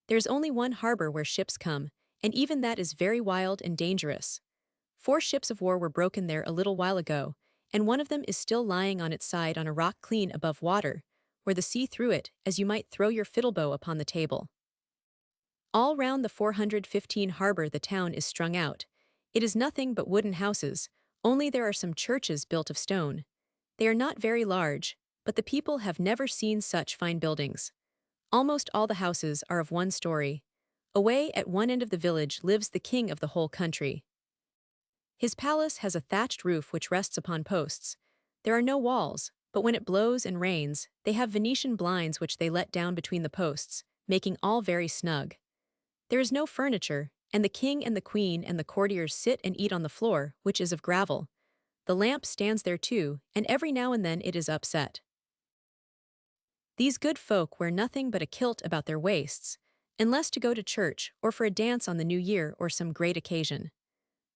There is only one harbor where ships come, and even that is very wild and dangerous. 4 ships of war were broken there a little while ago, and one of them is still lying on its side on a rock clean above water, where the sea threw it, as you might throw your fiddle-bow upon the table. All round the 415 harbor the town is strung out. It is nothing but wooden houses, only there are some churches built of stone. They are not very large, but the people have never seen such fine buildings. Almost all the houses are of 1 story. Away at one end of the village lives the king of the whole country. His palace has a thatched roof which rests upon posts. There are no walls, but when it blows and rains, they have Venetian blinds which they let down between the posts, making all very snug. There is no furniture, and the king and the queen and the courtiers sit and eat on the floor, which is of gravel. The lamp stands there too, and every now and then it is upset. These good folk wear nothing but a kilt about their waists, unless to go to church or for a dance on the New Year or some great occasion.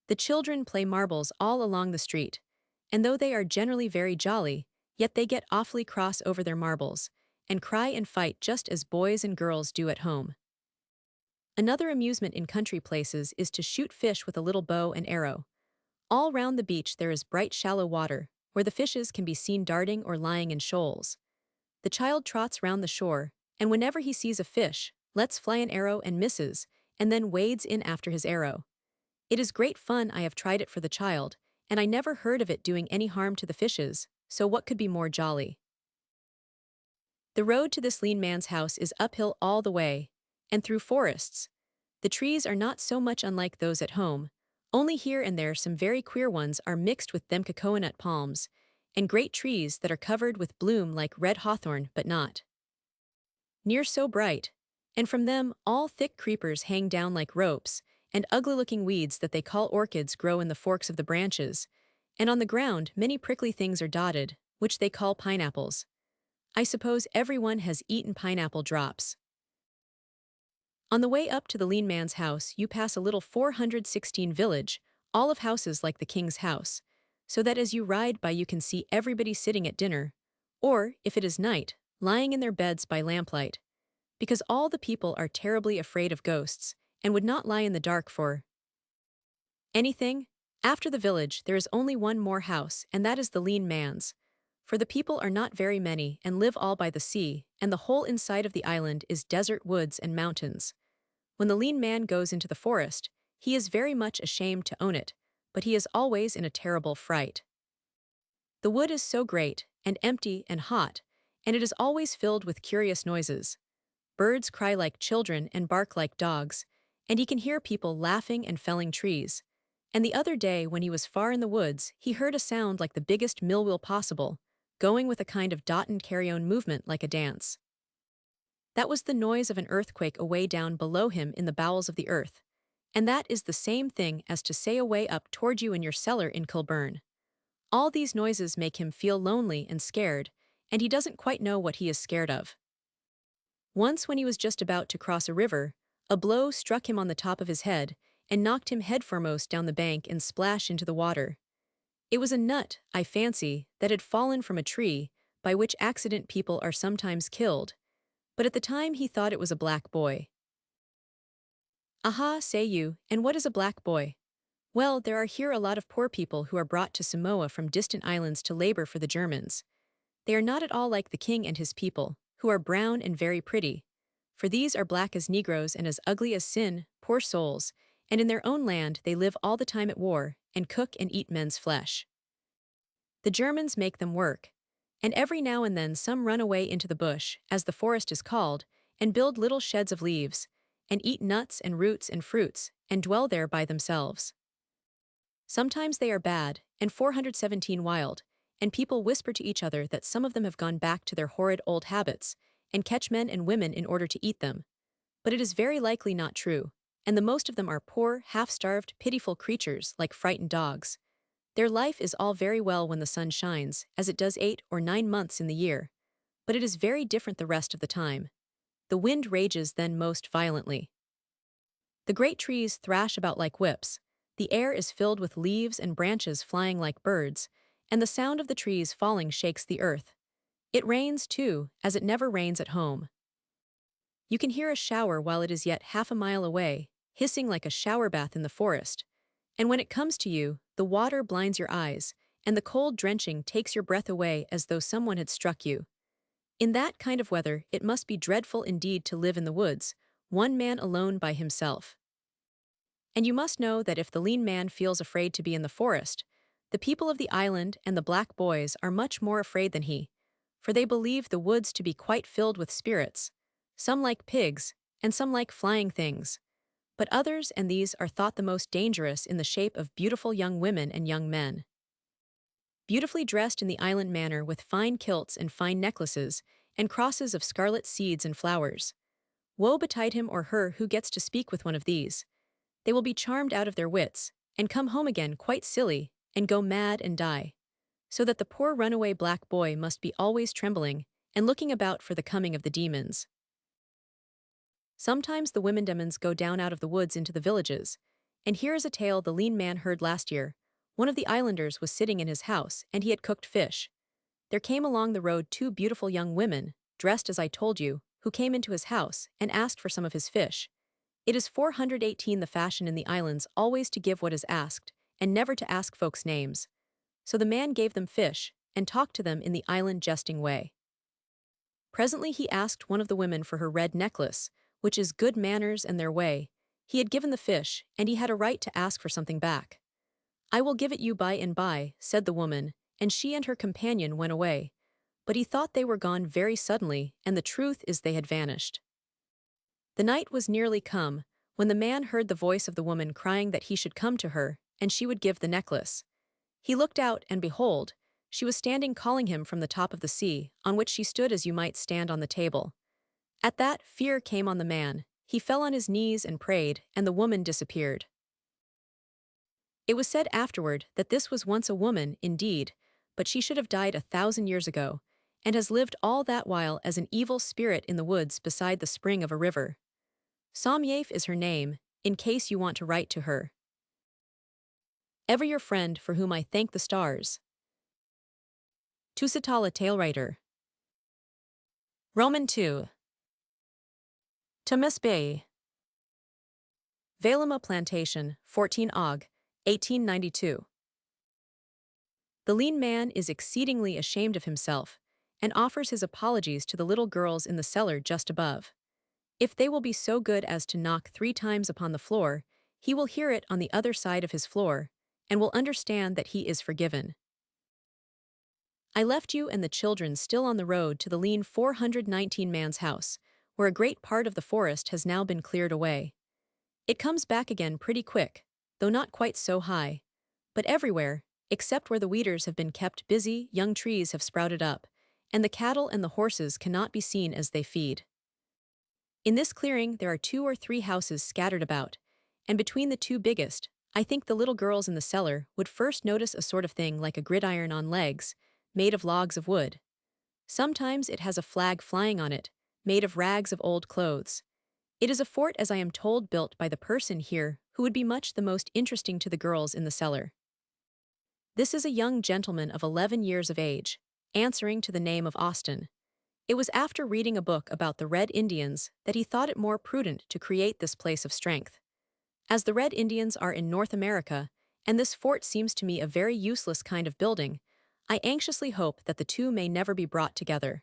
The children play marbles all along the street, and though they are generally very jolly, yet they get awfully cross over their marbles, and cry and fight just as boys and girls do at home. Another amusement in country places is to shoot fish with a little bow and arrow. All round the beach there is bright shallow water, where the fishes can be seen darting or lying in shoals. The child trots round the shore, and whenever he sees a fish, lets fly an arrow and misses, and then wades in after his arrow. It is great fun. I have tried it for the child, and I never heard of it doing any harm to the fishes, so what could be more jolly? The road to this lean man's house is uphill all the way, and through forests. The trees are not so much unlike those at home, only here and there some very queer ones are mixed with them cocoanut palms, and great trees that are covered with bloom like red hawthorn but not near so bright, and from them all thick creepers hang down like ropes, and ugly-looking weeds that they call orchids grow in the forks of the branches, and on the ground many prickly things are dotted, which they call pineapples. I suppose everyone has eaten pineapple drops. On the way up to the lean man's house you pass a little 416 village, all of houses like the king's house, so that as you ride by you can see everybody sitting at dinner, or, if it is night, lying in their beds by lamplight, because all the people are terribly afraid of ghosts, and would not lie in the dark for anything. After the village there is only one more house, and that is the lean man's, for the people are not very many and live all by the sea, and the whole inside of the island is desert woods and mountains. When the lean man goes into the forest, he is very much ashamed to own it, but he is always in a terrible fright. The wood is so great, and empty and hot, and it is always filled with curious noises. Birds cry like children and bark like dogs, and he can hear people laughing and felling trees. And the other day when he was far in the woods he heard a sound like the biggest mill-wheel possible, going with a kind of dot and carry-on movement like a dance. That was the noise of an earthquake away down below him in the bowels of the earth, and that is the same thing as to say away up toward you in your cellar in Kilburn. All these noises make him feel lonely and scared, and he doesn't quite know what he is scared of. Once when he was just about to cross a river, a blow struck him on the top of his head and knocked him headforemost down the bank and splashed into the water. It was a nut, I fancy, that had fallen from a tree, by which accident people are sometimes killed, but at the time he thought it was a black boy. Aha, say you, and what is a black boy? Well, there are here a lot of poor people who are brought to Samoa from distant islands to labor for the Germans. They are not at all like the king and his people, who are brown and very pretty. For these are black as Negroes and as ugly as sin, poor souls, and in their own land they live all the time at war, and cook and eat men's flesh. The Germans make them work, and every now and then some run away into the bush, as the forest is called, and build little sheds of leaves, and eat nuts and roots and fruits, and dwell there by themselves. Sometimes they are bad, and 417 wild, and people whisper to each other that some of them have gone back to their horrid old habits, and catch men and women in order to eat them. But it is very likely not true, and the most of them are poor, half-starved, pitiful creatures like frightened dogs. Their life is all very well when the sun shines, as it does 8 or 9 months in the year, but it is very different the rest of the time. The wind rages then most violently. The great trees thrash about like whips, the air is filled with leaves and branches flying like birds, and the sound of the trees falling shakes the earth. It rains, too, as it never rains at home. You can hear a shower while it is yet half a mile away, hissing like a shower bath in the forest. And when it comes to you, the water blinds your eyes, and the cold drenching takes your breath away as though someone had struck you. In that kind of weather, it must be dreadful indeed to live in the woods, one man alone by himself. And you must know that if the lean man feels afraid to be in the forest, the people of the island and the black boys are much more afraid than he, for they believe the woods to be quite filled with spirits, some like pigs, and some like flying things. But others, and these are thought the most dangerous, in the shape of beautiful young women and young men. Beautifully dressed in the island manner with fine kilts and fine necklaces, and crosses of scarlet seeds and flowers. Woe betide him or her who gets to speak with one of these. They will be charmed out of their wits, and come home again quite silly, and go mad and die. So that the poor runaway black boy must be always trembling, and looking about for the coming of the demons. Sometimes the women demons go down out of the woods into the villages, and here is a tale the lean man heard last year. One of the islanders was sitting in his house, and he had cooked fish. There came along the road 2 beautiful young women, dressed as I told you, who came into his house, and asked for some of his fish. It is 418 the fashion in the islands always to give what is asked, and never to ask folks' names. So the man gave them fish, and talked to them in the island jesting way. Presently he asked one of the women for her red necklace, which is good manners and their way. He had given the fish, and he had a right to ask for something back. I will give it you by and by, said the woman, and she and her companion went away. But he thought they were gone very suddenly, and the truth is they had vanished. The night was nearly come, when the man heard the voice of the woman crying that he should come to her, and she would give the necklace. He looked out, and behold, she was standing calling him from the top of the sea, on which she stood as you might stand on the table. At that, fear came on the man. He fell on his knees and prayed, and the woman disappeared. It was said afterward that this was once a woman, indeed, but she should have died 1,000 years ago, and has lived all that while as an evil spirit in the woods beside the spring of a river. Somyev is her name, in case you want to write to her. Ever your friend, for whom I thank the stars. Tusitala Tale Writer. Roman 2. Thomas Bay. Valama Plantation, 14 Aug. 1892. The lean man is exceedingly ashamed of himself, and offers his apologies to the little girls in the cellar just above. If they will be so good as to knock 3 times upon the floor, he will hear it on the other side of his floor, and will understand that he is forgiven. I left you and the children still on the road to the lean 419 man's house, where a great part of the forest has now been cleared away. It comes back again pretty quick, though not quite so high. But everywhere, except where the weeders have been kept busy, young trees have sprouted up, and the cattle and the horses cannot be seen as they feed. In this clearing there are 2 or 3 houses scattered about, and between the 2 biggest, I think the little girls in the cellar would first notice a sort of thing like a gridiron on legs, made of logs of wood. Sometimes it has a flag flying on it, made of rags of old clothes. It is a fort, as I am told, built by the person here who would be much the most interesting to the girls in the cellar. This is a young gentleman of 11 years of age, answering to the name of Austin. It was after reading a book about the Red Indians that he thought it more prudent to create this place of strength. As the Red Indians are in North America, and this fort seems to me a very useless kind of building, I anxiously hope that the two may never be brought together.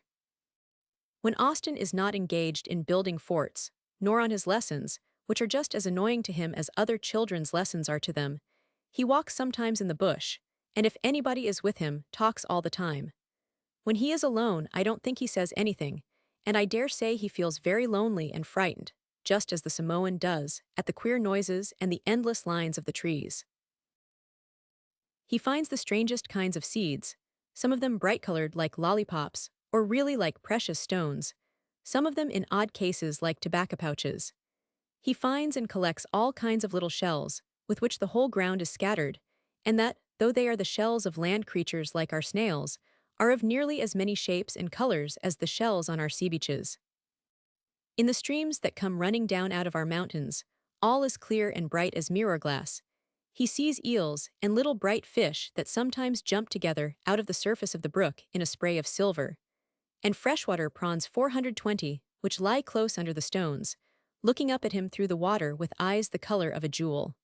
When Austen is not engaged in building forts, nor on his lessons, which are just as annoying to him as other children's lessons are to them, he walks sometimes in the bush, and if anybody is with him, talks all the time. When he is alone, I don't think he says anything, and I dare say he feels very lonely and frightened, just as the Samoan does, at the queer noises and the endless lines of the trees. He finds the strangest kinds of seeds, some of them bright-colored like lollipops, or really like precious stones, some of them in odd cases like tobacco pouches. He finds and collects all kinds of little shells, with which the whole ground is scattered, and that, though they are the shells of land creatures like our snails, are of nearly as many shapes and colors as the shells on our sea beaches. In the streams that come running down out of our mountains, all is clear and bright as mirror glass. He sees eels and little bright fish that sometimes jump together out of the surface of the brook in a spray of silver, and freshwater prawns 420, which lie close under the stones, looking up at him through the water with eyes the color of a jewel.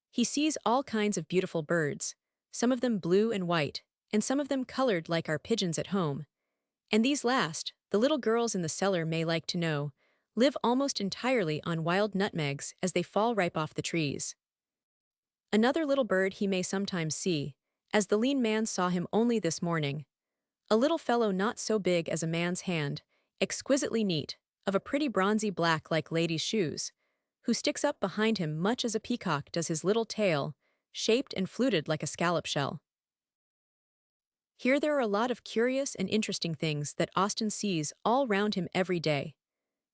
He sees all kinds of beautiful birds, some of them blue and white, and some of them colored like our pigeons at home. And these last, the little girls in the cellar may like to know, live almost entirely on wild nutmegs as they fall ripe off the trees. Another little bird he may sometimes see, as the lean man saw him only this morning. A little fellow not so big as a man's hand, exquisitely neat, of a pretty bronzy black like ladies' shoes, who sticks up behind him much as a peacock does his little tail, shaped and fluted like a scallop shell. Here there are a lot of curious and interesting things that Austen sees all round him every day.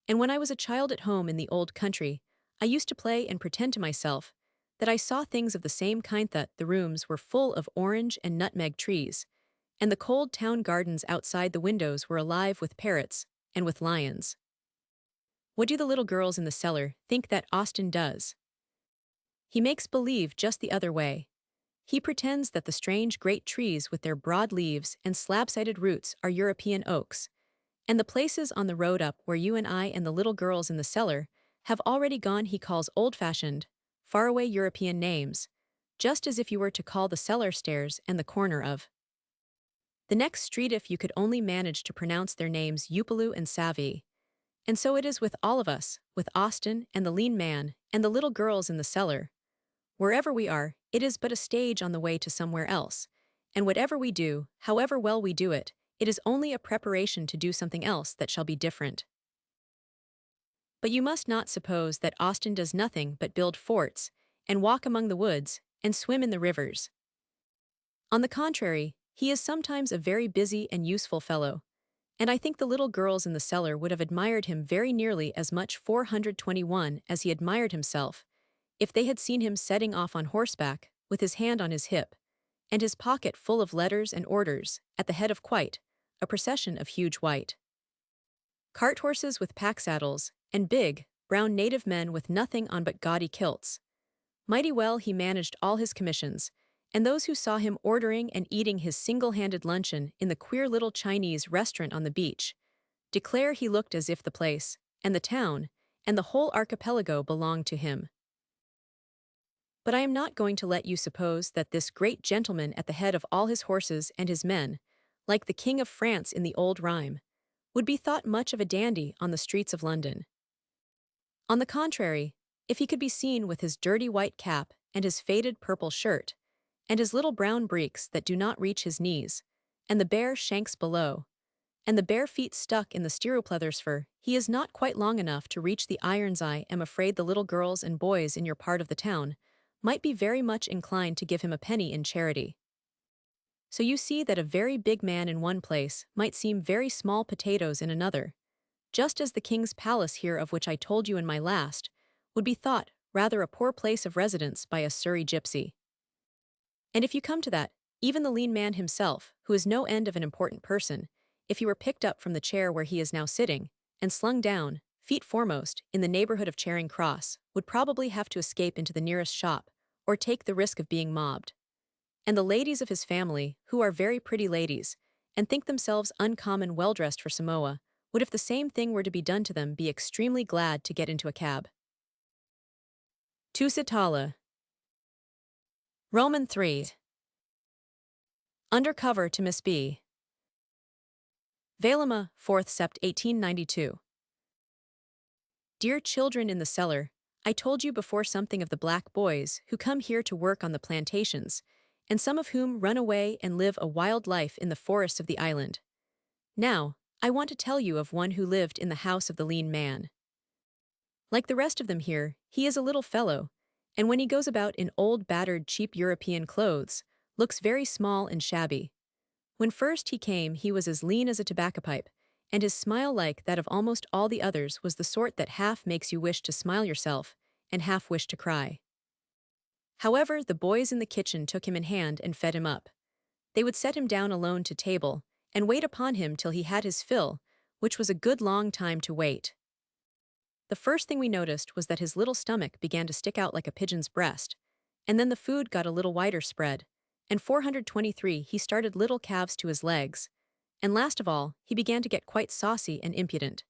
And when I was a child at home in the old country, I used to play and pretend to myself that I saw things of the same kind, that the rooms were full of orange and nutmeg trees, and the cold town gardens outside the windows were alive with parrots and with lions. What do the little girls in the cellar think that Austen does? He makes believe just the other way. He pretends that the strange great trees with their broad leaves and slab-sided roots are European oaks, and the places on the road up where you and I and the little girls in the cellar have already gone he calls old-fashioned, faraway European names, just as if you were to call the cellar stairs and the corner of the next street if you could only manage to pronounce their names Upolu and Savvy. And so it is with all of us, with Austen and the lean man and the little girls in the cellar. Wherever we are, it is but a stage on the way to somewhere else, and whatever we do, however well we do it, it is only a preparation to do something else that shall be different. But you must not suppose that Austen does nothing but build forts, and walk among the woods, and swim in the rivers. On the contrary, he is sometimes a very busy and useful fellow, and I think the little girls in the cellar would have admired him very nearly as much 421 as he admired himself, if they had seen him setting off on horseback, with his hand on his hip, and his pocket full of letters and orders, at the head of quite a procession of huge white cart horses with pack saddles, and big, brown native men with nothing on but gaudy kilts. Mighty well he managed all his commissions, and those who saw him ordering and eating his single-handed luncheon in the queer little Chinese restaurant on the beach declare he looked as if the place, and the town, and the whole archipelago belonged to him. But I am not going to let you suppose that this great gentleman at the head of all his horses and his men, like the King of France in the old rhyme, would be thought much of a dandy on the streets of London. On the contrary, if he could be seen with his dirty white cap and his faded purple shirt, and his little brown breeks that do not reach his knees, and the bare shanks below, and the bare feet stuck in the stirrupleathers, for he is not quite long enough to reach the irons. I am afraid the little girls and boys in your part of the town might be very much inclined to give him a penny in charity. So you see that a very big man in one place might seem very small potatoes in another, just as the king's palace here, of which I told you in my last, would be thought rather a poor place of residence by a Surrey gypsy. And if you come to that, even the lean man himself, who is no end of an important person, if he were picked up from the chair where he is now sitting, and slung down, feet foremost, in the neighborhood of Charing Cross, would probably have to escape into the nearest shop, or take the risk of being mobbed. And the ladies of his family, who are very pretty ladies, and think themselves uncommon well-dressed for Samoa, would, if the same thing were to be done to them, be extremely glad to get into a cab. Tusitala. Roman 3. Undercover to Miss B. Valema, 4th Sept. 1892. Dear children in the cellar, I told you before something of the black boys who come here to work on the plantations, and some of whom run away and live a wild life in the forests of the island. Now, I want to tell you of one who lived in the house of the lean man. Like the rest of them here, he is a little fellow, and when he goes about in old battered cheap European clothes, looks very small and shabby. When first he came he was as lean as a tobacco pipe, and his smile, like that of almost all the others, was the sort that half makes you wish to smile yourself, and half wish to cry. However, the boys in the kitchen took him in hand and fed him up. They would set him down alone to table, and wait upon him till he had his fill, which was a good long time to wait. The first thing we noticed was that his little stomach began to stick out like a pigeon's breast, and then the food got a little wider spread, and 423 he started little calves to his legs, and last of all, he began to get quite saucy and impudent.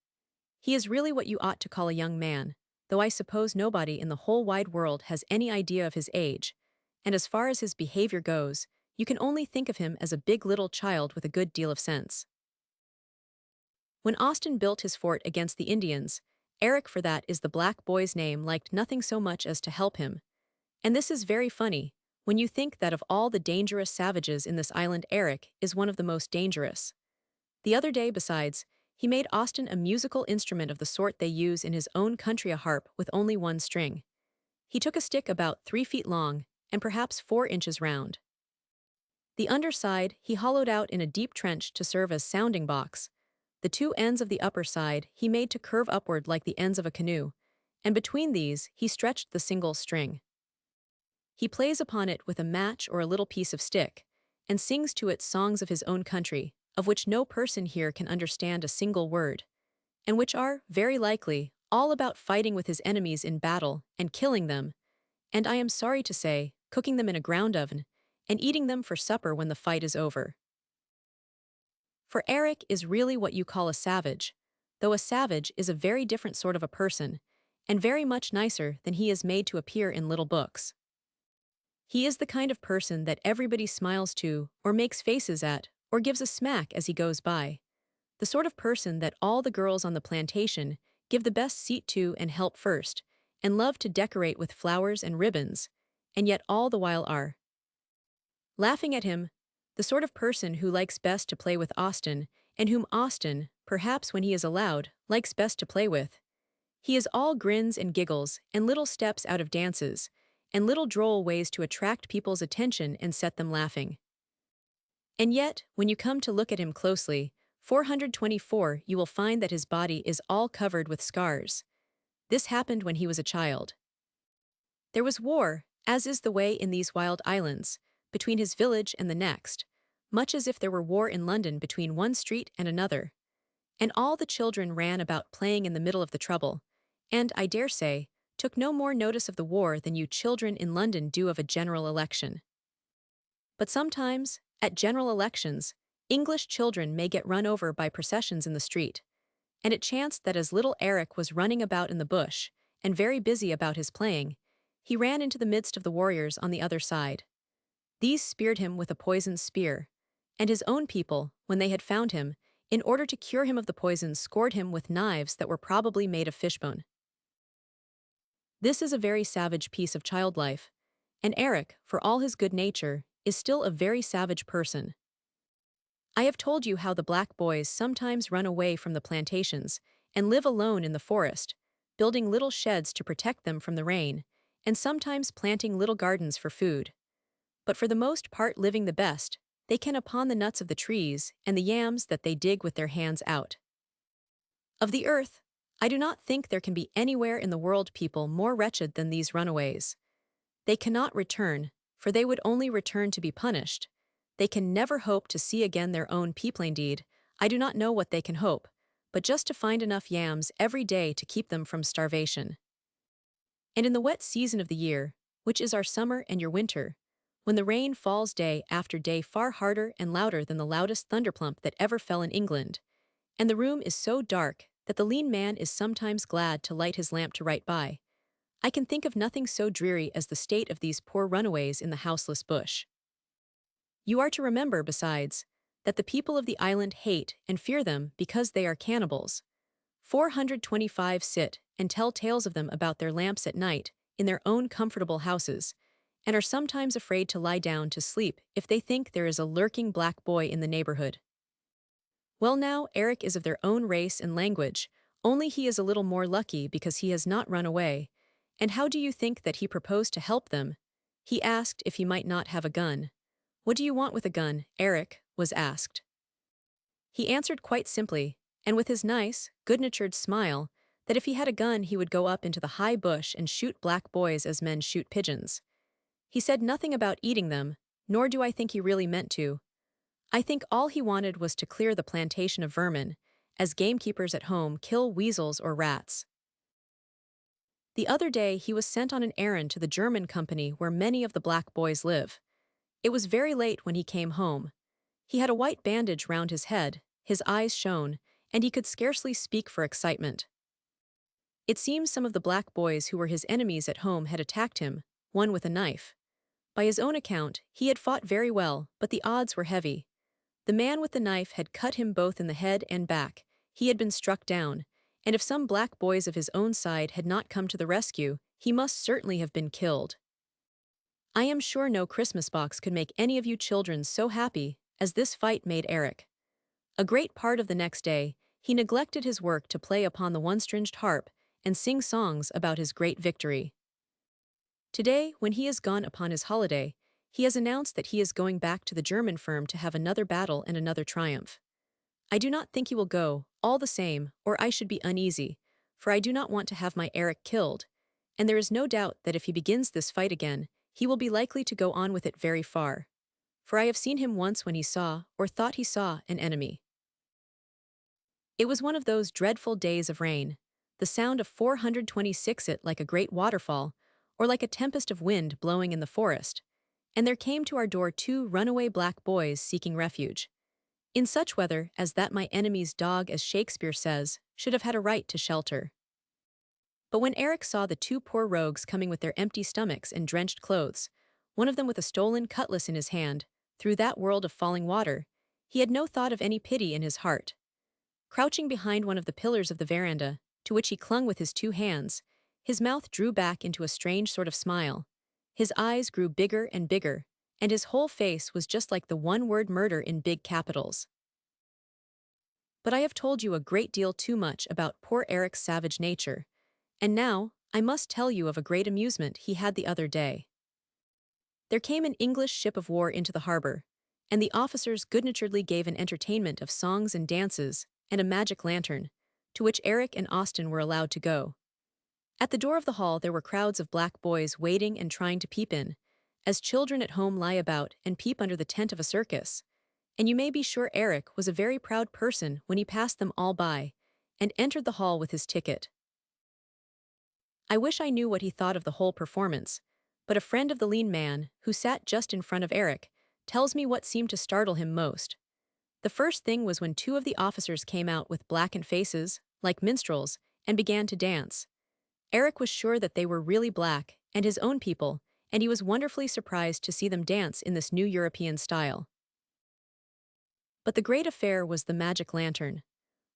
He is really what you ought to call a young man, though I suppose nobody in the whole wide world has any idea of his age, and as far as his behavior goes, you can only think of him as a big little child with a good deal of sense. When Austin built his fort against the Indians, Eric, for that is the black boy's name, liked nothing so much as to help him. And this is very funny, when you think that of all the dangerous savages in this island Eric is one of the most dangerous. The other day, besides, he made Austin a musical instrument of the sort they use in his own country, a harp with only one string. He took a stick about 3 feet long, and perhaps 4 inches round. The underside he hollowed out in a deep trench to serve as sounding box. The 2 ends of the upper side he made to curve upward like the ends of a canoe, and between these he stretched the single string. He plays upon it with a match or a little piece of stick, and sings to it songs of his own country, of which no person here can understand a single word, and which are, very likely, all about fighting with his enemies in battle and killing them, and I am sorry to say, cooking them in a ground oven, and eating them for supper when the fight is over. For Eric is really what you call a savage, though a savage is a very different sort of a person, and very much nicer than he is made to appear in little books. He is the kind of person that everybody smiles to, or makes faces at, or gives a smack as he goes by. The sort of person that all the girls on the plantation give the best seat to and help first, and love to decorate with flowers and ribbons, and yet all the while are laughing at him. The sort of person who likes best to play with Austin, and whom Austin, perhaps when he is allowed, likes best to play with. He is all grins and giggles, and little steps out of dances, and little droll ways to attract people's attention and set them laughing. And yet, when you come to look at him closely, 424, you will find that his body is all covered with scars. This happened when he was a child. There was war, as is the way in these wild islands, between his village and the next, much as if there were war in London between one street and another. And all the children ran about playing in the middle of the trouble, and, I dare say, took no more notice of the war than you children in London do of a general election. But sometimes, at general elections, English children may get run over by processions in the street, and it chanced that as little Eric was running about in the bush, and very busy about his playing, he ran into the midst of the warriors on the other side. These speared him with a poisoned spear, and his own people, when they had found him, in order to cure him of the poison, scored him with knives that were probably made of fishbone. This is a very savage piece of child life, and Eric, for all his good nature, is still a very savage person. I have told you how the black boys sometimes run away from the plantations and live alone in the forest, building little sheds to protect them from the rain, and sometimes planting little gardens for food. But for the most part living the best, they can upon the nuts of the trees and the yams that they dig with their hands out. Of the earth, I do not think there can be anywhere in the world people more wretched than these runaways. They cannot return, for they would only return to be punished. They can never hope to see again their own people. Indeed, I do not know what they can hope, but just to find enough yams every day to keep them from starvation. And in the wet season of the year, which is our summer and your winter, when the rain falls day after day far harder and louder than the loudest thunderplump that ever fell in England, and the room is so dark that the lean man is sometimes glad to light his lamp to write by, I can think of nothing so dreary as the state of these poor runaways in the houseless bush. You are to remember, besides, that the people of the island hate and fear them because they are cannibals. 425 sit and tell tales of them about their lamps at night in their own comfortable houses, and are sometimes afraid to lie down to sleep if they think there is a lurking black boy in the neighborhood. Well now, Eric is of their own race and language, only he is a little more lucky because he has not run away. And how do you think that he proposed to help them? He asked if he might not have a gun. What do you want with a gun, Eric? Was asked. He answered quite simply, and with his nice, good-natured smile, that if he had a gun he would go up into the high bush and shoot black boys as men shoot pigeons. He said nothing about eating them, nor do I think he really meant to. I think all he wanted was to clear the plantation of vermin, as gamekeepers at home kill weasels or rats. The other day he was sent on an errand to the German company where many of the black boys live. It was very late when he came home. He had a white bandage round his head, his eyes shone, and he could scarcely speak for excitement. It seems some of the black boys who were his enemies at home had attacked him, one with a knife. By his own account, he had fought very well, but the odds were heavy. The man with the knife had cut him both in the head and back, he had been struck down, and if some black boys of his own side had not come to the rescue, he must certainly have been killed. I am sure no Christmas box could make any of you children so happy as this fight made Eric. A great part of the next day, he neglected his work to play upon the one-stringed harp and sing songs about his great victory. Today, when he is gone upon his holiday, he has announced that he is going back to the German firm to have another battle and another triumph. I do not think he will go, all the same, or I should be uneasy, for I do not want to have my Eric killed, and there is no doubt that if he begins this fight again, he will be likely to go on with it very far. For I have seen him once when he saw, or thought he saw, an enemy. It was one of those dreadful days of rain, the sound of 426 it like a great waterfall, or like a tempest of wind blowing in the forest, and there came to our door 2 runaway black boys seeking refuge. In such weather as that my enemy's dog, as Shakespeare says, should have had a right to shelter. But when Eric saw the 2 poor rogues coming with their empty stomachs and drenched clothes, one of them with a stolen cutlass in his hand, through that world of falling water, he had no thought of any pity in his heart. Crouching behind one of the pillars of the veranda, to which he clung with his 2 hands, his mouth drew back into a strange sort of smile. His eyes grew bigger and bigger, and his whole face was just like the one-word murder in big capitals. But I have told you a great deal too much about poor Eric's savage nature, and now I must tell you of a great amusement he had the other day. There came an English ship of war into the harbor, and the officers good-naturedly gave an entertainment of songs and dances and a magic lantern, to which Eric and Austin were allowed to go. At the door of the hall there were crowds of black boys waiting and trying to peep in, as children at home lie about and peep under the tent of a circus, and you may be sure Eric was a very proud person when he passed them all by, and entered the hall with his ticket. I wish I knew what he thought of the whole performance, but a friend of the lean man, who sat just in front of Eric, tells me what seemed to startle him most. The first thing was when 2 of the officers came out with blackened faces, like minstrels, and began to dance. Eric was sure that they were really black, and his own people, and he was wonderfully surprised to see them dance in this new European style. But the great affair was the magic lantern.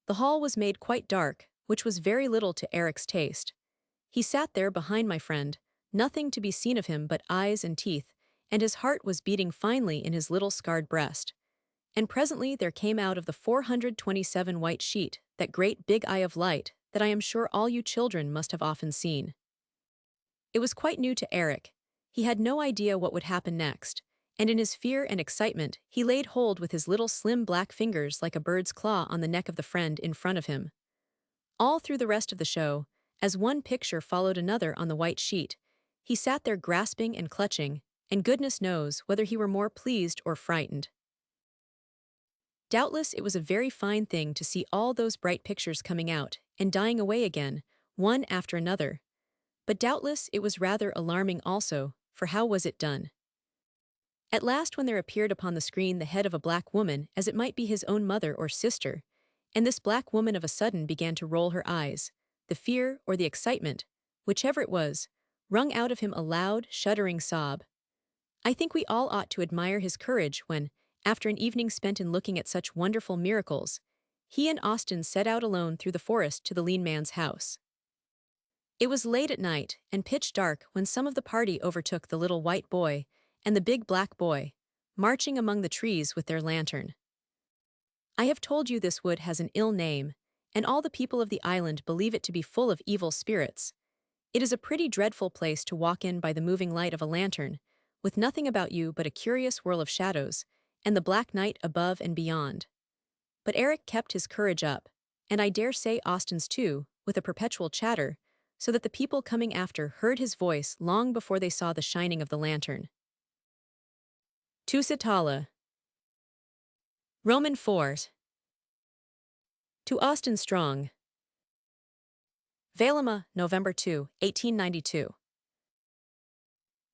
The hall was made quite dark, which was very little to Eric's taste. He sat there behind my friend, nothing to be seen of him but eyes and teeth, and his heart was beating finely in his little scarred breast. And presently there came out of the 427 white sheet that great big eye of light that I am sure all you children must have often seen. It was quite new to Eric. He had no idea what would happen next, and in his fear and excitement he laid hold with his little slim black fingers like a bird's claw on the neck of the friend in front of him. All through the rest of the show, as one picture followed another on the white sheet, he sat there grasping and clutching, and goodness knows whether he were more pleased or frightened. Doubtless it was a very fine thing to see all those bright pictures coming out and dying away again, one after another. But doubtless it was rather alarming also, for how was it done? At last when there appeared upon the screen the head of a black woman as it might be his own mother or sister, and this black woman of a sudden began to roll her eyes, the fear or the excitement, whichever it was, wrung out of him a loud, shuddering sob. I think we all ought to admire his courage when, after an evening spent in looking at such wonderful miracles, he and Austen set out alone through the forest to the lean man's house. It was late at night and pitch dark when some of the party overtook the little white boy and the big black boy, marching among the trees with their lantern. I have told you this wood has an ill name, and all the people of the island believe it to be full of evil spirits. It is a pretty dreadful place to walk in by the moving light of a lantern, with nothing about you but a curious whirl of shadows, and the black night above and beyond. But Eric kept his courage up, and I dare say Austen's too, with a perpetual chatter, so that the people coming after heard his voice long before they saw the shining of the lantern. Tusitala. Roman 4. To Austen Strong. Vailima, November 2, 1892.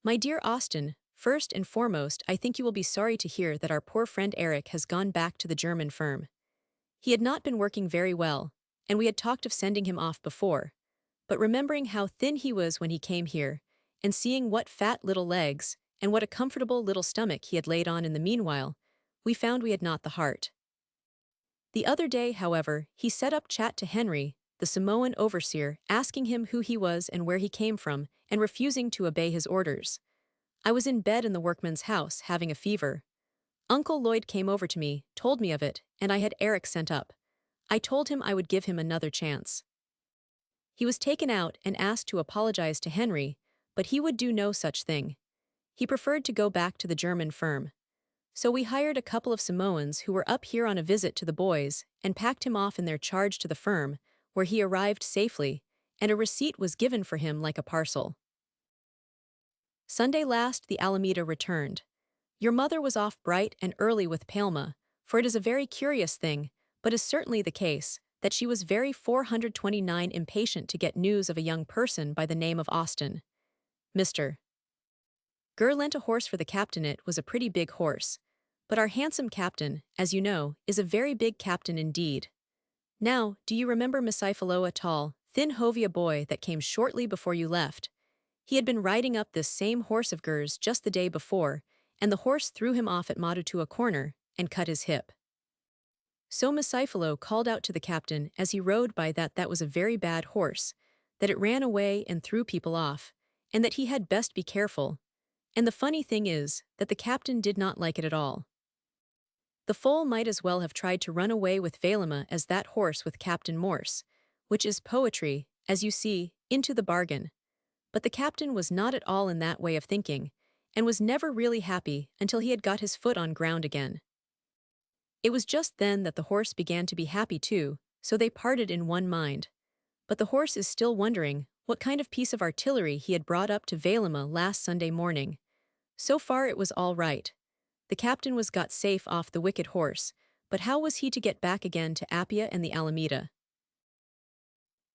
My dear Austen, first and foremost, I think you will be sorry to hear that our poor friend Eric has gone back to the German firm. He had not been working very well, and we had talked of sending him off before. But remembering how thin he was when he came here, and seeing what fat little legs and what a comfortable little stomach he had laid on in the meanwhile, we found we had not the heart. The other day, however, he set up chat to Henry, the Samoan overseer, asking him who he was and where he came from, and refusing to obey his orders. I was in bed in the workman's house, having a fever. Uncle Lloyd came over to me, told me of it, and I had Eric sent up. I told him I would give him another chance. He was taken out and asked to apologize to Henry, but he would do no such thing. He preferred to go back to the German firm. So we hired a couple of Samoans who were up here on a visit to the boys and packed him off in their charge to the firm, where he arrived safely, and a receipt was given for him like a parcel. Sunday last the Alameda returned. Your mother was off bright and early with Palma, for it is a very curious thing, but is certainly the case, that she was very 429 impatient to get news of a young person by the name of Austen. Mr. Ger lent a horse for the captain. It was a pretty big horse. But our handsome captain, as you know, is a very big captain indeed. Now, do you remember Misifalo, a tall, thin Hovia boy that came shortly before you left? He had been riding up this same horse of Ger's just the day before, and the horse threw him off at Madu to a corner and cut his hip. So Misifalo called out to the captain as he rode by that was a very bad horse, that it ran away and threw people off, and that he had best be careful. And the funny thing is that the captain did not like it at all. The foal might as well have tried to run away with Vailima as that horse with Captain Morse, which is poetry, as you see, into the bargain. But the captain was not at all in that way of thinking, and was never really happy until he had got his foot on ground again. It was just then that the horse began to be happy too, so they parted in one mind. But the horse is still wondering what kind of piece of artillery he had brought up to Vailima last Sunday morning. So far it was all right. The captain was got safe off the wicked horse, but how was he to get back again to Appia and the Alameda?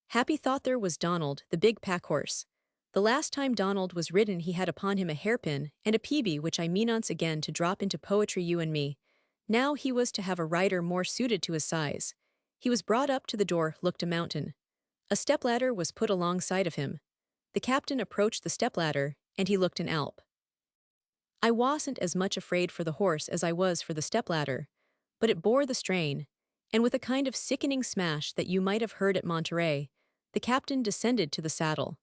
Happy thought there was Donald, the big pack-horse. The last time Donald was ridden he had upon him a hairpin and a peavy, which I meanance again to drop into poetry, you and me. Now he was to have a rider more suited to his size. He was brought up to the door, looked a mountain. A stepladder was put alongside of him. The captain approached the stepladder, and he looked an Alp. I wasn't as much afraid for the horse as I was for the stepladder, but it bore the strain, and with a kind of sickening smash that you might have heard at Monterey, the captain descended to the saddle.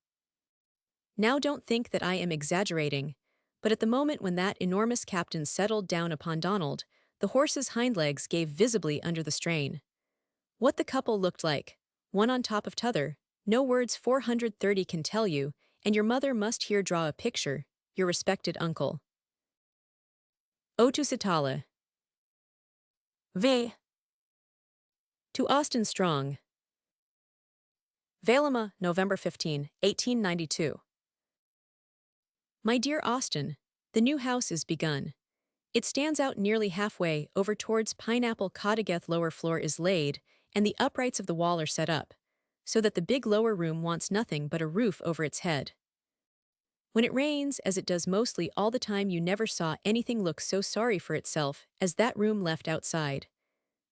Now don't think that I am exaggerating, but at the moment when that enormous captain settled down upon Donald, the horse's hind legs gave visibly under the strain. What the couple looked like, one on top of t'other, no words 430 can tell you, and your mother must here draw a picture, your respected uncle. Otusitala. V. To Austen Strong. Vailima, November 15, 1892. My dear Austen, the new house is begun. It stands out nearly halfway over towards Pineapple Cottageth. Lower floor is laid, and the uprights of the wall are set up, so that the big lower room wants nothing but a roof over its head. When it rains, as it does mostly all the time, you never saw anything look so sorry for itself as that room left outside.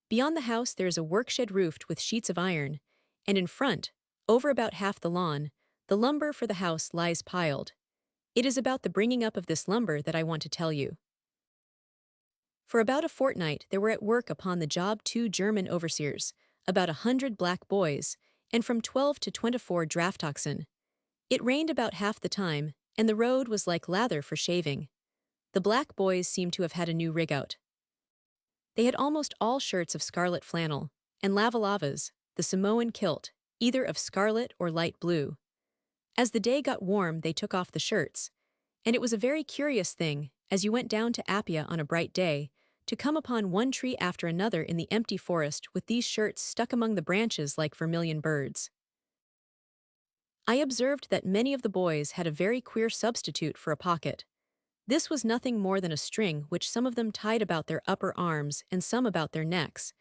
Beyond the house there is a workshed roofed with sheets of iron, and in front, over about half the lawn, the lumber for the house lies piled. It is about the bringing up of this lumber that I want to tell you. For about a fortnight there were at work upon the job 2 German overseers, about 100 black boys, and from 12 to 24 draft oxen. It rained about half the time, and the road was like lather for shaving. The black boys seemed to have had a new rig out. They had almost all shirts of scarlet flannel, and lavalavas, the Samoan kilt, either of scarlet or light blue. As the day got warm they took off the shirts, and it was a very curious thing, as you went down to Appia on a bright day, to come upon one tree after another in the empty forest with these shirts stuck among the branches like vermilion birds. I observed that many of the boys had a very queer substitute for a pocket. This was nothing more than a string which some of them tied about their upper arms and some about their necks,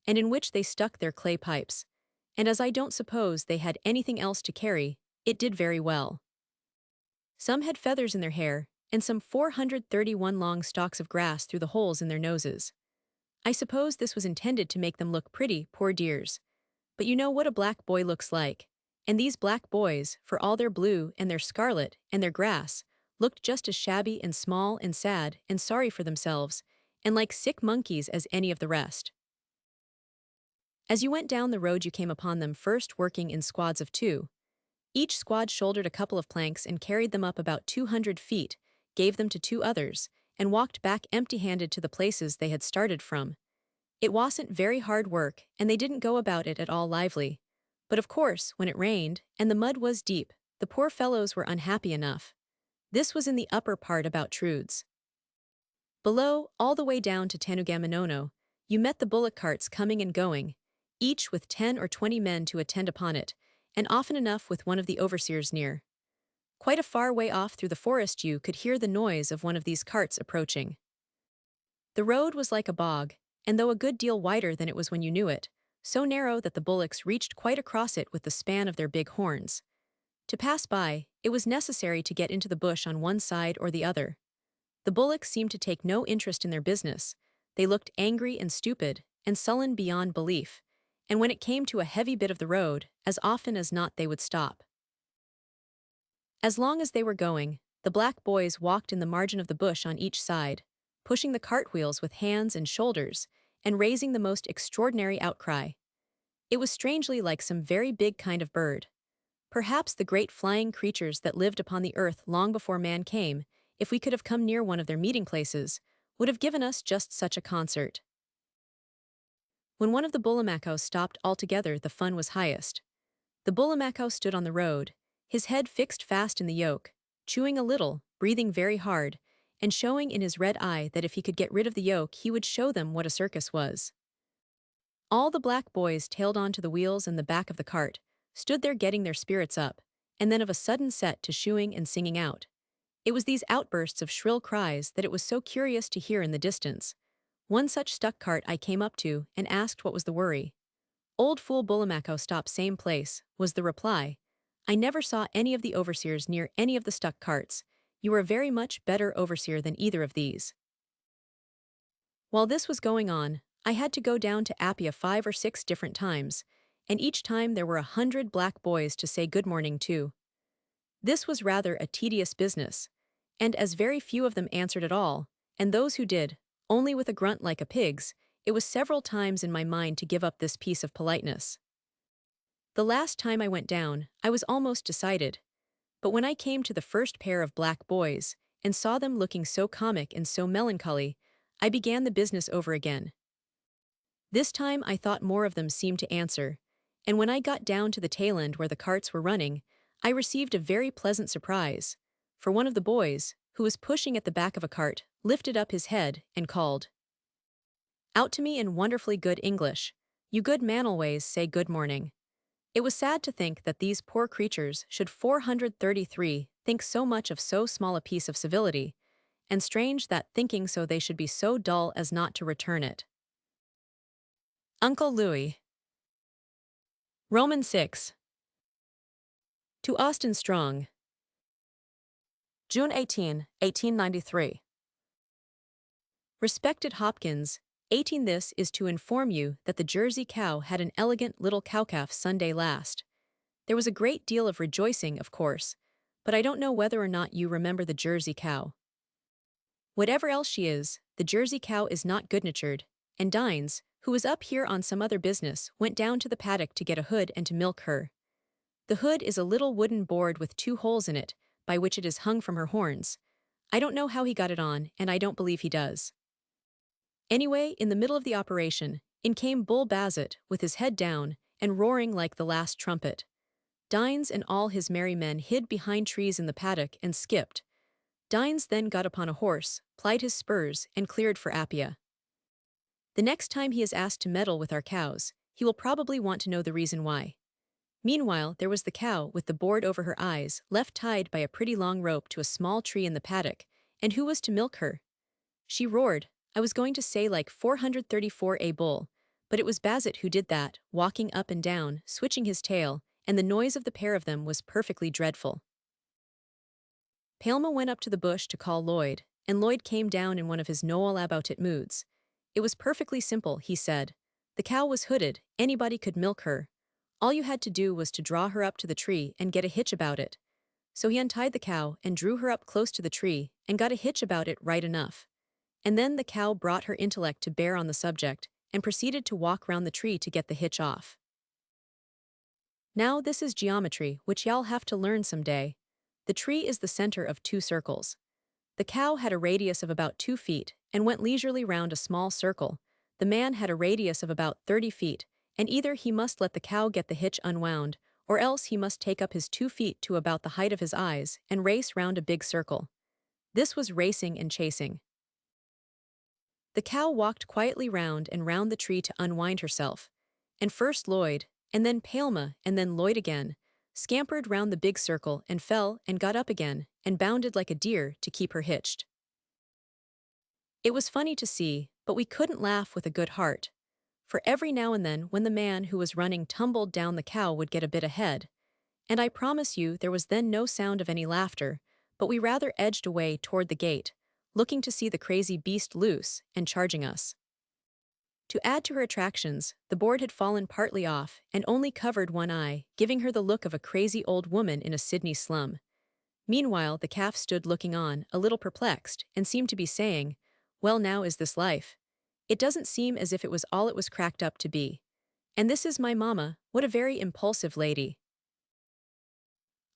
and in which they stuck their clay pipes. And as I don't suppose they had anything else to carry, it did very well. Some had feathers in their hair, and some 431 long stalks of grass through the holes in their noses. I suppose this was intended to make them look pretty, poor dears. But you know what a black boy looks like. And these black boys, for all their blue and their scarlet and their grass, looked just as shabby and small and sad and sorry for themselves, and like sick monkeys as any of the rest. As you went down the road you came upon them first working in squads of 2. Each squad shouldered a couple of planks and carried them up about 200 feet, gave them to 2 others, and walked back empty-handed to the places they had started from. It wasn't very hard work, and they didn't go about it at all lively. But of course, when it rained, and the mud was deep, the poor fellows were unhappy enough. This was in the upper part about Trudes. Below, all the way down to Tanugamanono, you met the bullock carts coming and going, each with 10 or 20 men to attend upon it, and often enough with one of the overseers near. Quite a far way off through the forest you could hear the noise of one of these carts approaching. The road was like a bog, and though a good deal wider than it was when you knew it, so narrow that the bullocks reached quite across it with the span of their big horns. To pass by, it was necessary to get into the bush on one side or the other. The bullocks seemed to take no interest in their business. They looked angry and stupid, and sullen beyond belief, and when it came to a heavy bit of the road, as often as not they would stop. As long as they were going, the black boys walked in the margin of the bush on each side, pushing the cartwheels with hands and shoulders, and raising the most extraordinary outcry. It was strangely like some very big kind of bird. Perhaps the great flying creatures that lived upon the earth long before man came, if we could have come near one of their meeting places, would have given us just such a concert. When one of the Bullamacows stopped altogether, the fun was highest. The Bullamacow stood on the road, his head fixed fast in the yoke, chewing a little, breathing very hard, and showing in his red eye that if he could get rid of the yoke he would show them what a circus was. All the black boys tailed on to the wheels and the back of the cart, stood there getting their spirits up, and then of a sudden set to shooing and singing out. It was these outbursts of shrill cries that it was so curious to hear in the distance. One such stuck cart I came up to and asked what was the worry. "Old fool Bullamacow stop same place," was the reply. "I never saw any of the overseers near any of the stuck carts. You are a very much better overseer than either of these." While this was going on, I had to go down to Appia 5 or 6 different times, and each time there were 100 black boys to say good morning to. This was rather a tedious business, and as very few of them answered at all, and those who did, only with a grunt like a pig's, it was several times in my mind to give up this piece of politeness. The last time I went down, I was almost decided, but when I came to the first pair of black boys, and saw them looking so comic and so melancholy, I began the business over again. This time I thought more of them seemed to answer, and when I got down to the tail end where the carts were running, I received a very pleasant surprise, for one of the boys, who was pushing at the back of a cart, lifted up his head and called out to me in wonderfully good English, "You good man always say good morning." It was sad to think that these poor creatures should 433 think so much of so small a piece of civility, and strange that thinking so they should be so dull as not to return it. Uncle Louis. Roman 6. To Austin Strong. June 18, 1893. Respected Hopkins, 18 This is to inform you that the Jersey cow had an elegant little cow-calf Sunday last. There was a great deal of rejoicing, of course, but I don't know whether or not you remember the Jersey cow. Whatever else she is, the Jersey cow is not good-natured, and Dines, who was up here on some other business, went down to the paddock to get a hood and to milk her. The hood is a little wooden board with 2 holes in it, by which it is hung from her horns. I don't know how he got it on, and I don't believe he does. Anyway, in the middle of the operation, in came Bull Bassett, with his head down, and roaring like the last trumpet. Dines and all his merry men hid behind trees in the paddock and skipped. Dines then got upon a horse, plied his spurs, and cleared for Appia. The next time he is asked to meddle with our cows, he will probably want to know the reason why. Meanwhile, there was the cow with the board over her eyes, left tied by a pretty long rope to a small tree in the paddock, and who was to milk her? She roared. I was going to say like 434A bull, but it was Bassett who did that, walking up and down, switching his tail, and the noise of the pair of them was perfectly dreadful. Palma went up to the bush to call Lloyd, and Lloyd came down in one of his Noel-about-it moods. It was perfectly simple, he said. The cow was hooded, anybody could milk her. All you had to do was to draw her up to the tree and get a hitch about it. So he untied the cow and drew her up close to the tree and got a hitch about it right enough. And then the cow brought her intellect to bear on the subject and proceeded to walk round the tree to get the hitch off. Now this is geometry, which y'all have to learn someday. The tree is the center of 2 circles. The cow had a radius of about 2 feet and went leisurely round a small circle. The man had a radius of about 30 feet, and either he must let the cow get the hitch unwound, or else he must take up his 2 feet to about the height of his eyes and race round a big circle. This was racing and chasing. The cow walked quietly round and round the tree to unwind herself, and first Lloyd, and then Palma, and then Lloyd again, scampered round the big circle and fell and got up again and bounded like a deer to keep her hitched. It was funny to see, but we couldn't laugh with a good heart, for every now and then when the man who was running tumbled down the cow would get a bit ahead, and I promise you there was then no sound of any laughter, but we rather edged away toward the gate, looking to see the crazy beast loose and charging us. To add to her attractions, the board had fallen partly off and only covered one eye, giving her the look of a crazy old woman in a Sydney slum. Meanwhile, the calf stood looking on, a little perplexed, and seemed to be saying, "Well, now is this life? It doesn't seem as if it was all it was cracked up to be. And this is my mamma, what a very impulsive lady."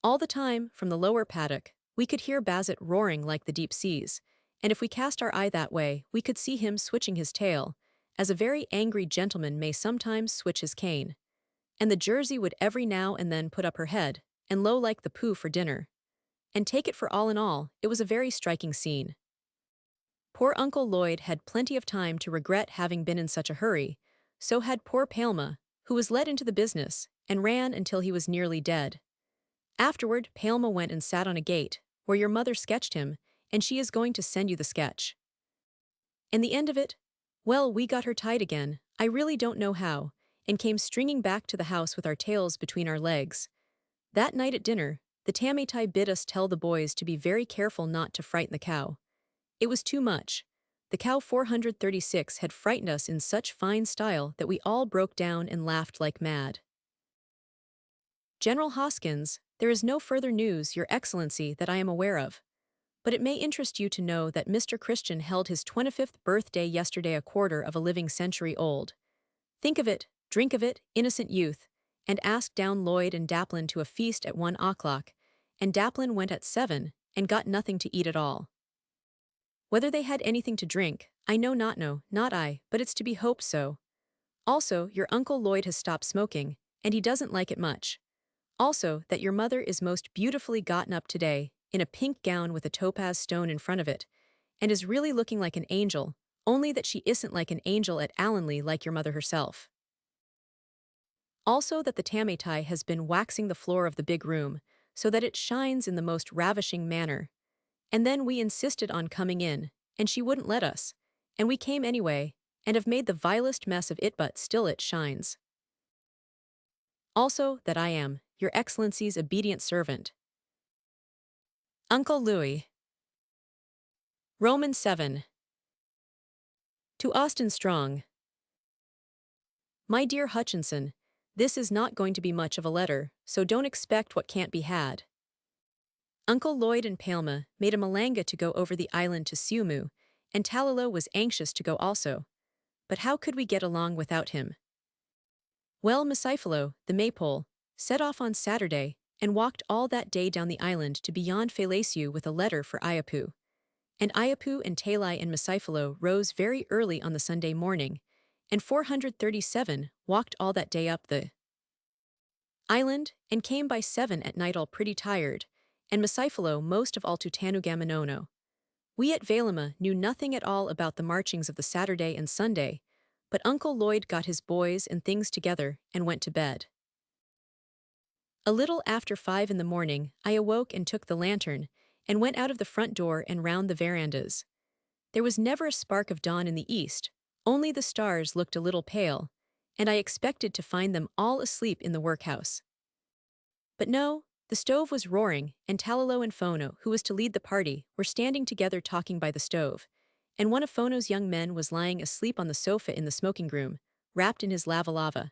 All the time, from the lower paddock, we could hear Bassett roaring like the deep seas, and if we cast our eye that way, we could see him switching his tail, as a very angry gentleman may sometimes switch his cane. And the Jersey would every now and then put up her head, and low like the poo for dinner. And take it for all in all, it was a very striking scene. Poor Uncle Lloyd had plenty of time to regret having been in such a hurry, so had poor Palma, who was led into the business, and ran until he was nearly dead. Afterward, Palma went and sat on a gate, where your mother sketched him, and she is going to send you the sketch. And the end of it? Well, we got her tied again, I really don't know how, and came stringing back to the house with our tails between our legs. That night at dinner, the Tamaitai bid us tell the boys to be very careful not to frighten the cow. It was too much. The cow 436 had frightened us in such fine style that we all broke down and laughed like mad. General Hoskins, there is no further news, Your Excellency, that I am aware of. But it may interest you to know that Mr. Christian held his 25th birthday yesterday, a quarter of a living century old. Think of it, drink of it, innocent youth, and asked down Lloyd and Daplin to a feast at 1 o'clock, and Daplin went at 7, and got nothing to eat at all. Whether they had anything to drink, I know not, no, not I, but it's to be hoped so. Also, your Uncle Lloyd has stopped smoking, and he doesn't like it much. Also, that your mother is most beautifully gotten up today, in a pink gown with a topaz stone in front of it, and is really looking like an angel, only that she isn't like an angel at Allenley like your mother herself. Also that the Tamaitai has been waxing the floor of the big room, so that it shines in the most ravishing manner. And then we insisted on coming in, and she wouldn't let us, and we came anyway, and have made the vilest mess of it, but still it shines. Also that I am, Your Excellency's obedient servant, Uncle Louis. Romans 7. To Austin Strong. My dear Hutchinson, this is not going to be much of a letter, so don't expect what can't be had. Uncle Lloyd and Palma made a malanga to go over the island to Siumu, and Talalo was anxious to go also. But how could we get along without him? Well, Misifalo, the maypole, set off on Saturday and walked all that day down the island to beyond Failasiu with a letter for Ayapu. And Ayapu and Talai and Misifalo rose very early on the Sunday morning, and 437 walked all that day up the island, and came by 7 at night all pretty tired, and Misifalo most of all to Tanugamanono. We at Valima knew nothing at all about the marchings of the Saturday and Sunday, but Uncle Lloyd got his boys and things together and went to bed. A little after 5 in the morning, I awoke and took the lantern, and went out of the front door and round the verandas. There was never a spark of dawn in the east, only the stars looked a little pale, and I expected to find them all asleep in the workhouse. But no, the stove was roaring, and Talalo and Fono, who was to lead the party, were standing together talking by the stove, and one of Fono's young men was lying asleep on the sofa in the smoking room, wrapped in his lava.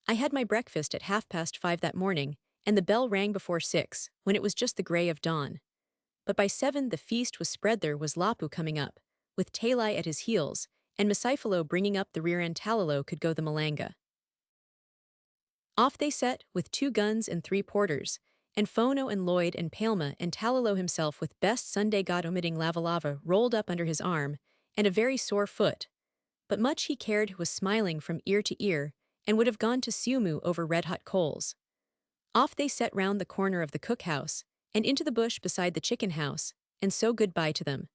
I had my breakfast at 5:30 that morning, and the bell rang before 6, when it was just the grey of dawn. But by 7 the feast was spread. There was Lapu coming up, with Talai at his heels, and Misifalo bringing up the rear, and Talalo could go the malanga. Off they set, with 2 guns and 3 porters, and Fono and Lloyd and Palma and Talalo himself with best Sunday god omitting lava rolled up under his arm, and a very sore foot. But much he cared, who was smiling from ear to ear, and would have gone to Siumu over red-hot coals. Off they set round the corner of the cookhouse, and into the bush beside the chicken house, and so goodbye to them.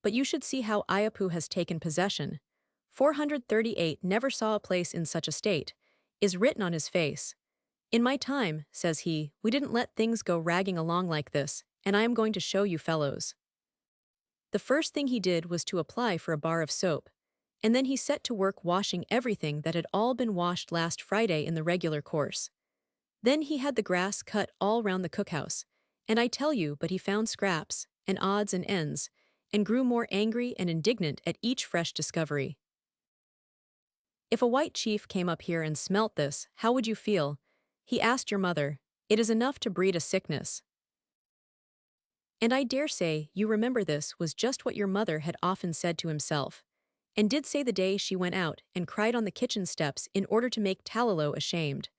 But you should see how Ayapu has taken possession. 438 never saw a place in such a state, is written on his face. In my time, says he, we didn't let things go ragging along like this, and I am going to show you fellows. The first thing he did was to apply for a bar of soap, and then he set to work washing everything that had all been washed last Friday in the regular course. Then he had the grass cut all round the cookhouse, and I tell you, but he found scraps, and odds and ends, and grew more angry and indignant at each fresh discovery. If a white chief came up here and smelt this, how would you feel? He asked your mother. It is enough to breed a sickness. And I dare say you remember this was just what your mother had often said to himself, and did say the day she went out and cried on the kitchen steps in order to make Talalo ashamed.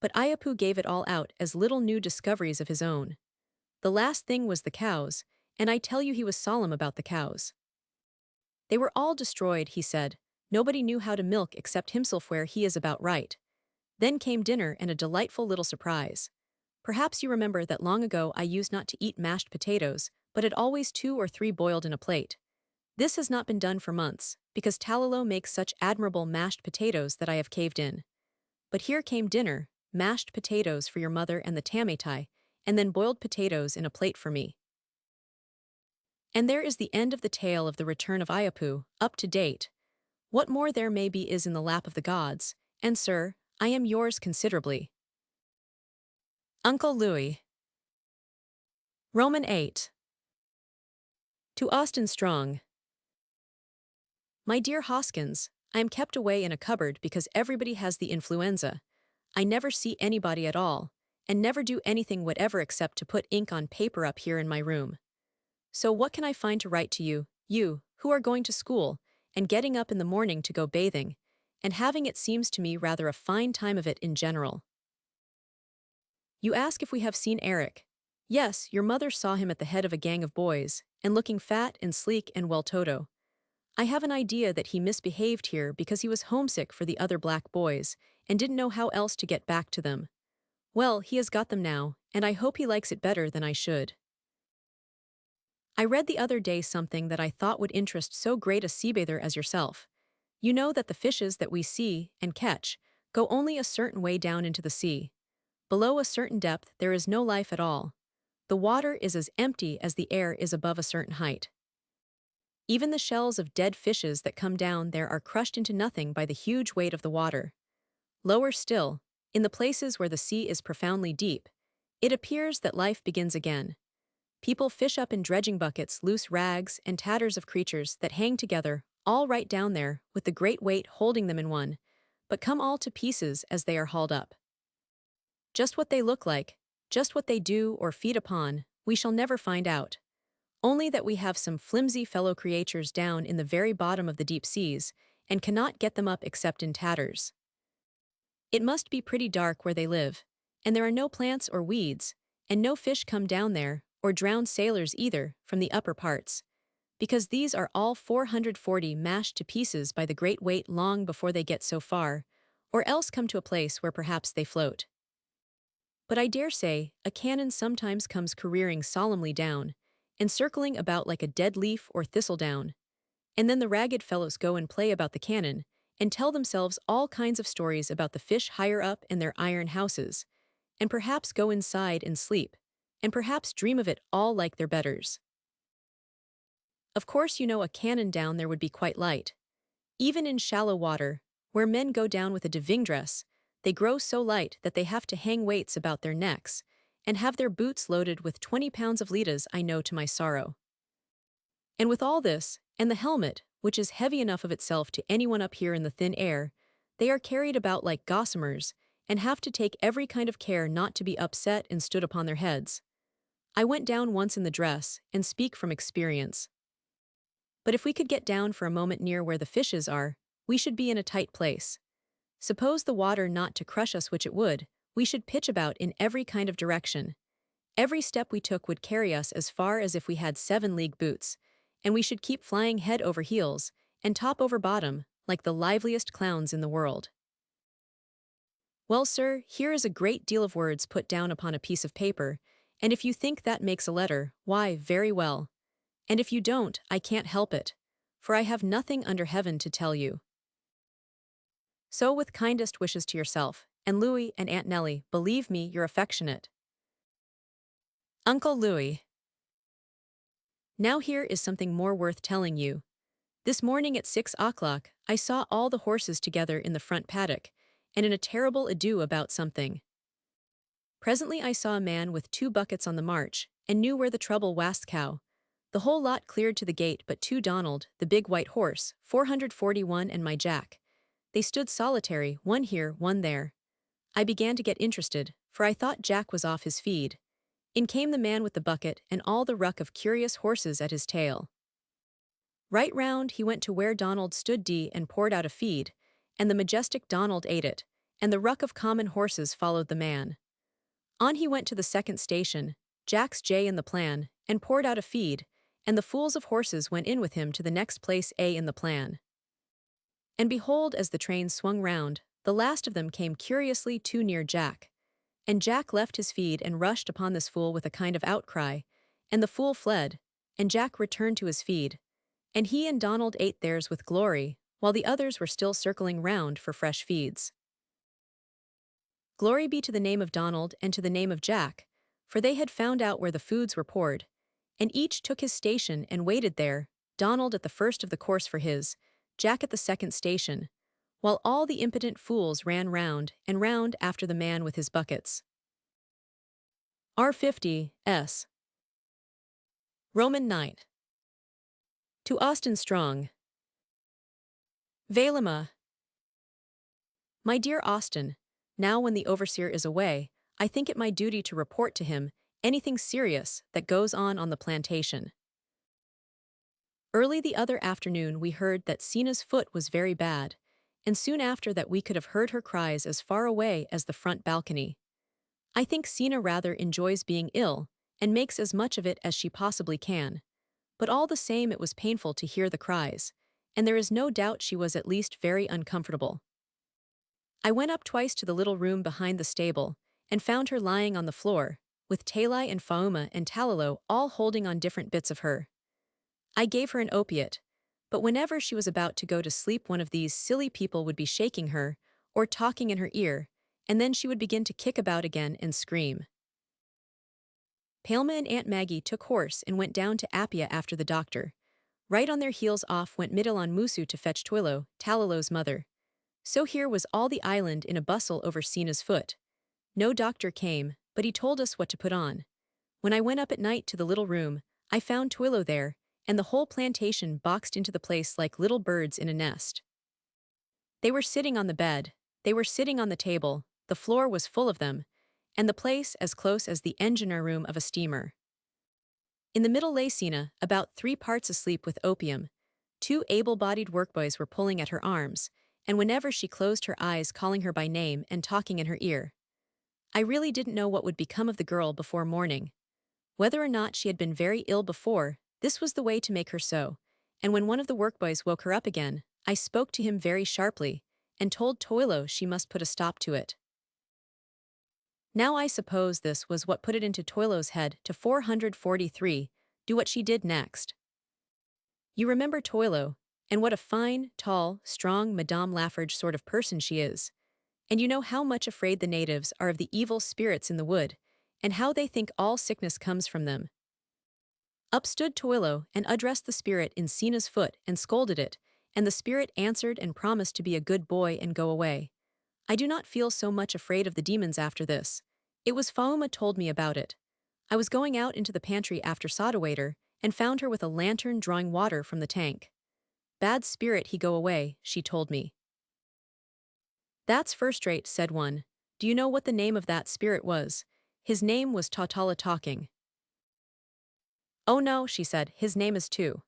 But Ayapu gave it all out as little new discoveries of his own. The last thing was the cows, and I tell you he was solemn about the cows. They were all destroyed, he said. Nobody knew how to milk except himself, where he is about right. Then came dinner and a delightful little surprise. Perhaps you remember that long ago I used not to eat mashed potatoes, but had always 2 or 3 boiled in a plate. This has not been done for months, because Talalo makes such admirable mashed potatoes that I have caved in. But here came dinner, mashed potatoes for your mother and the tametai, and then boiled potatoes in a plate for me. And there is the end of the tale of the return of Ayapu, up to date. What more there may be is in the lap of the gods, and sir, I am yours considerably. Uncle Louis. Roman 8. To Austin Strong. My dear Hoskins, I am kept away in a cupboard because everybody has the influenza. I never see anybody at all, and never do anything whatever except to put ink on paper up here in my room. So what can I find to write to you, you, who are going to school, and getting up in the morning to go bathing, and having, it seems to me, rather a fine time of it in general? You ask if we have seen Eric. Yes, your mother saw him at the head of a gang of boys, and looking fat and sleek and well toto. I have an idea that he misbehaved here because he was homesick for the other black boys, and didn't know how else to get back to them. Well, he has got them now, and I hope he likes it better than I should. I read the other day something that I thought would interest so great a seabather as yourself. You know that the fishes that we see and catch go only a certain way down into the sea. Below a certain depth there is no life at all. The water is as empty as the air is above a certain height. Even the shells of dead fishes that come down there are crushed into nothing by the huge weight of the water. Lower still, in the places where the sea is profoundly deep, it appears that life begins again. People fish up in dredging buckets loose rags and tatters of creatures that hang together, all right down there, with the great weight holding them in one, but come all to pieces as they are hauled up. Just what they look like, Just what they do or feed upon, we shall never find out. Only that we have some flimsy fellow creatures down in the very bottom of the deep seas, and cannot get them up except in tatters. It must be pretty dark where they live, and there are no plants or weeds, and no fish come down there, or drowned sailors either, from the upper parts, because these are all 440 mashed to pieces by the great weight long before they get so far, or else come to a place where perhaps they float. But I dare say, a cannon sometimes comes careering solemnly down, and circling about like a dead leaf or thistledown, and then the ragged fellows go and play about the cannon, and tell themselves all kinds of stories about the fish higher up in their iron houses, and perhaps go inside and sleep, and perhaps dream of it all like their betters. Of course you know a cannon down there would be quite light. Even in shallow water, where men go down with a diving dress, they grow so light that they have to hang weights about their necks, and have their boots loaded with 20 pounds of litas, I know to my sorrow. And with all this, and the helmet, which is heavy enough of itself to anyone up here in the thin air, they are carried about like gossamers, and have to take every kind of care not to be upset and stood upon their heads. I went down once in the dress, and speak from experience. But if we could get down for a moment near where the fishes are, we should be in a tight place. Suppose the water not to crush us, which it would, we should pitch about in every kind of direction. Every step we took would carry us as far as if we had 7-league boots, and we should keep flying head over heels, and top over bottom, like the liveliest clowns in the world. Well, sir, here is a great deal of words put down upon a piece of paper, and if you think that makes a letter, why, very well. And if you don't, I can't help it, for I have nothing under heaven to tell you. So with kindest wishes to yourself, and Louis and Aunt Nellie, believe me, your affectionate Uncle Louis. Now here is something more worth telling you. This morning at 6 o'clock, I saw all the horses together in the front paddock, and in a terrible ado about something. Presently I saw a man with 2 buckets on the march, and knew where the trouble was cow. The whole lot cleared to the gate but 2 Donald, the big white horse, 441 and my Jack. They stood solitary, one here, one there. I began to get interested, for I thought Jack was off his feed. In came the man with the bucket and all the ruck of curious horses at his tail. Right round he went to where Donald stood and poured out a feed, and the majestic Donald ate it, and the ruck of common horses followed the man. On he went to the second station, Jack's J in the plan, and poured out a feed, and the fools of horses went in with him to the next place A in the plan. And behold, as the train swung round, the last of them came curiously too near Jack. And Jack left his feed and rushed upon this fool with a kind of outcry, and the fool fled, and Jack returned to his feed, and he and Donald ate theirs with glory, while the others were still circling round for fresh feeds. Glory be to the name of Donald and to the name of Jack, for they had found out where the foods were poured, and each took his station and waited there, Donald at the first of the course for his, Jack at the second station, while all the impotent fools ran round and round after the man with his buckets. R50, S. Roman 9. To Austin Strong. Velima. My dear Austin, now when the overseer is away, I think it my duty to report to him anything serious that goes on the plantation. Early the other afternoon we heard that Sina's foot was very bad, and soon after that we could have heard her cries as far away as the front balcony. I think Sina rather enjoys being ill, and makes as much of it as she possibly can, but all the same it was painful to hear the cries, and there is no doubt she was at least very uncomfortable. I went up twice to the little room behind the stable, and found her lying on the floor, with Talai and Fauma and Talalo all holding on different bits of her. I gave her an opiate, but whenever she was about to go to sleep one of these silly people would be shaking her, or talking in her ear, and then she would begin to kick about again and scream. Palma and Aunt Maggie took horse and went down to Appia after the doctor. Right on their heels off went Middleon Musu to fetch Twilo, Talalo's mother. So here was all the island in a bustle over Sina's foot. No doctor came, but he told us what to put on. When I went up at night to the little room, I found Twilo there, and the whole plantation boxed into the place like little birds in a nest. They were sitting on the bed, they were sitting on the table, the floor was full of them, and the place as close as the engineer room of a steamer. In the middle lay Sina, about 3 parts asleep with opium. 2 able-bodied workboys were pulling at her arms, and whenever she closed her eyes calling her by name and talking in her ear. I really didn't know what would become of the girl before morning. Whether or not she had been very ill before, this was the way to make her so, and when one of the workboys woke her up again, I spoke to him very sharply, and told Toilo she must put a stop to it. Now I suppose this was what put it into Toilo's head to 443, do what she did next. You remember Toilo, and what a fine, tall, strong Madame Lafarge sort of person she is. And you know how much afraid the natives are of the evil spirits in the wood, and how they think all sickness comes from them. Up stood Toilo and addressed the spirit in Sina's foot and scolded it, and the spirit answered and promised to be a good boy and go away. I do not feel so much afraid of the demons after this. It was Fauma told me about it. I was going out into the pantry after soda waiter, and found her with a lantern drawing water from the tank. Bad spirit he go away, she told me. That's first rate, said one. Do you know what the name of that spirit was? His name was Tautala Talking. Oh no, she said, his name is too.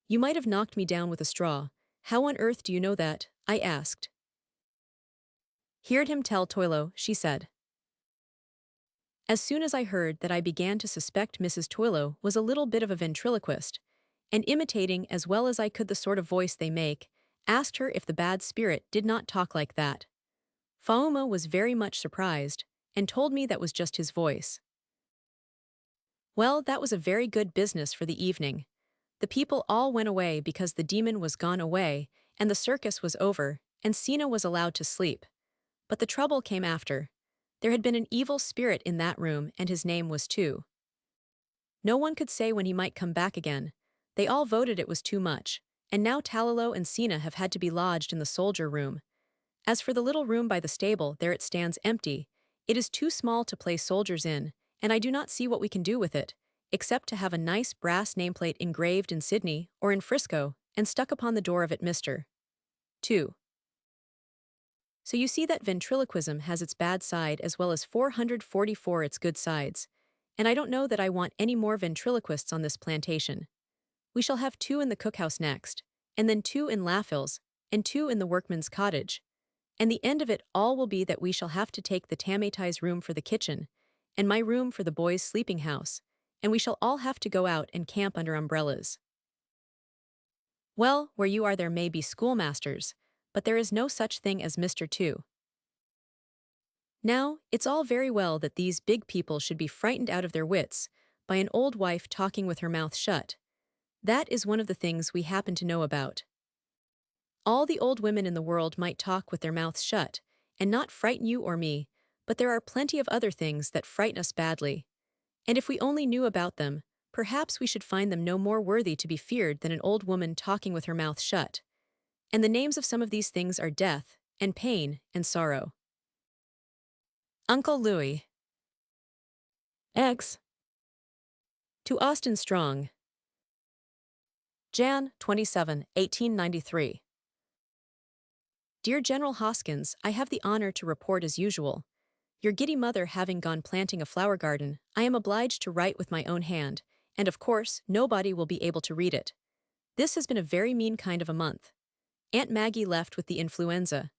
You might have knocked me down with a straw. How on earth do you know that? I asked. Heard him tell Toilo, she said. As soon as I heard that, I began to suspect Mrs. Toilo was a little bit of a ventriloquist, and imitating as well as I could the sort of voice they make, asked her if the bad spirit did not talk like that. Fauma was very much surprised, and told me that was just his voice. Well, that was a very good business for the evening. The people all went away because the demon was gone away, and the circus was over, and Sina was allowed to sleep. But the trouble came after. There had been an evil spirit in that room, and his name was too. No one could say when he might come back again. They all voted it was too much, and now Talalo and Sina have had to be lodged in the soldier room. As for the little room by the stable, there it stands empty. It is too small to place soldiers in, and I do not see what we can do with it, except to have a nice brass nameplate engraved in Sydney or in Frisco and stuck upon the door of it, Mr. 2. So you see that ventriloquism has its bad side as well as 444 its good sides, and I don't know that I want any more ventriloquists on this plantation. We shall have 2 in the cookhouse next, and then 2 in Laphil's, and 2 in the workman's cottage, and the end of it all will be that we shall have to take the Tamatai's room for the kitchen, and my room for the boys' sleeping house, and we shall all have to go out and camp under umbrellas. Well, where you are there may be schoolmasters, but there is no such thing as Mr. 2. Now, it's all very well that these big people should be frightened out of their wits by an old wife talking with her mouth shut. That is one of the things we happen to know about. All the old women in the world might talk with their mouths shut, and not frighten you or me, but there are plenty of other things that frighten us badly. And if we only knew about them, perhaps we should find them no more worthy to be feared than an old woman talking with her mouth shut. And the names of some of these things are death, and pain, and sorrow. Uncle Louis. X. To Austin Strong. Jan. 27, 1893. Dear General Hoskins, I have the honor to report as usual. Your giddy mother having gone planting a flower garden, I am obliged to write with my own hand, and of course, nobody will be able to read it. This has been a very mean kind of a month. Aunt Maggie left with the influenza.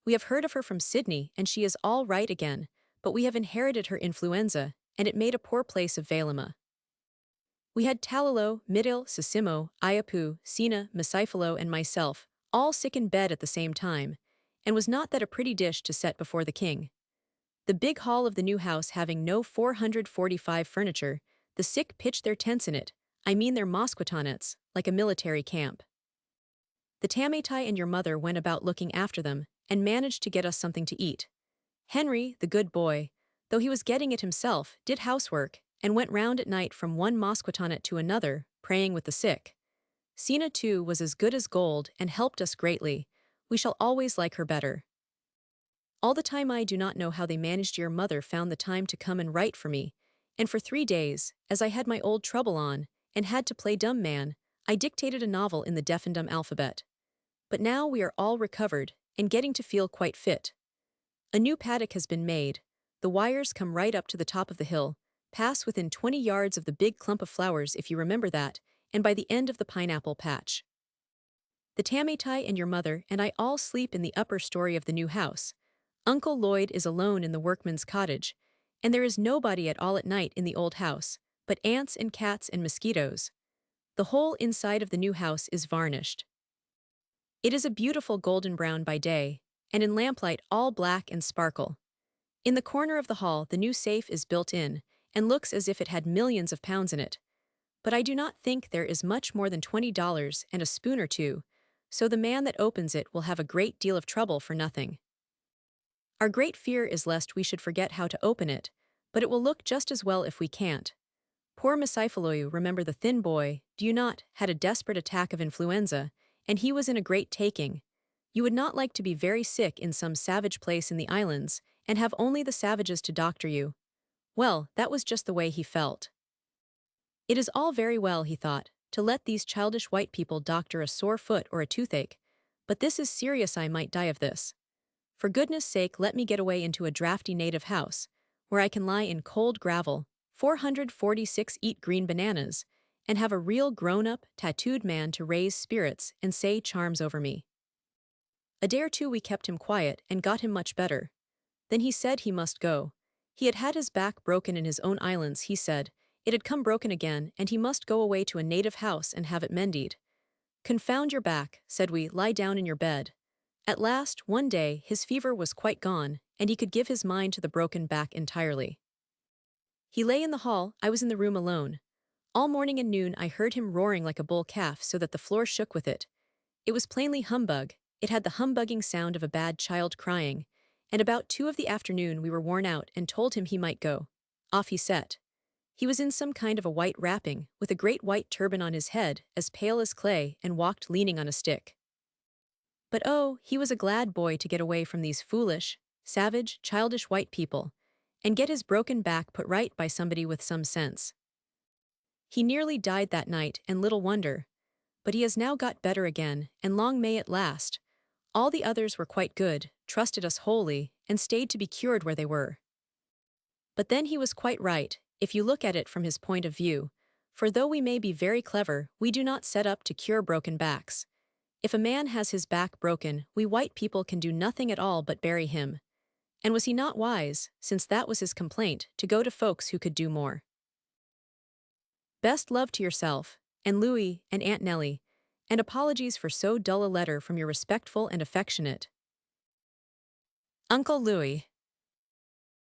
We have heard of her from Sydney, and she is all right again, but we have inherited her influenza, and it made a poor place of Vailima. We had Talalo, Midil, Sisimo, Ayapu, Sina, Masifalo, and myself, all sick in bed at the same time, and was not that a pretty dish to set before the king. The big hall of the new house having no 445 furniture, the sick pitched their tents in it, I mean their mosquitonets, like a military camp. The Tamatai and your mother went about looking after them, and managed to get us something to eat. Henry, the good boy, though he was getting it himself, did housework, and went round at night from one mosquitonet to another, praying with the sick. Sina, too, was as good as gold and helped us greatly. We shall always like her better. All the time I do not know how they managed. Your mother found the time to come and write for me, and for 3 days, as I had my old trouble on, and had to play dumb man, I dictated a novel in the deaf and dumb alphabet. But now we are all recovered, and getting to feel quite fit. A new paddock has been made, The wires come right up to the top of the hill, pass within 20 yards of the big clump of flowers if you remember that, and by the end of the pineapple patch. The Tamatai and your mother and I all sleep in the upper story of the new house. Uncle Lloyd is alone in the workman's cottage, and there is nobody at all at night in the old house, but ants and cats and mosquitoes. The whole inside of the new house is varnished. It is a beautiful golden brown by day, and in lamplight all black and sparkle. In the corner of the hall the new safe is built in, and looks as if it had millions of pounds in it. But I do not think there is much more than $20 and a spoon or two, so the man that opens it will have a great deal of trouble for nothing. Our great fear is lest we should forget how to open it, but it will look just as well if we can't. Poor Messiphaloyu, remember the thin boy, do you not, had a desperate attack of influenza, and he was in a great taking. You would not like to be very sick in some savage place in the islands, and have only the savages to doctor you. Well, that was just the way he felt. It is all very well, he thought, to let these childish white people doctor a sore foot or a toothache, but this is serious, I might die of this. For goodness sake, let me get away into a drafty native house, where I can lie in cold gravel, 446 eat green bananas, and have a real grown-up, tattooed man to raise spirits and say charms over me. A day or two we kept him quiet and got him much better. Then he said he must go. He had had his back broken in his own islands, he said. It had come broken again, and he must go away to a native house and have it mended. Confound your back, said we, lie down in your bed. At last, one day, his fever was quite gone, and he could give his mind to the broken back entirely. He lay in the hall, I was in the room alone. All morning and noon I heard him roaring like a bull calf so that the floor shook with it. It was plainly humbug, it had the humbugging sound of a bad child crying, and about 2 of the afternoon we were worn out and told him he might go. Off he set. He was in some kind of a white wrapping, with a great white turban on his head, as pale as clay, and walked leaning on a stick. But oh, he was a glad boy to get away from these foolish, savage, childish white people, and get his broken back put right by somebody with some sense. He nearly died that night, and little wonder. But he has now got better again, and long may it last. All the others were quite good, trusted us wholly, and stayed to be cured where they were. But then he was quite right, if you look at it from his point of view, for though we may be very clever, we do not set up to cure broken backs. If a man has his back broken, we white people can do nothing at all but bury him. And was he not wise, since that was his complaint, to go to folks who could do more? Best love to yourself, and Louis, and Aunt Nellie, and apologies for so dull a letter from your respectful and affectionate Uncle Louis.